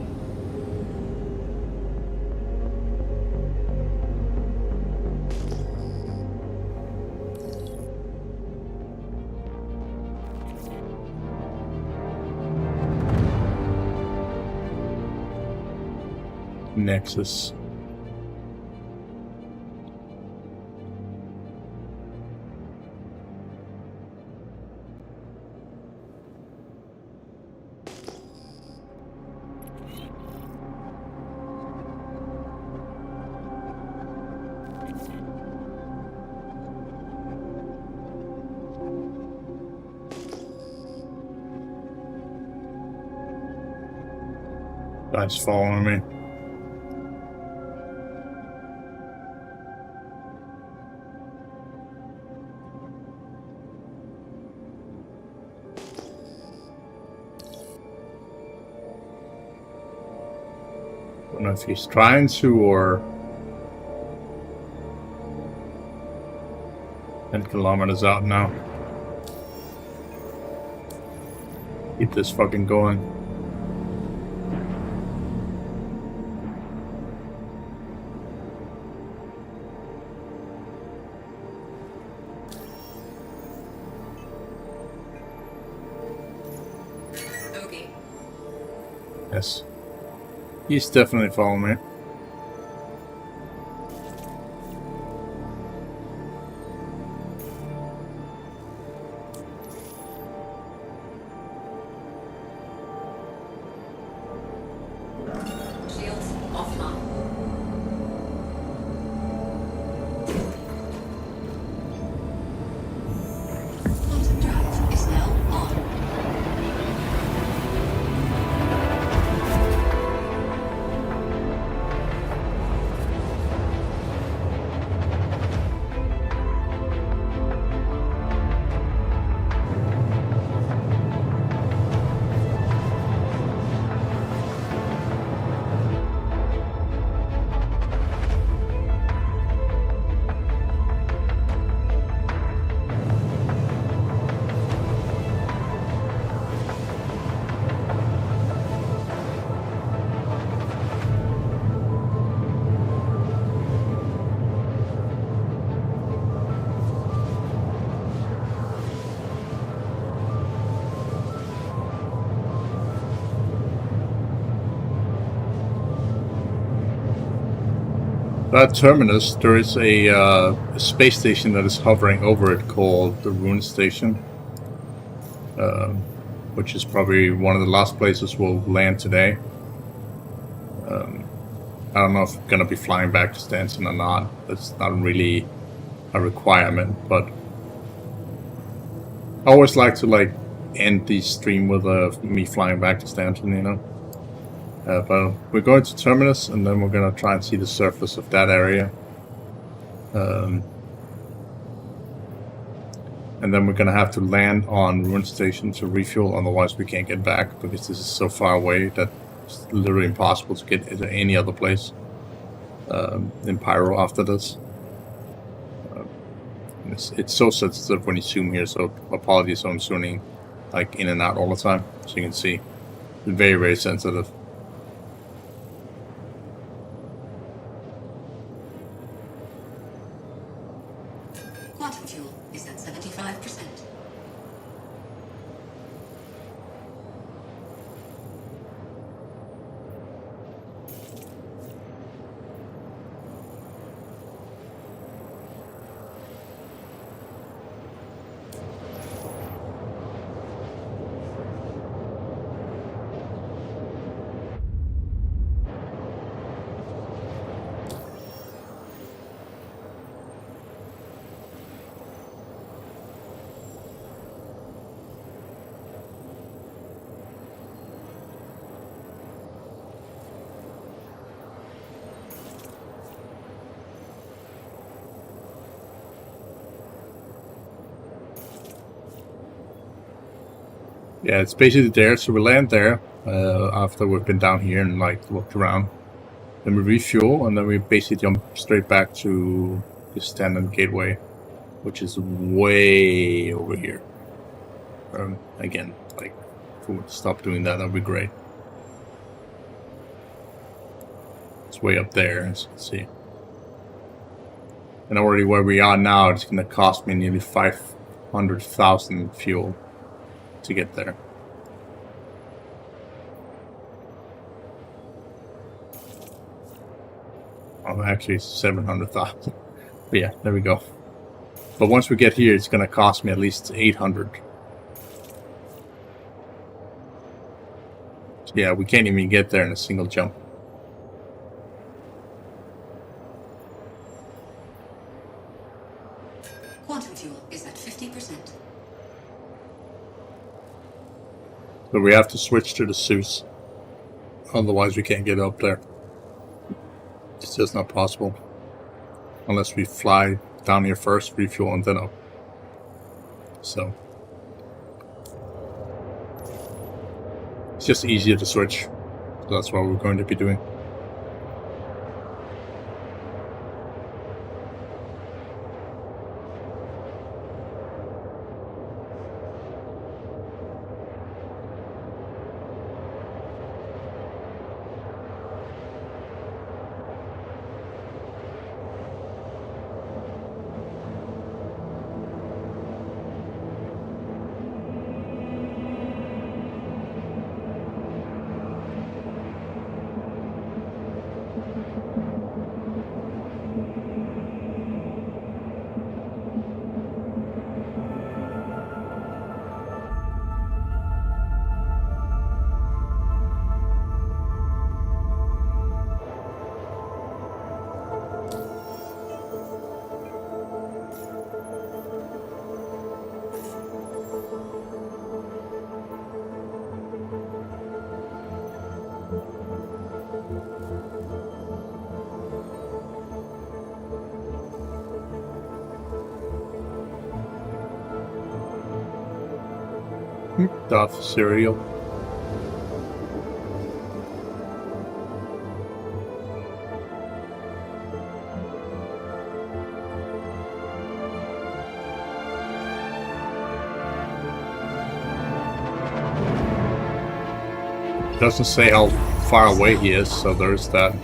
Nexus. Guy's following me. Don't know if he's trying to or 10 kilometers out now. Keep this fucking going. Okay. Yes. He's definitely following me. Shields offline. Quantum drive is now on. That terminus, there is a space station that is hovering over it called the Rune Station, which is probably one of the last places we'll land today. I don't know if I'm gonna be flying back to Stanton or not. That's not really a requirement, but I always like to end the stream with me flying back to Stanton, you know. But we're going to Terminus, and then we're going to try and see the surface of that area. And then we're going to have to land on Ruin Station to refuel, otherwise we can't get back, because this is so far away that it's literally impossible to get into any other place in Pyro after this. It's so sensitive when you zoom here, so apologies if I'm zooming in and out all the time, so you can see. It's very, very sensitive. Quantum fuel is at 75%. Yeah, it's basically there, so we land there after we've been down here and looked around. Then we refuel, and then we basically jump straight back to the standard gateway, which is way over here. Again, if we would stop doing that, that'd be great. It's way up there, as you can see. And already where we are now, it's going to cost me nearly 500,000 fuel to get there. Oh, actually 700,000. But yeah, there we go. But once we get here, it's gonna cost me at least 800. So yeah, we can't even get there in a single jump. Quantum fuel is at 50%. So we have to switch to the suits. Otherwise we can't get up there. It's just not possible. Unless we fly down here first, refuel, and then up. So it's just easier to switch. So that's what we're going to be doing. Duff cereal. Doesn't say how far away he is, so there's that.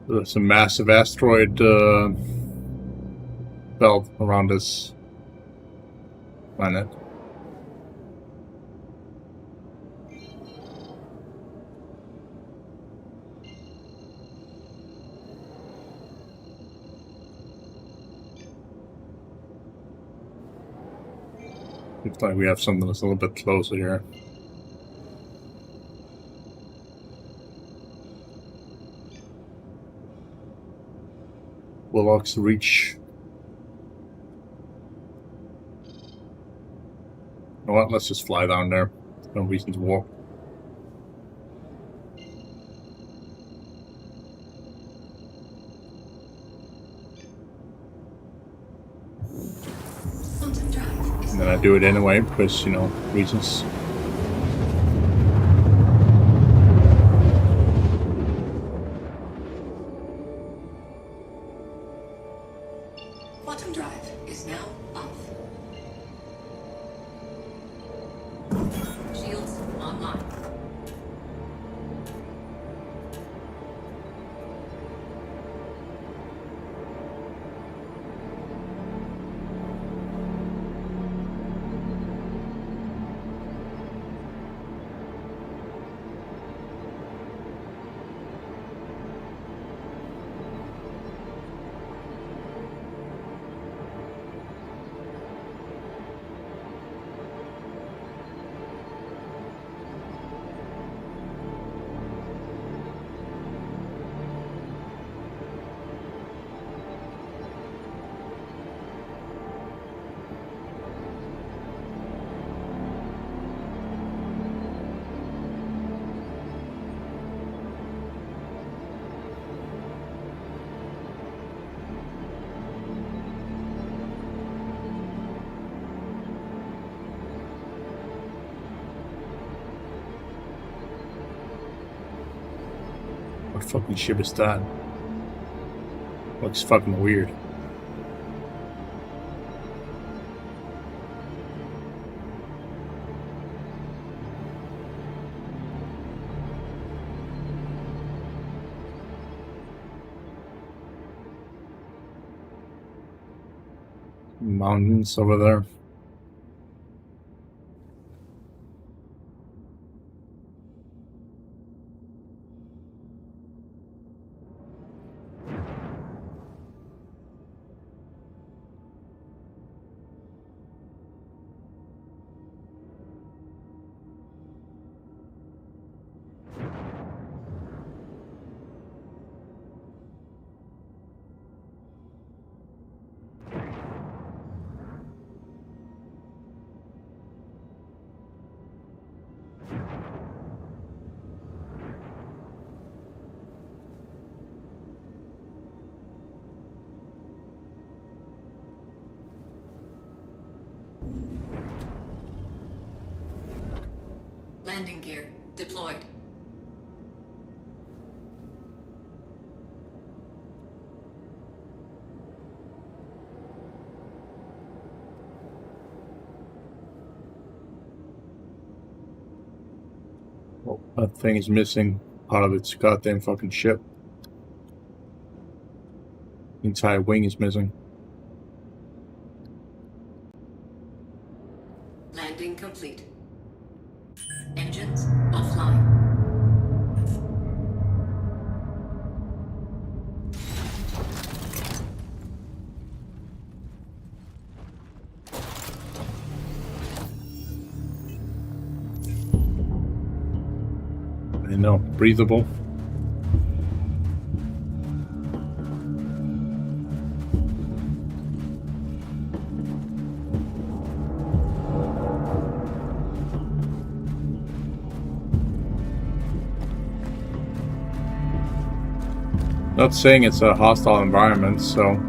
There's a massive asteroid belt around this planet. Looks like we have something that's a little bit closer here. Willock's Reach. You know what? Let's just fly down there. No reason to walk. Quantum drive is And then I do it anyway because, you know, reasons. Quantum drive is now off. Shields online. What fucking ship is that? Looks fucking weird. Mountains over there. Landing gear deployed. Oh, that thing is missing part of its goddamn fucking ship. The entire wing is missing. Landing complete. Engines offline. I know, breathable. Not saying it's a hostile environment, so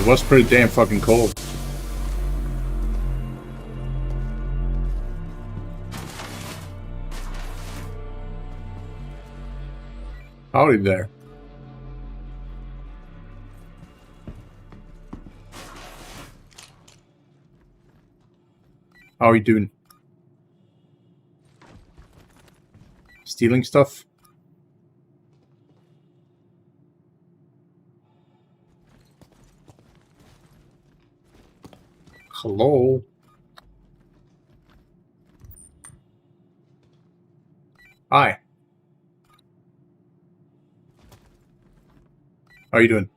it was pretty damn fucking cold. Howdy there. How are you doing? Stealing stuff? Hello? Hi. How are you doing?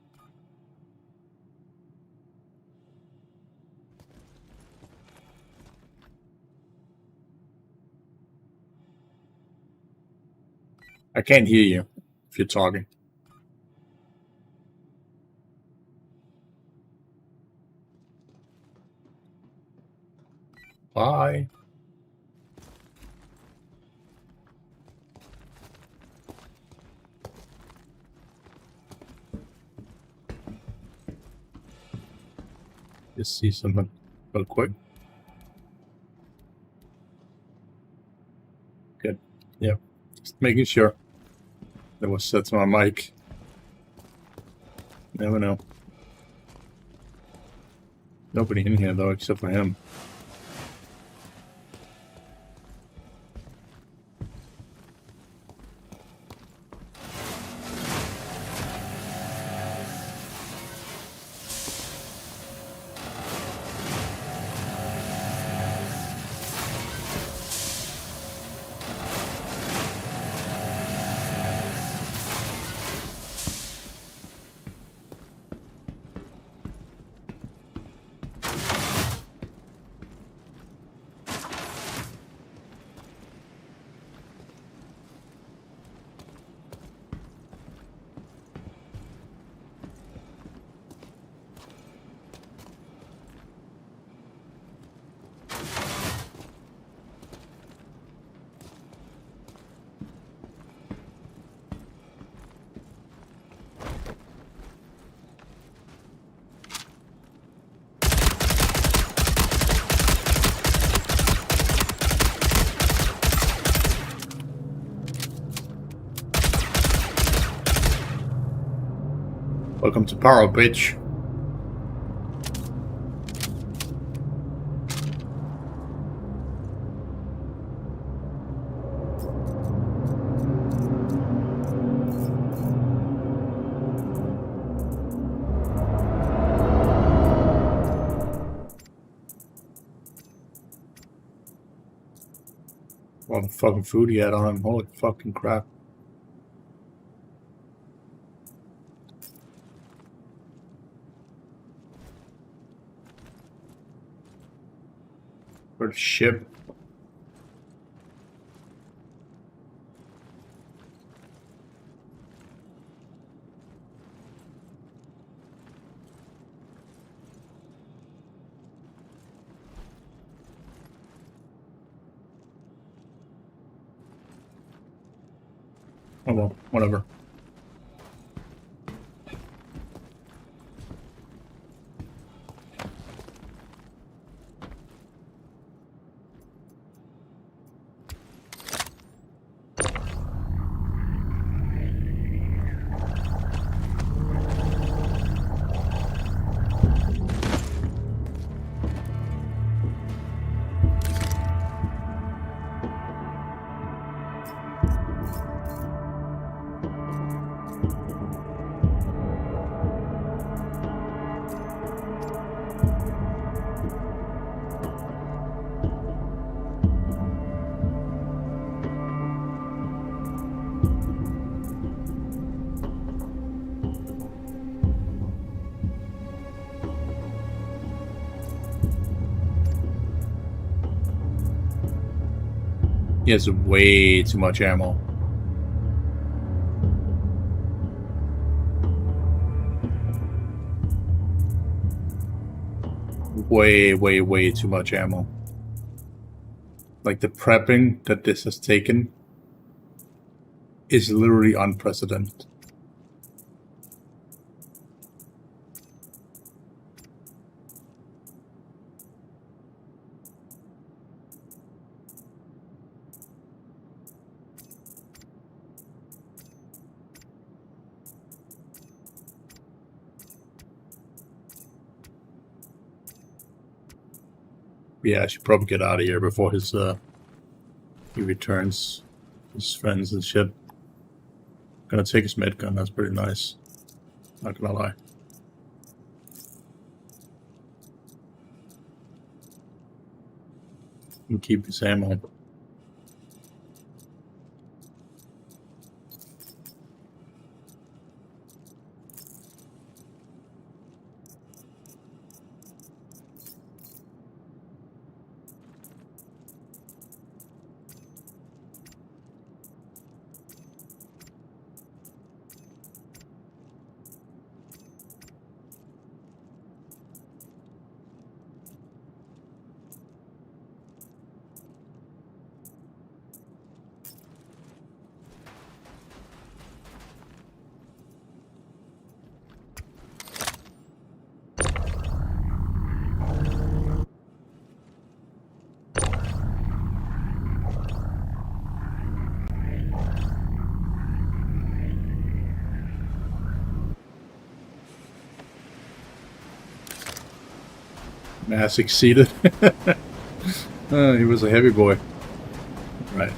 I can't hear you if you're talking. Bye. Just see something real quick. Good. Yep. Just making sure. That was set to my mic. Never know. Nobody in here though, except for him. Welcome to Pyro, bitch. What the fucking food he had on him. Holy fucking crap. For the ship. Oh well, whatever. He has way too much ammo. Way too much ammo. Like the prepping that this has taken is literally unprecedented. Yeah, I should probably get out of here before his he returns his friends and shit. Gonna take his med gun, that's pretty nice. Not gonna lie. And keep his ammo. Mass exceeded. He was a heavy boy. Right.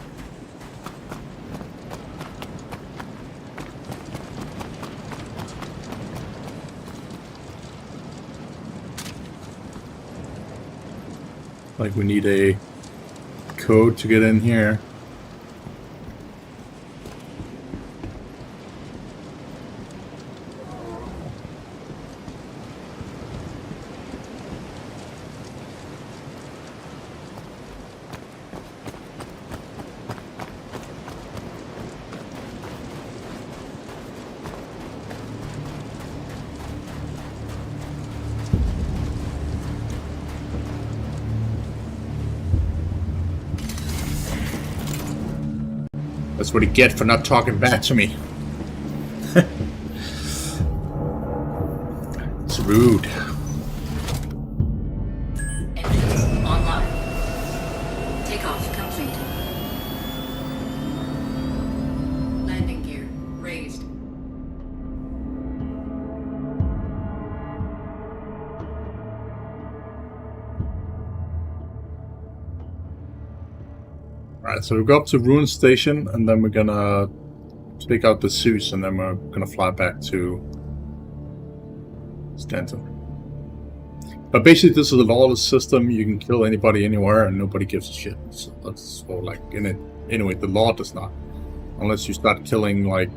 Like we need a code to get in here. That's what you get for not talking back to me. It's rude. Engines online. Takeoff complete. Landing gear raised. Alright, so we go up to Ruin Station, and then we're gonna take out the Zeus, and then we're gonna fly back to Stanton. But basically, this is a lawless system. You can kill anybody anywhere, and nobody gives a shit. So that's all, like, in it. Anyway, the law does not. Unless you start killing, like,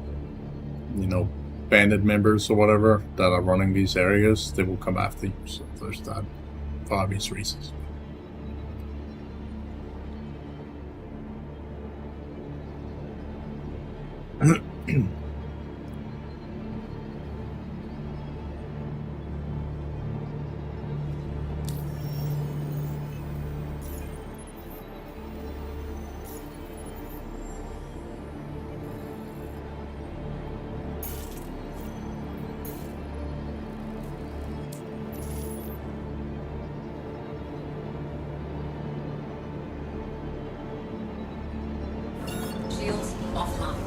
you know, bandit members or whatever that are running these areas, they will come after you. So there's that, for obvious reasons. Shields offline.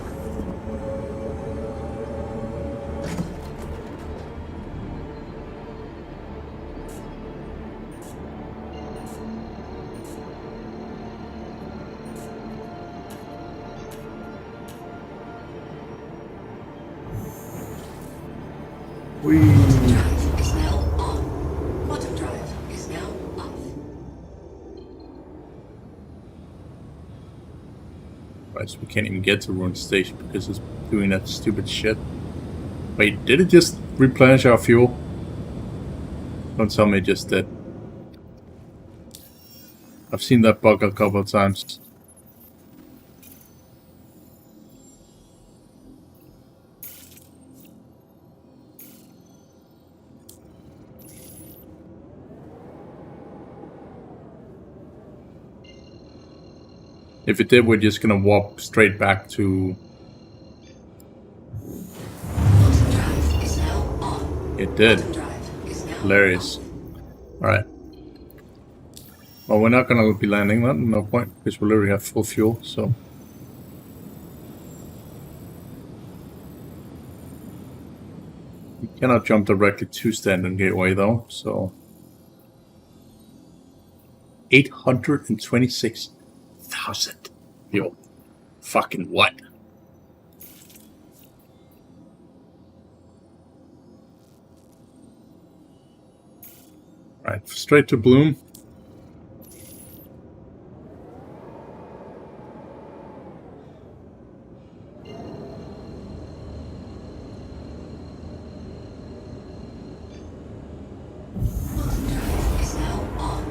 Drive is now on. Quantum drive is now off. Right, so we can't even get to Ruin Station because it's doing that stupid shit. Wait, did it just replenish our fuel? Don't tell me it just did. I've seen that bug a couple of times. If it did, we're just gonna warp straight back to... Quantum drive is now on. It did. Quantum drive is now Hilarious. Alright. Well, we're not gonna be landing that, no point, because we literally have full fuel, so... We cannot jump directly to Stanton Gateway, though, so... 826,000. Yo. Fucking what? Right, straight to Bloom. Quantum drive is now on.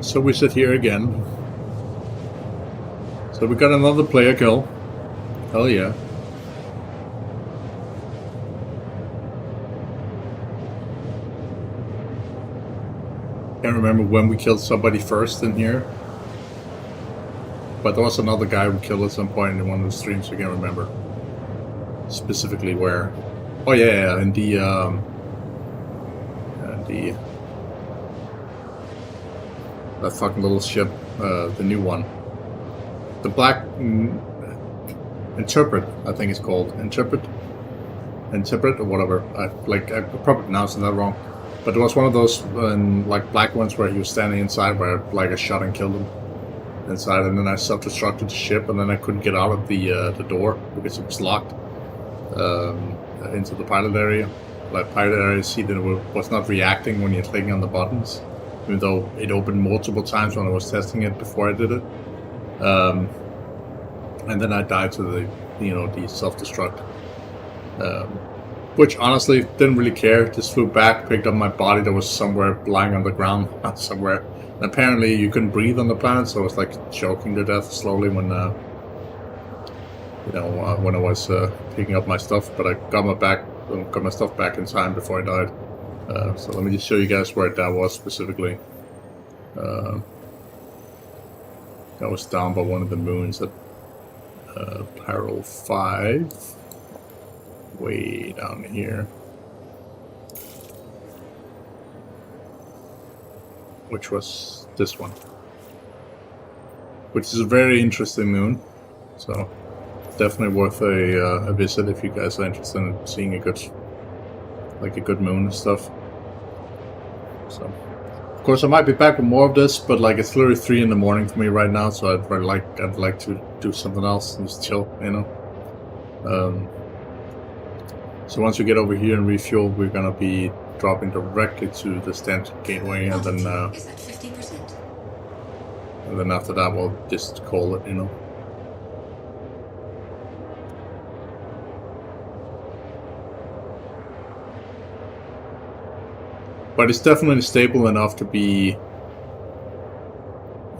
So we sit here again. So we got another player kill. Hell yeah. Can't remember when we killed somebody first in here. But there was another guy we killed at some point in one of the streams, I can't remember. Specifically where. Oh yeah, in the that fucking little ship, the new one. The Black Interpret, I think it's called. Interpret? Interpret or whatever. I probably pronounced that wrong. But there was one of those like black ones where he was standing inside, where like I shot and killed him inside, and then I self-destructed the ship, and then I couldn't get out of the door because it was locked into the pilot area. Like pilot area, see that it was not reacting when you're clicking on the buttons, even though it opened multiple times when I was testing it before I did it. And then I died to the self-destruct. Which honestly didn't really care. Just flew back, picked up my body that was somewhere lying on the ground somewhere. And apparently you couldn't breathe on the planet, so I was like choking to death slowly when when I was picking up my stuff. But I got my stuff back in time before I died. So let me just show you guys where that was specifically. That was down by one of the moons at Pyro 5. Way down here. Which was this one. Which is a very interesting moon. So definitely worth a visit if you guys are interested in seeing a good moon and stuff. So of course I might be back with more of this, but like it's literally 3 in the morning for me right now, so I'd like to do something else and just chill, So once we get over here and refuel, we're gonna be dropping directly to the Stanton Gateway, and then Is at 50%. and then after that we'll just call it, But it's definitely stable enough to be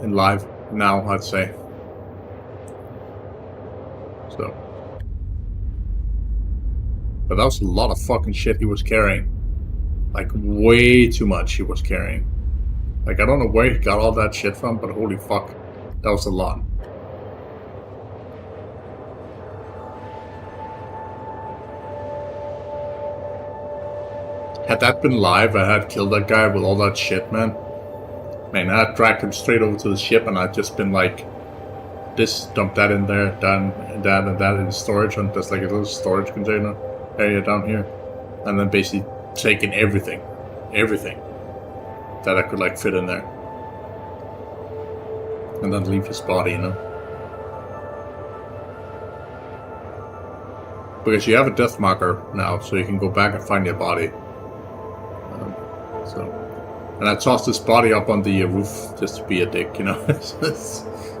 in live now, I'd say. So. But that was a lot of fucking shit he was carrying. Like, way too much he was carrying. Like, I don't know where he got all that shit from, but holy fuck. That was a lot. Had that been live, I had killed that guy with all that shit, man. Man, I had dragged him straight over to the ship, and I'd just been like, this, dump that in there, and that in storage, and there's like a little storage container area down here, and then basically taking everything that I could like fit in there, and then leave his body, because you have a death marker now, so you can go back and find your body. And I tossed his body up on the roof just to be a dick,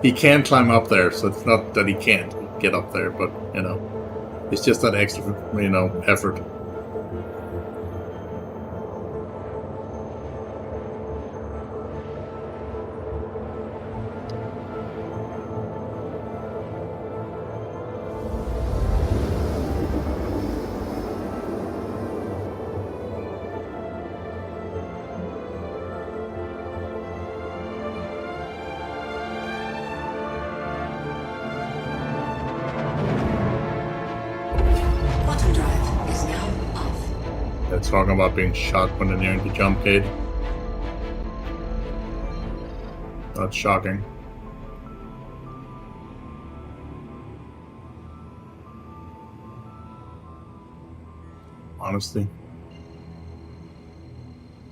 He can climb up there, so it's not that he can't get up there, but it's just that extra, effort. Talking about being shot when they're nearing the jump gate. That's shocking. Honestly.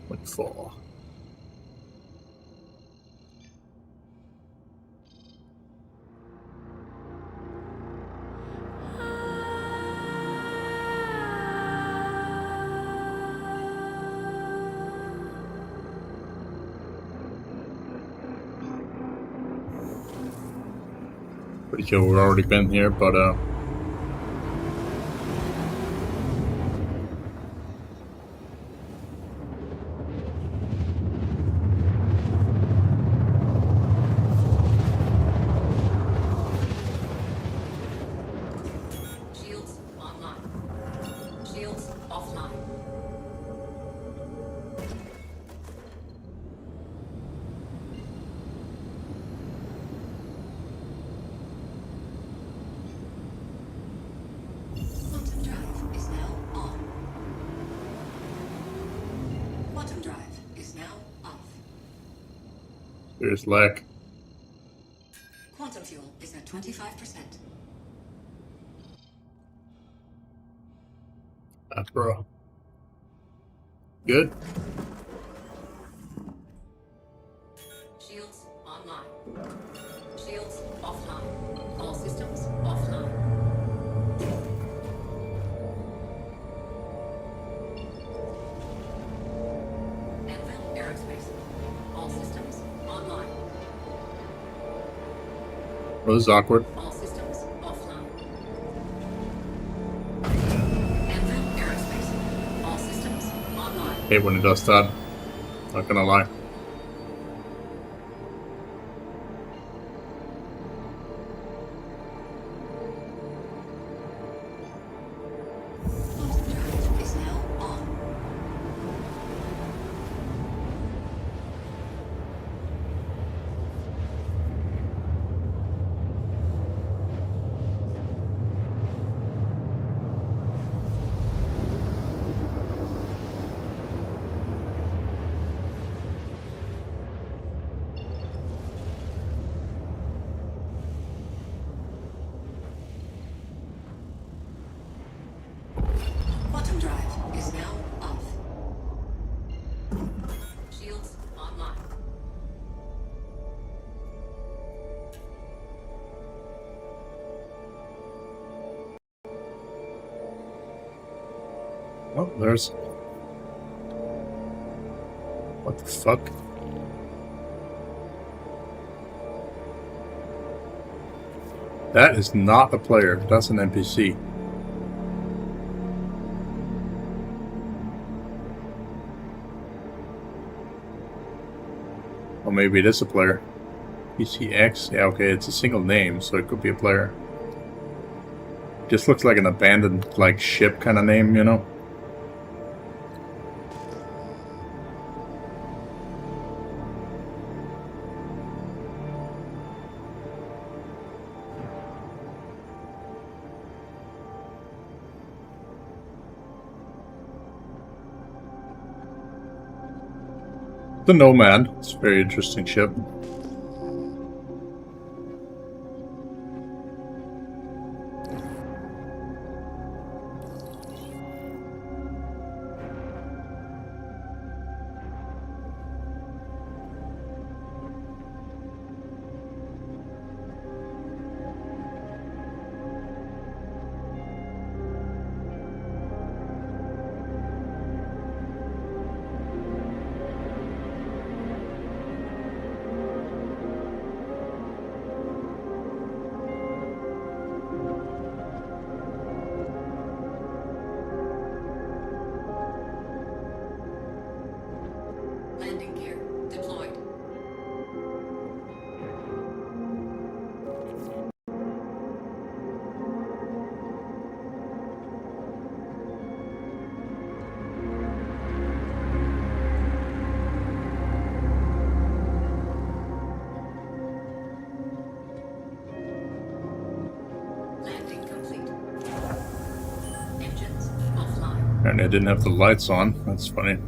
What for? Pretty sure we've already been here, but Shields online. Shields offline. Quantum drive is now on. Quantum drive is now off. there's lag. Quantum fuel is at 25%. Bro. Good. Shields online. Shields offline. All systems offline. Anvil Aerospace. All systems online. Well, this is awkward. All systems offline. Anvil Aerospace. All systems online. Hate when it does that. Not gonna lie. Quantum drive is now on. Quantum drive is now off. Shields online. Oh, there's... What the fuck? That is not a player. That's an NPC. Or maybe it is a player. PCX? Yeah, okay, it's a single name, so it could be a player. Just looks like an abandoned, like, ship kind of name, you know? The Nomad. It's a very interesting ship. Landing gear deployed. Landing complete. Engines offline. And I didn't have the lights on. That's funny.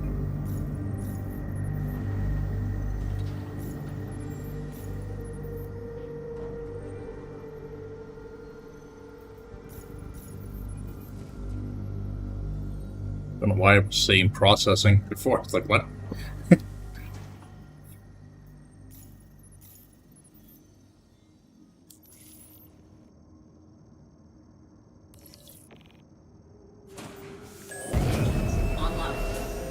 Don't know why I was saying processing before. It's like, what? Online.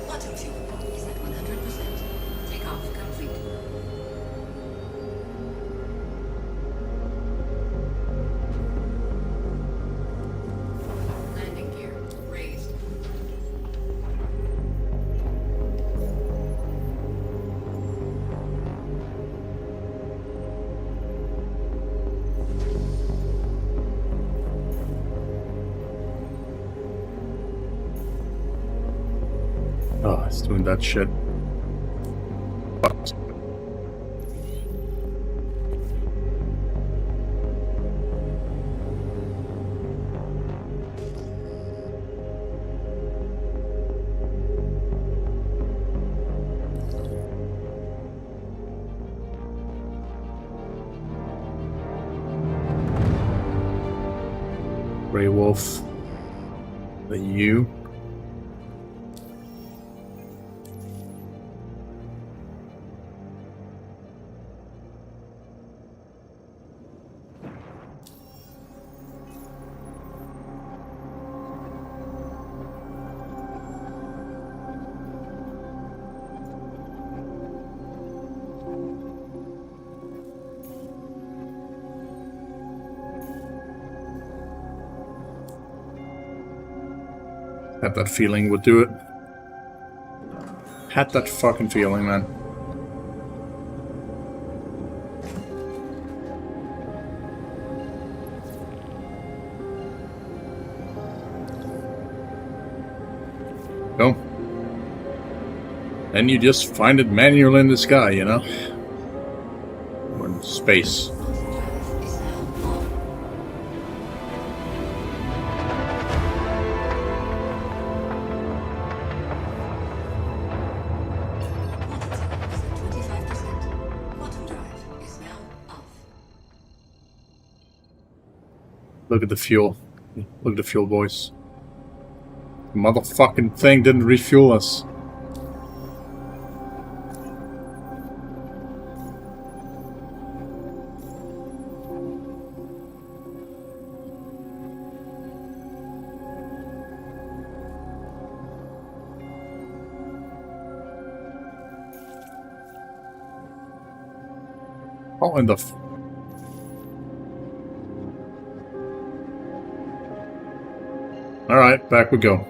Quantum fuel is at 100%. Takeoff complete. Landing gear raised. Oh, it's doing that shit. Fuck. Grey Wolf. The U. Had that feeling would do it. Had that fucking feeling, man. No. And you just find it manual in the sky, you know? Or in space. Look at the fuel. Look at the fuel, boys. The motherfucking thing didn't refuel us. Oh, and the... Alright, back we go.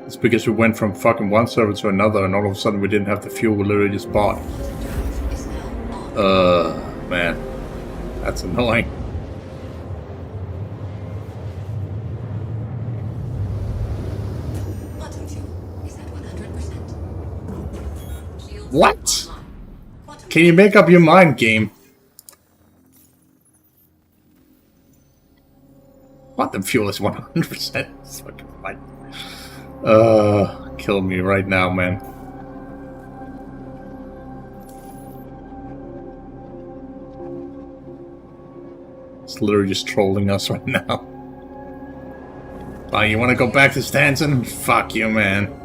It's because we went from fucking one server to another and all of a sudden we didn't have the fuel we literally just bought. Man. That's annoying. What? Can you make up your mind, game? Quantum fuel is 100%. It's fucking fine. Kill me right now, man. It's literally just trolling us right now. Oh, you want to go back to Stanton? Fuck you, man.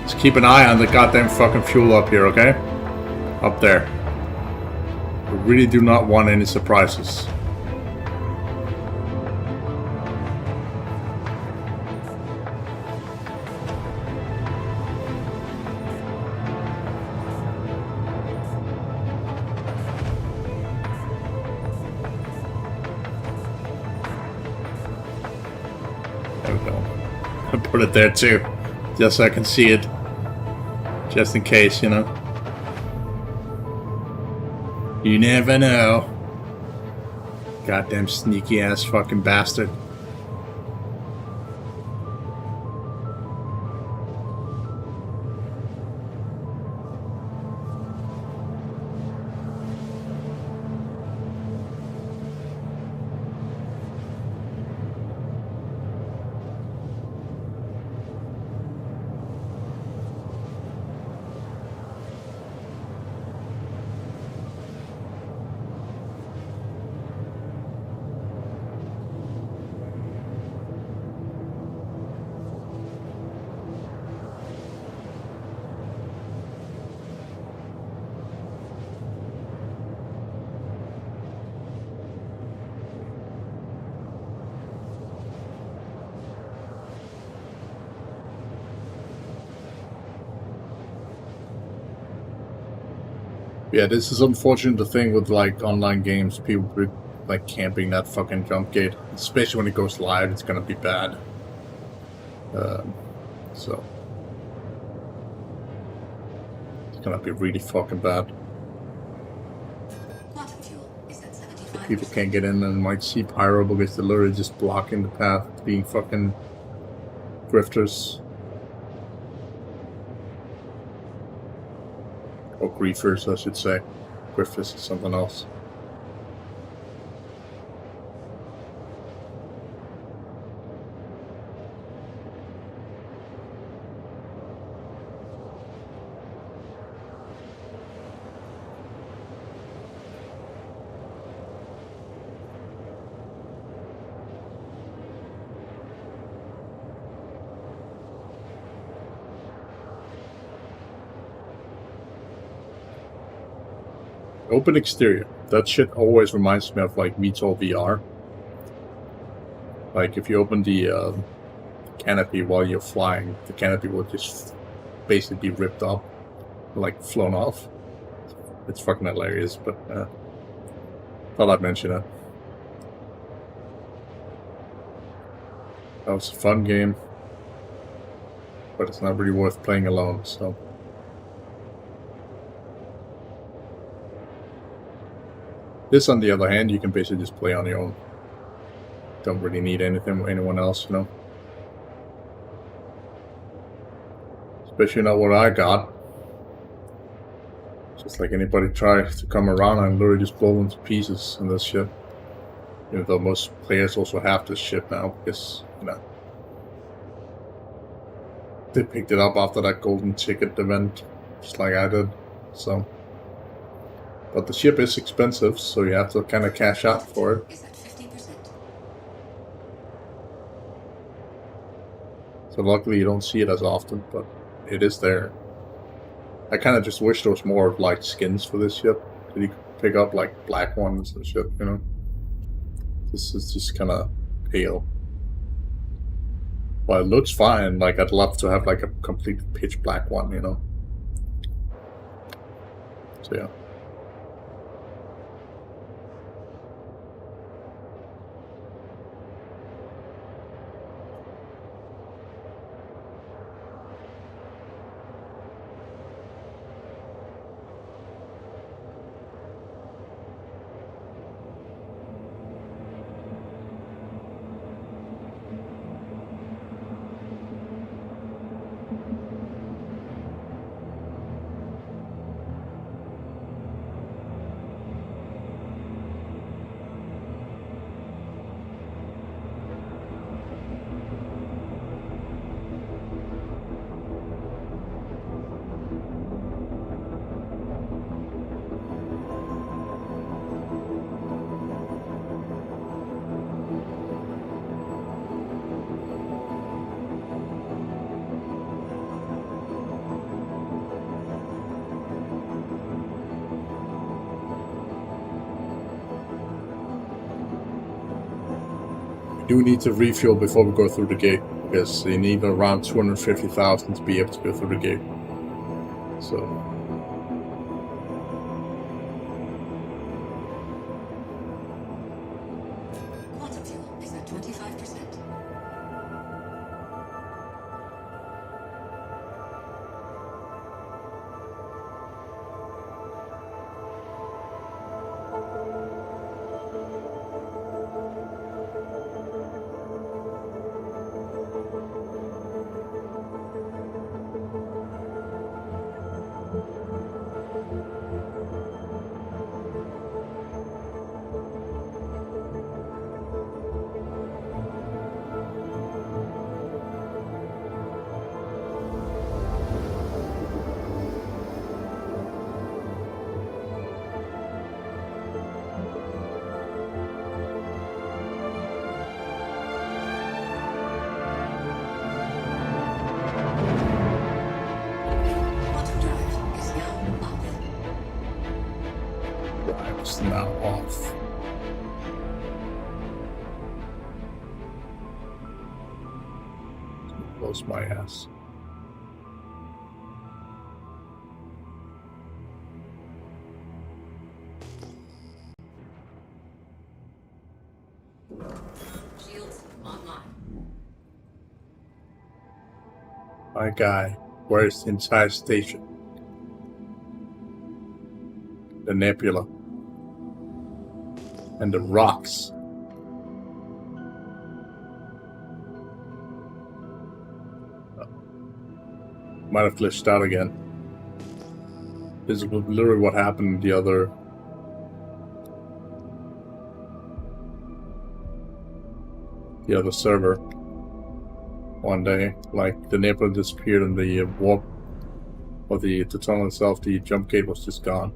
Just keep an eye on the goddamn fucking fuel up here, okay? Up there. We really do not want any surprises. There we go. I put it there too, just so I can see it. Just in case, you know. You never know. Goddamn sneaky ass fucking bastard. Yeah, this is unfortunate the thing with like online games, people like camping that fucking jump gate. Especially when it goes live, it's gonna be bad. So it's gonna be really fucking bad. People can't get in and might see Pyro because they're literally just blocking the path, being fucking grifters. Or griefers, I should say. Grifters is something else. Open exterior. That shit always reminds me of like VTOL VR. Like if you open the canopy while you're flying, the canopy will just basically be ripped up, like flown off. It's fucking hilarious, but thought I'd mention it. That was a fun game, but it's not really worth playing alone, so. This, on the other hand, you can basically just play on your own. Don't really need anyone else, you know. Especially not what I got. Just like anybody tries to come around and literally just blow them to pieces in this ship. Even though most players also have this ship now, because, you know, they picked it up after that golden ticket event, just like I did, so. But the ship is expensive, so you have to kind of cash out for it. Is at 50%. So luckily you don't see it as often, but it is there. I kind of just wish there was more like skins for this ship. That you could pick up like black ones and shit, you know. This is just kind of pale. Well, it looks fine. Like I'd love to have like a complete pitch black one, you know. So yeah. Do need to refuel before we go through the gate, because you need around 250,000 to be able to go through the gate. So Quantum fuel is at 25%. Quantum drive is now off. drive's now off. Close my ass. Shields online. My guy, where's the entire station? The nebula. And the rocks. Might have glitched out again. This is literally what happened the other server one day. Like the nebula disappeared and the warp or the tunnel itself, the jump gate was just gone.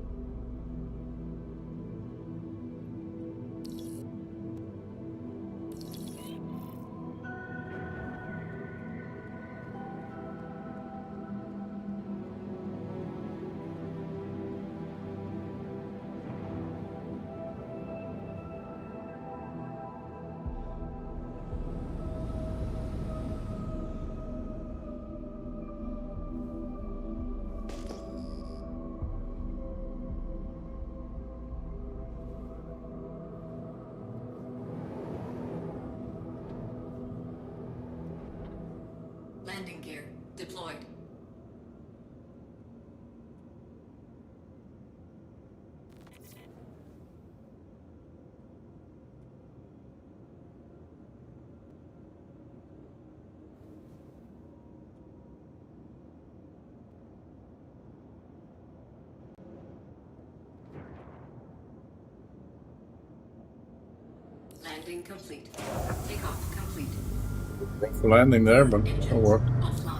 Landing gear deployed. Landing complete. Takeoff complete. Rough landing there, but it'll work. Offline.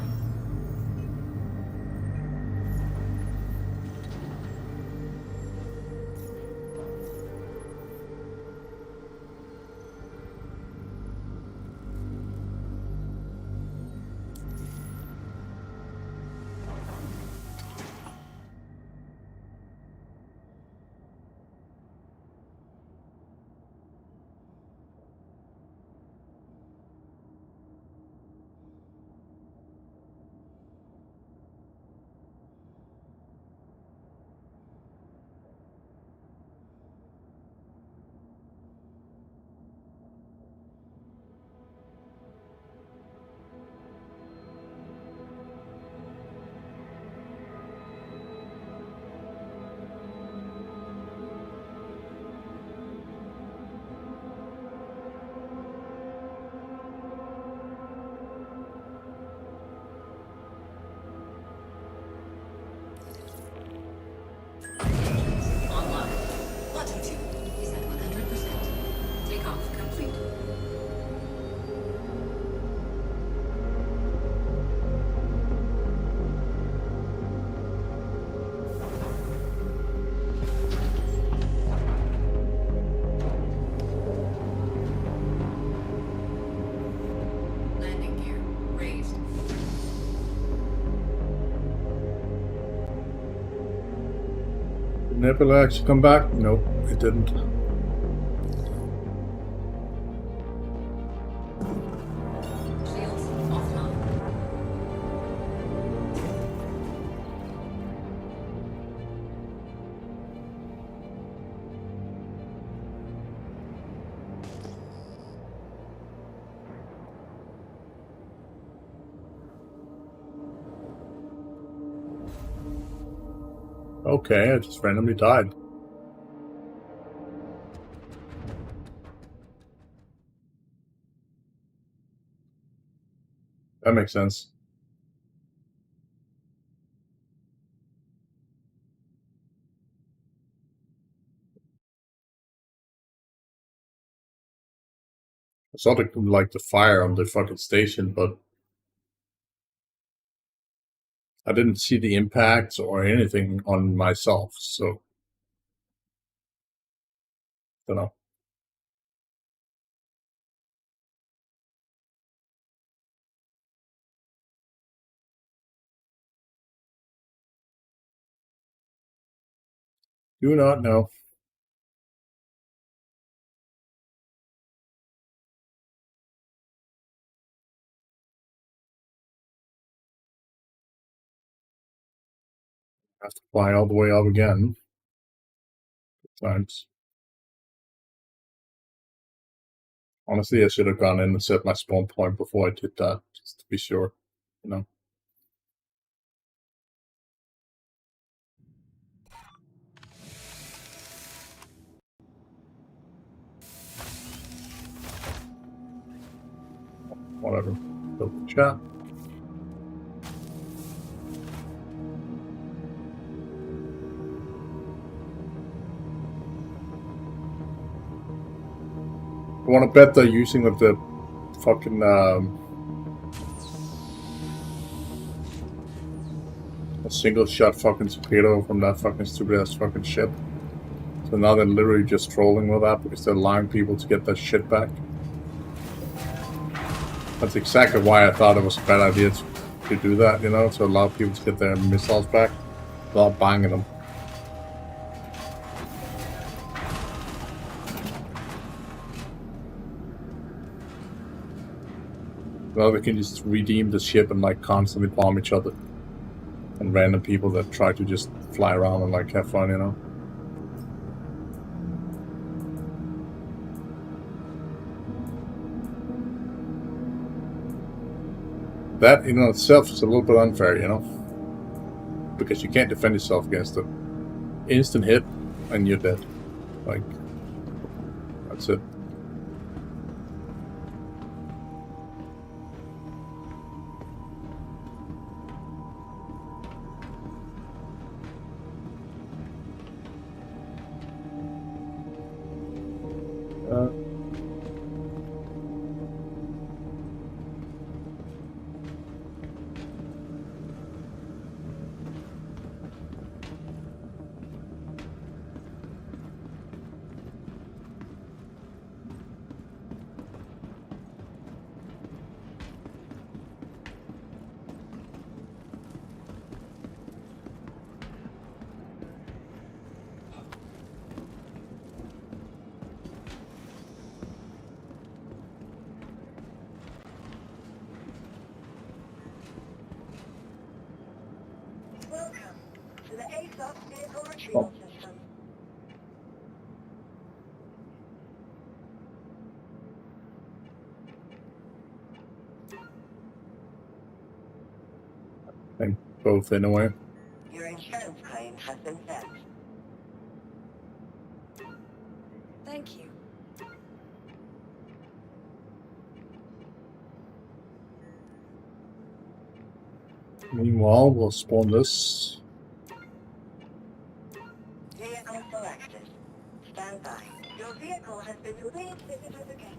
Online. Latitude is at 100%. Takeoff complete. Landing gear raised. Did Nebula actually come back? Nope, it didn't. Shields offline. Okay, I just randomly died. That makes sense. I saw the fire on the fucking station, but I didn't see the impacts or anything on myself, so don't know. Do not know. Have to fly all the way up again. Times. Honestly, I should have gone in and set my spawn point before I did that, just to be sure. You know. Whatever. Go to chat. I want to bet they're using the fucking a single shot fucking torpedo from that fucking stupid ass fucking ship. So now they're literally just trolling with that because they're allowing people to get their shit back. That's exactly why I thought it was a bad idea to do that, you know, to allow people to get their missiles back without banging them. Now they can just redeem the ship and like constantly bomb each other. And random people that try to just fly around and like have fun, you know. that in and of itself is a little bit unfair, you know? Because you can't defend yourself against it. Instant hit, and you're dead. Like, that's it. Welcome to the ASOS vehicle retrieval system. I think both in a way. Your insurance claim has been sent. Thank you. Meanwhile, we'll spawn this. Vehicle selected. Stand by. Your vehicle has been released into the game.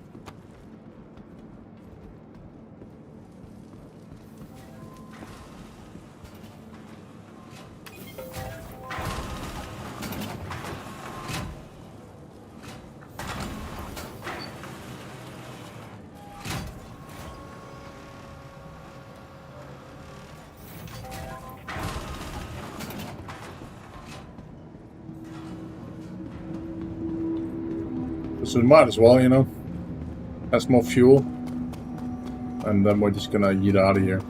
So we might as well, you know. That's more fuel. And then we're just gonna yeet out of here.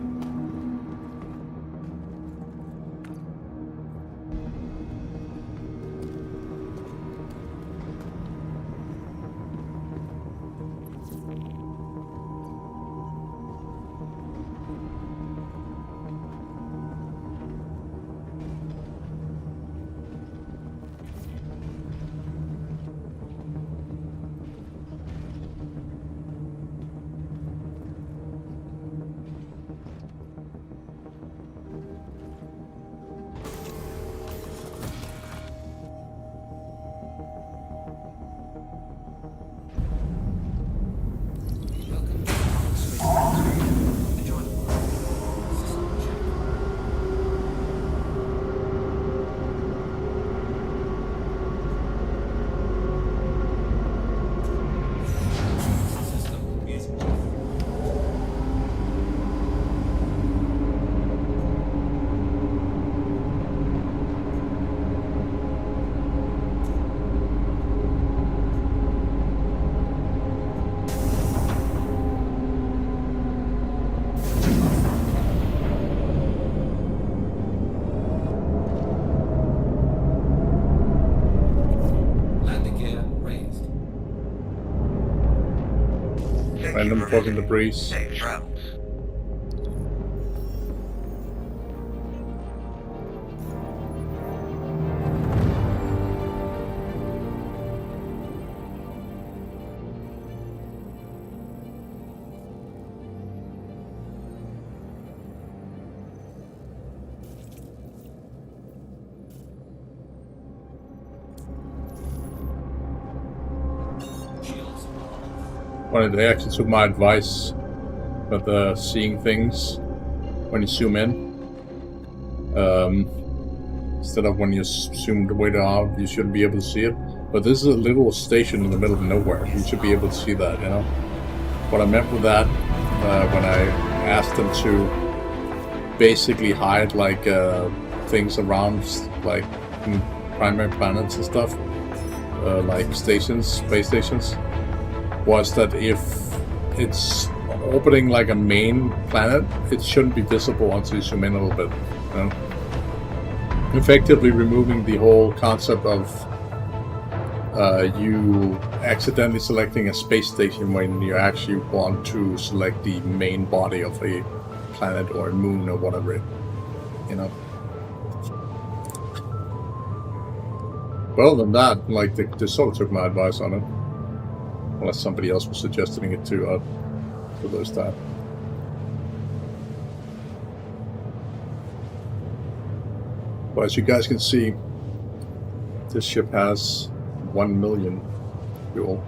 Random fucking debris. Safe travels. Well, they actually took my advice about the seeing things when you zoom in. Instead of when you zoom way out, you shouldn't be able to see it. But this is a little station in the middle of nowhere. You should be able to see that, you know? What I meant with that, when I asked them to basically hide, like, things around, like, primary planets and stuff, like stations, space stations, was that if it's orbiting like a main planet, it shouldn't be visible until you zoom in a little bit. You know? Effectively removing the whole concept of you accidentally selecting a space station when you actually want to select the main body of a planet or a moon or whatever, you know. But other than that, like, they sort of took my advice on it. Unless somebody else was suggesting it to those that. But as you guys can see, this ship has 1 million fuel.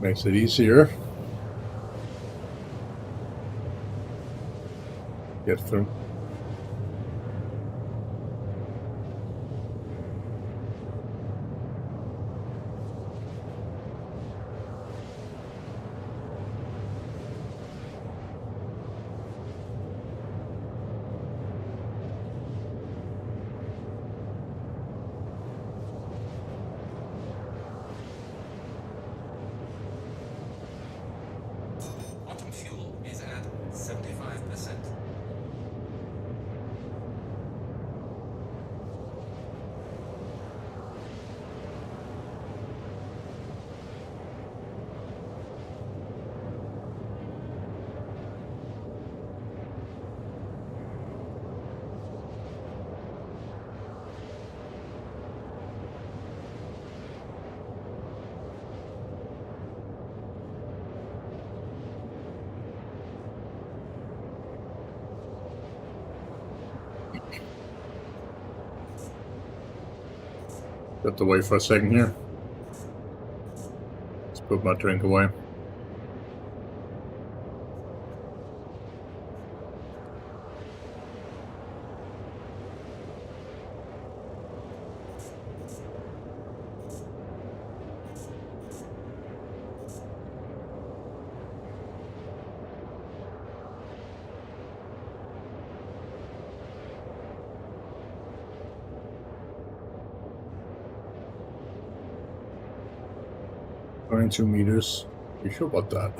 Makes it easier. Get through. Quantum fuel is at 75%. Have to wait for a second here. Let's put my drink away. .2 meters. You sure about that?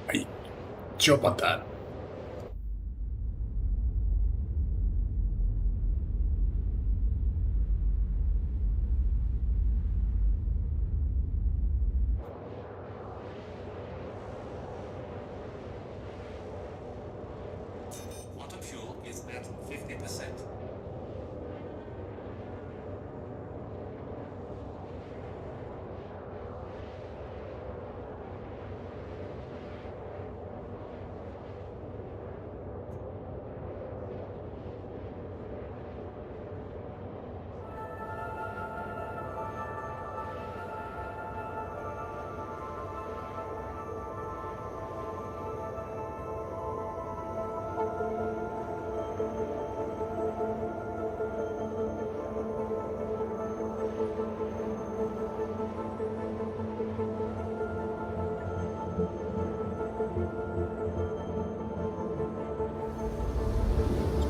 Are you sure about that? Quantum fuel is at 50%.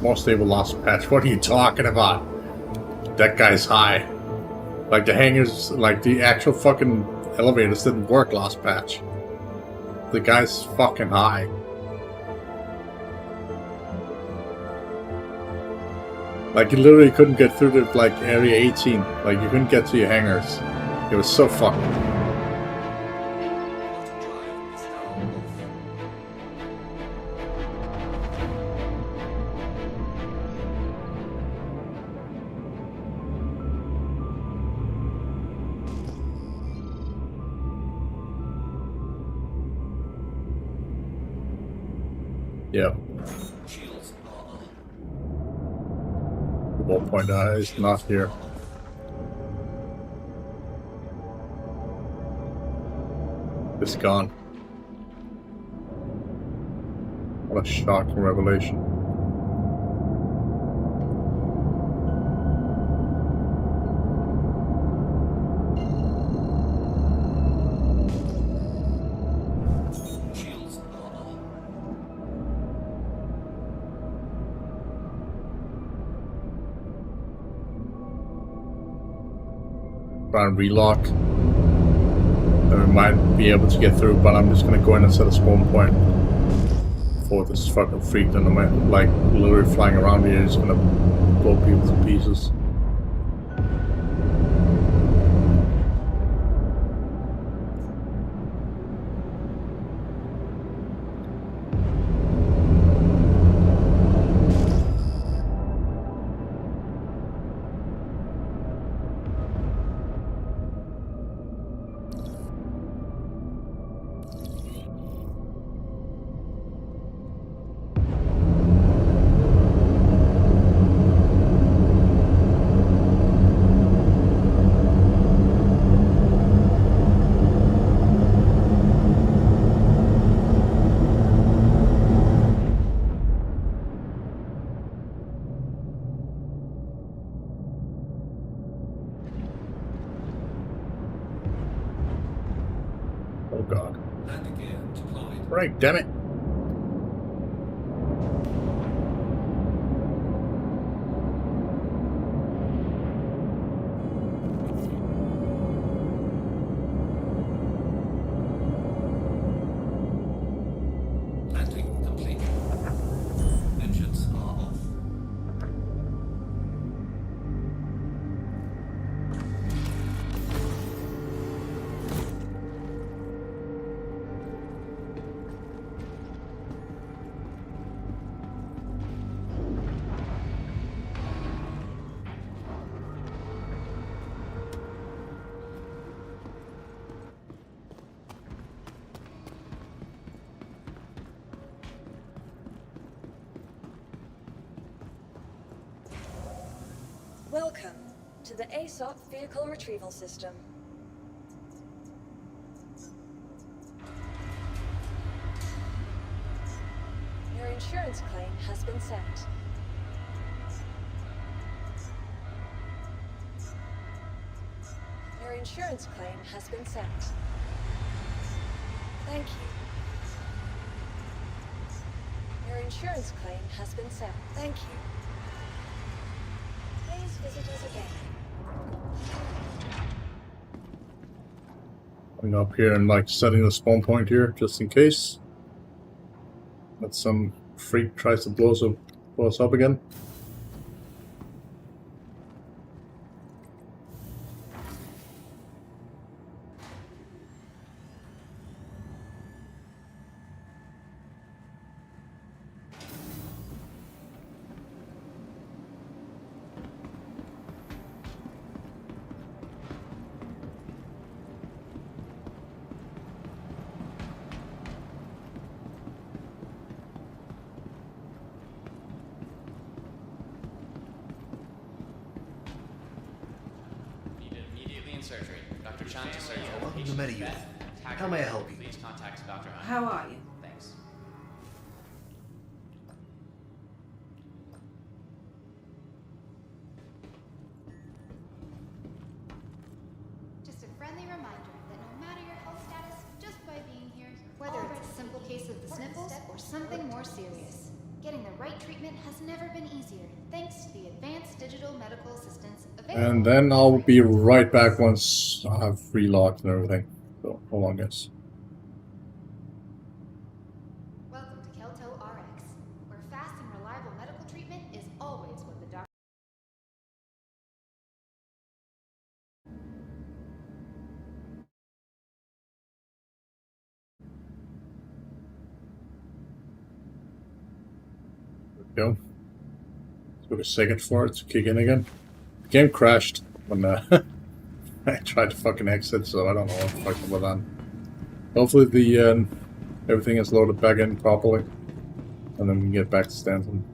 More stable last patch. What are you talking about? That guy's high. Like the hangars, like the actual fucking elevators didn't work last patch. The guy's fucking high. Like you literally couldn't get through to like area 18. Like you couldn't get to your hangars. It was so fucked. Yeah. Shields are on. The ballpoint eye is not here. It's gone. What a shocking revelation. Shields are on. Try and relock. Then we might be able to get through, but I'm just gonna go in and set a spawn point before this fucking freak and I'm like literally flying around here is gonna blow people to pieces. Oh god. Landing gear deployed. Right, damn it. Landing complete. Engines are off. Welcome to the ASOP Vehicle Retrieval System. Your insurance claim has been sent. Your insurance claim has been sent. Thank you. Your insurance claim has been sent. Thank you. Please visit us again. Going up here and like setting the spawn point here just in case that some freak tries to blow us up again. Needed immediately in surgery. Dr. Chan to surgery. Welcome to MediYouth. How may I help you? Please contact Dr. Hunt. How are you? Thanks. Just a friendly reminder that no matter your health status, just by being here, whether it's a simple case of the sniffles or something more serious, getting the right treatment has never been easier thanks to the advanced digital medical assistance available. And then I'll be right back once I have relocked and everything. So hold on guys. Welcome to Kelto RX, where fast and reliable medical treatment is always what the doctor. Go. Took a second for it to kick in again. The game crashed when I tried to fucking exit, so I don't know what the fuck was on. Hopefully the everything is loaded back in properly, and then we can get back to Stanton.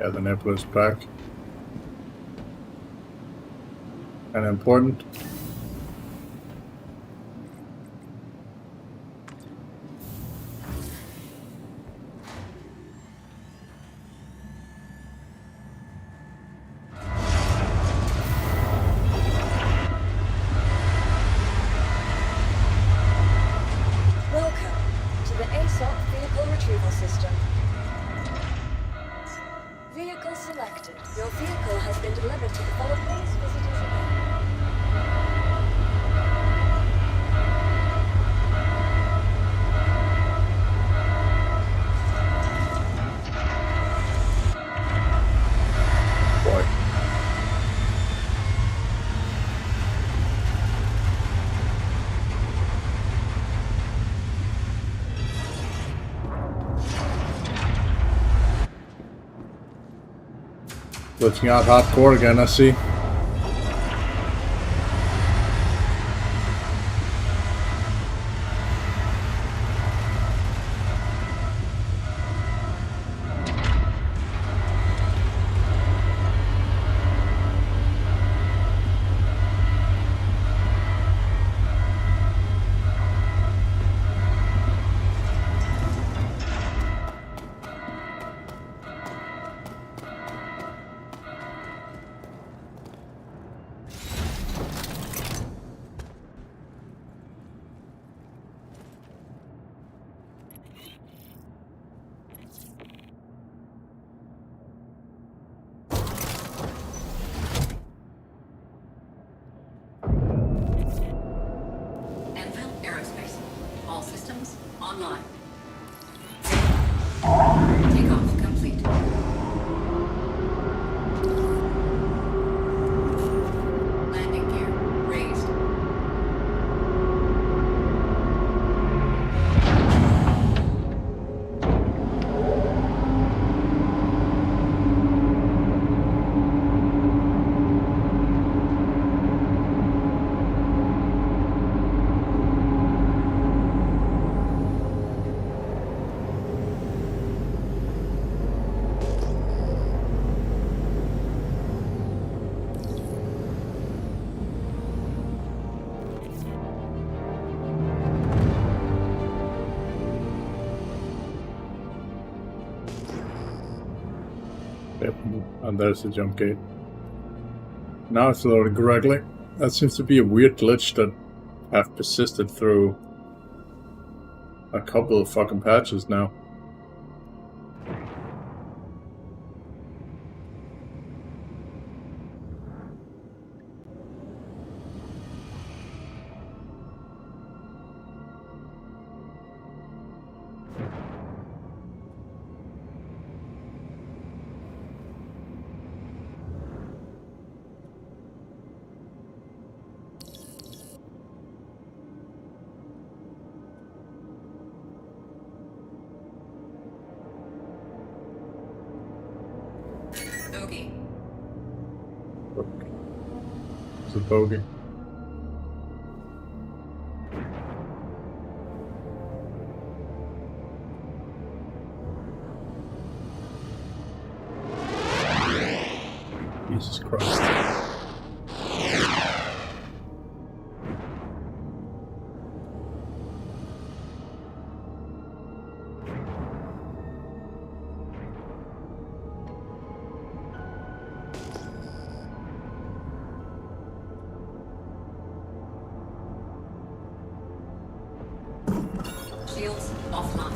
Yeah, the nebula is back. And important. Welcome to the ASOP Vehicle Retrieval System. Vehicle selected. Your vehicle has been delivered to the following. Please visit us again. Boy. Glitching out hardcore again, I see. Enfield Aerospace. All systems online. Takeoff complete. Landing gear raised. Yep, and there's the jump gate. Now it's loaded correctly. That seems to be a weird glitch that have persisted through a couple of fucking patches now. Bogey. It's a bogey. Jesus Christ. Shields offline.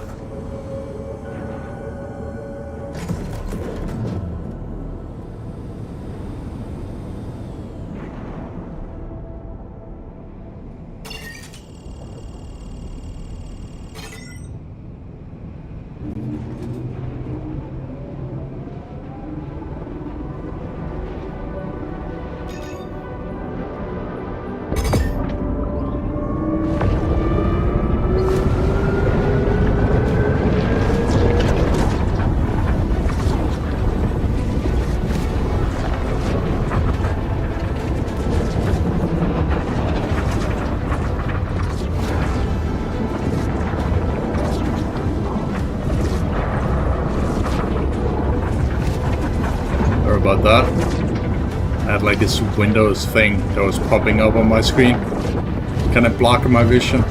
Sorry about that. I had like this Windows thing that was popping up on my screen, kind of blocking my vision.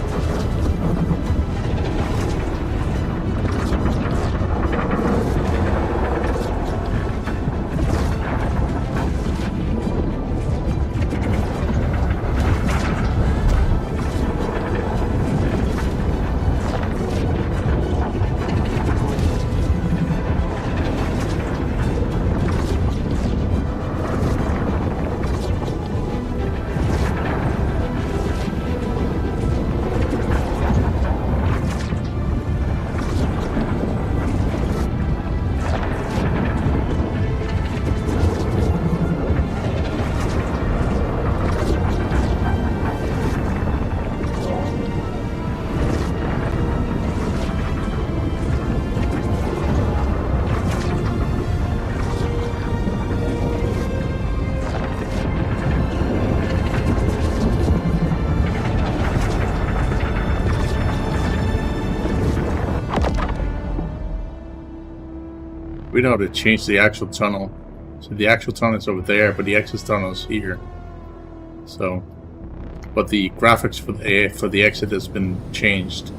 We know how to change the actual tunnel. So the actual tunnel is over there, but the exit tunnel is here. So, but the graphics for the exit has been changed.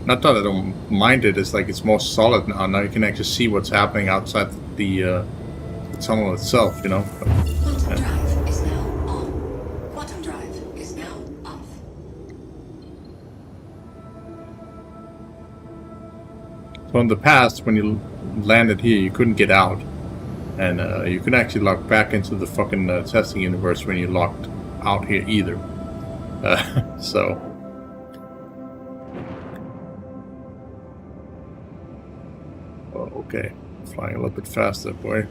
Not that I don't mind it. It's like it's more solid now. Now you can actually see what's happening outside the tunnel itself. You know. Quantum drive is now on. Quantum drive is now off. So in the past, when you landed here, you couldn't get out, and you couldn't actually log back into the fucking testing universe when you logged out here either. So. Oh, okay, flying a little bit faster, boy.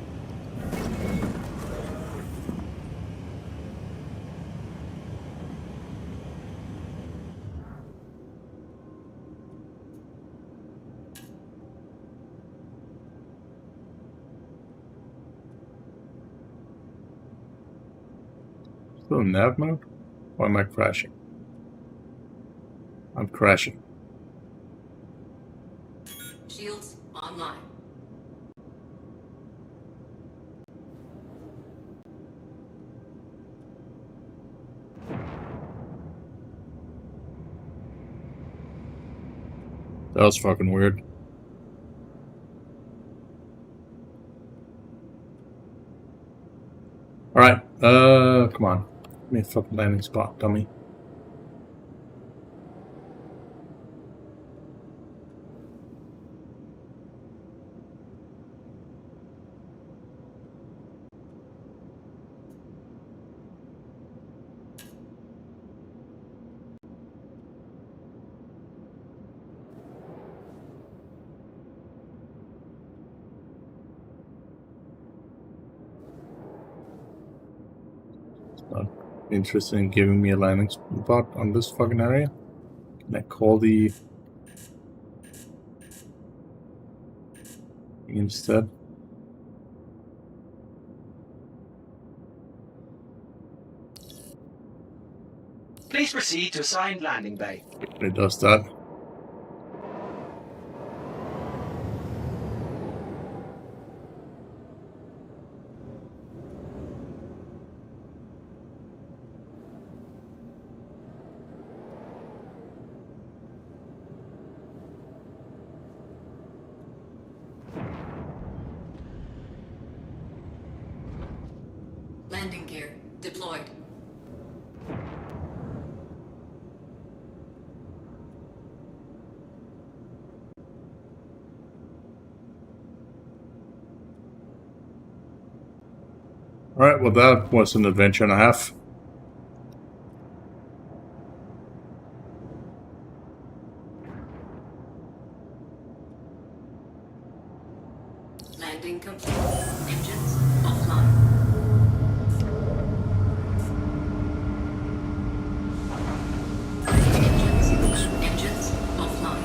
Still in nav mode? Why am I crashing? I'm crashing. Shields online. That was fucking weird. Alright, come on. Give me a fucking landing spot, dummy. Not interested in giving me a landing spot on this fucking area. Can I call the instead? Please proceed to assigned landing bay. It does that. Landing gear deployed. Alright, well that was an adventure and a half. Landing complete. Engines offline. Engines offline.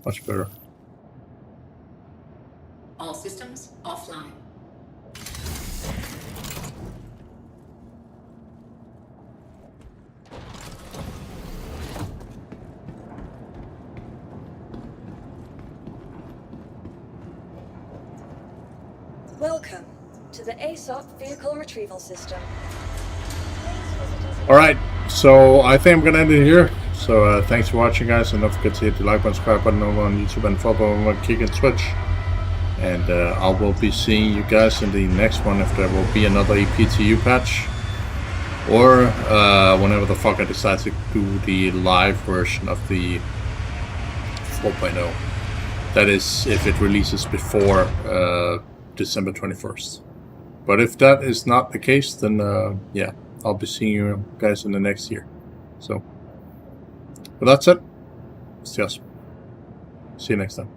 Much better. All systems offline. Welcome to the ASOC Vehicle Retrieval System. Alright, so I think I'm gonna end it here. So thanks for watching, guys, and don't forget to hit the like button, subscribe button over on YouTube, and follow on Kick and Twitch. And I will be seeing you guys in the next one if there will be another EPTU patch, or whenever the fuck I decide to do the live version of the 4.0. That is, if it releases before December 21st. But if that is not the case, then yeah, I'll be seeing you guys in the next year. So, but that's it. See you next time.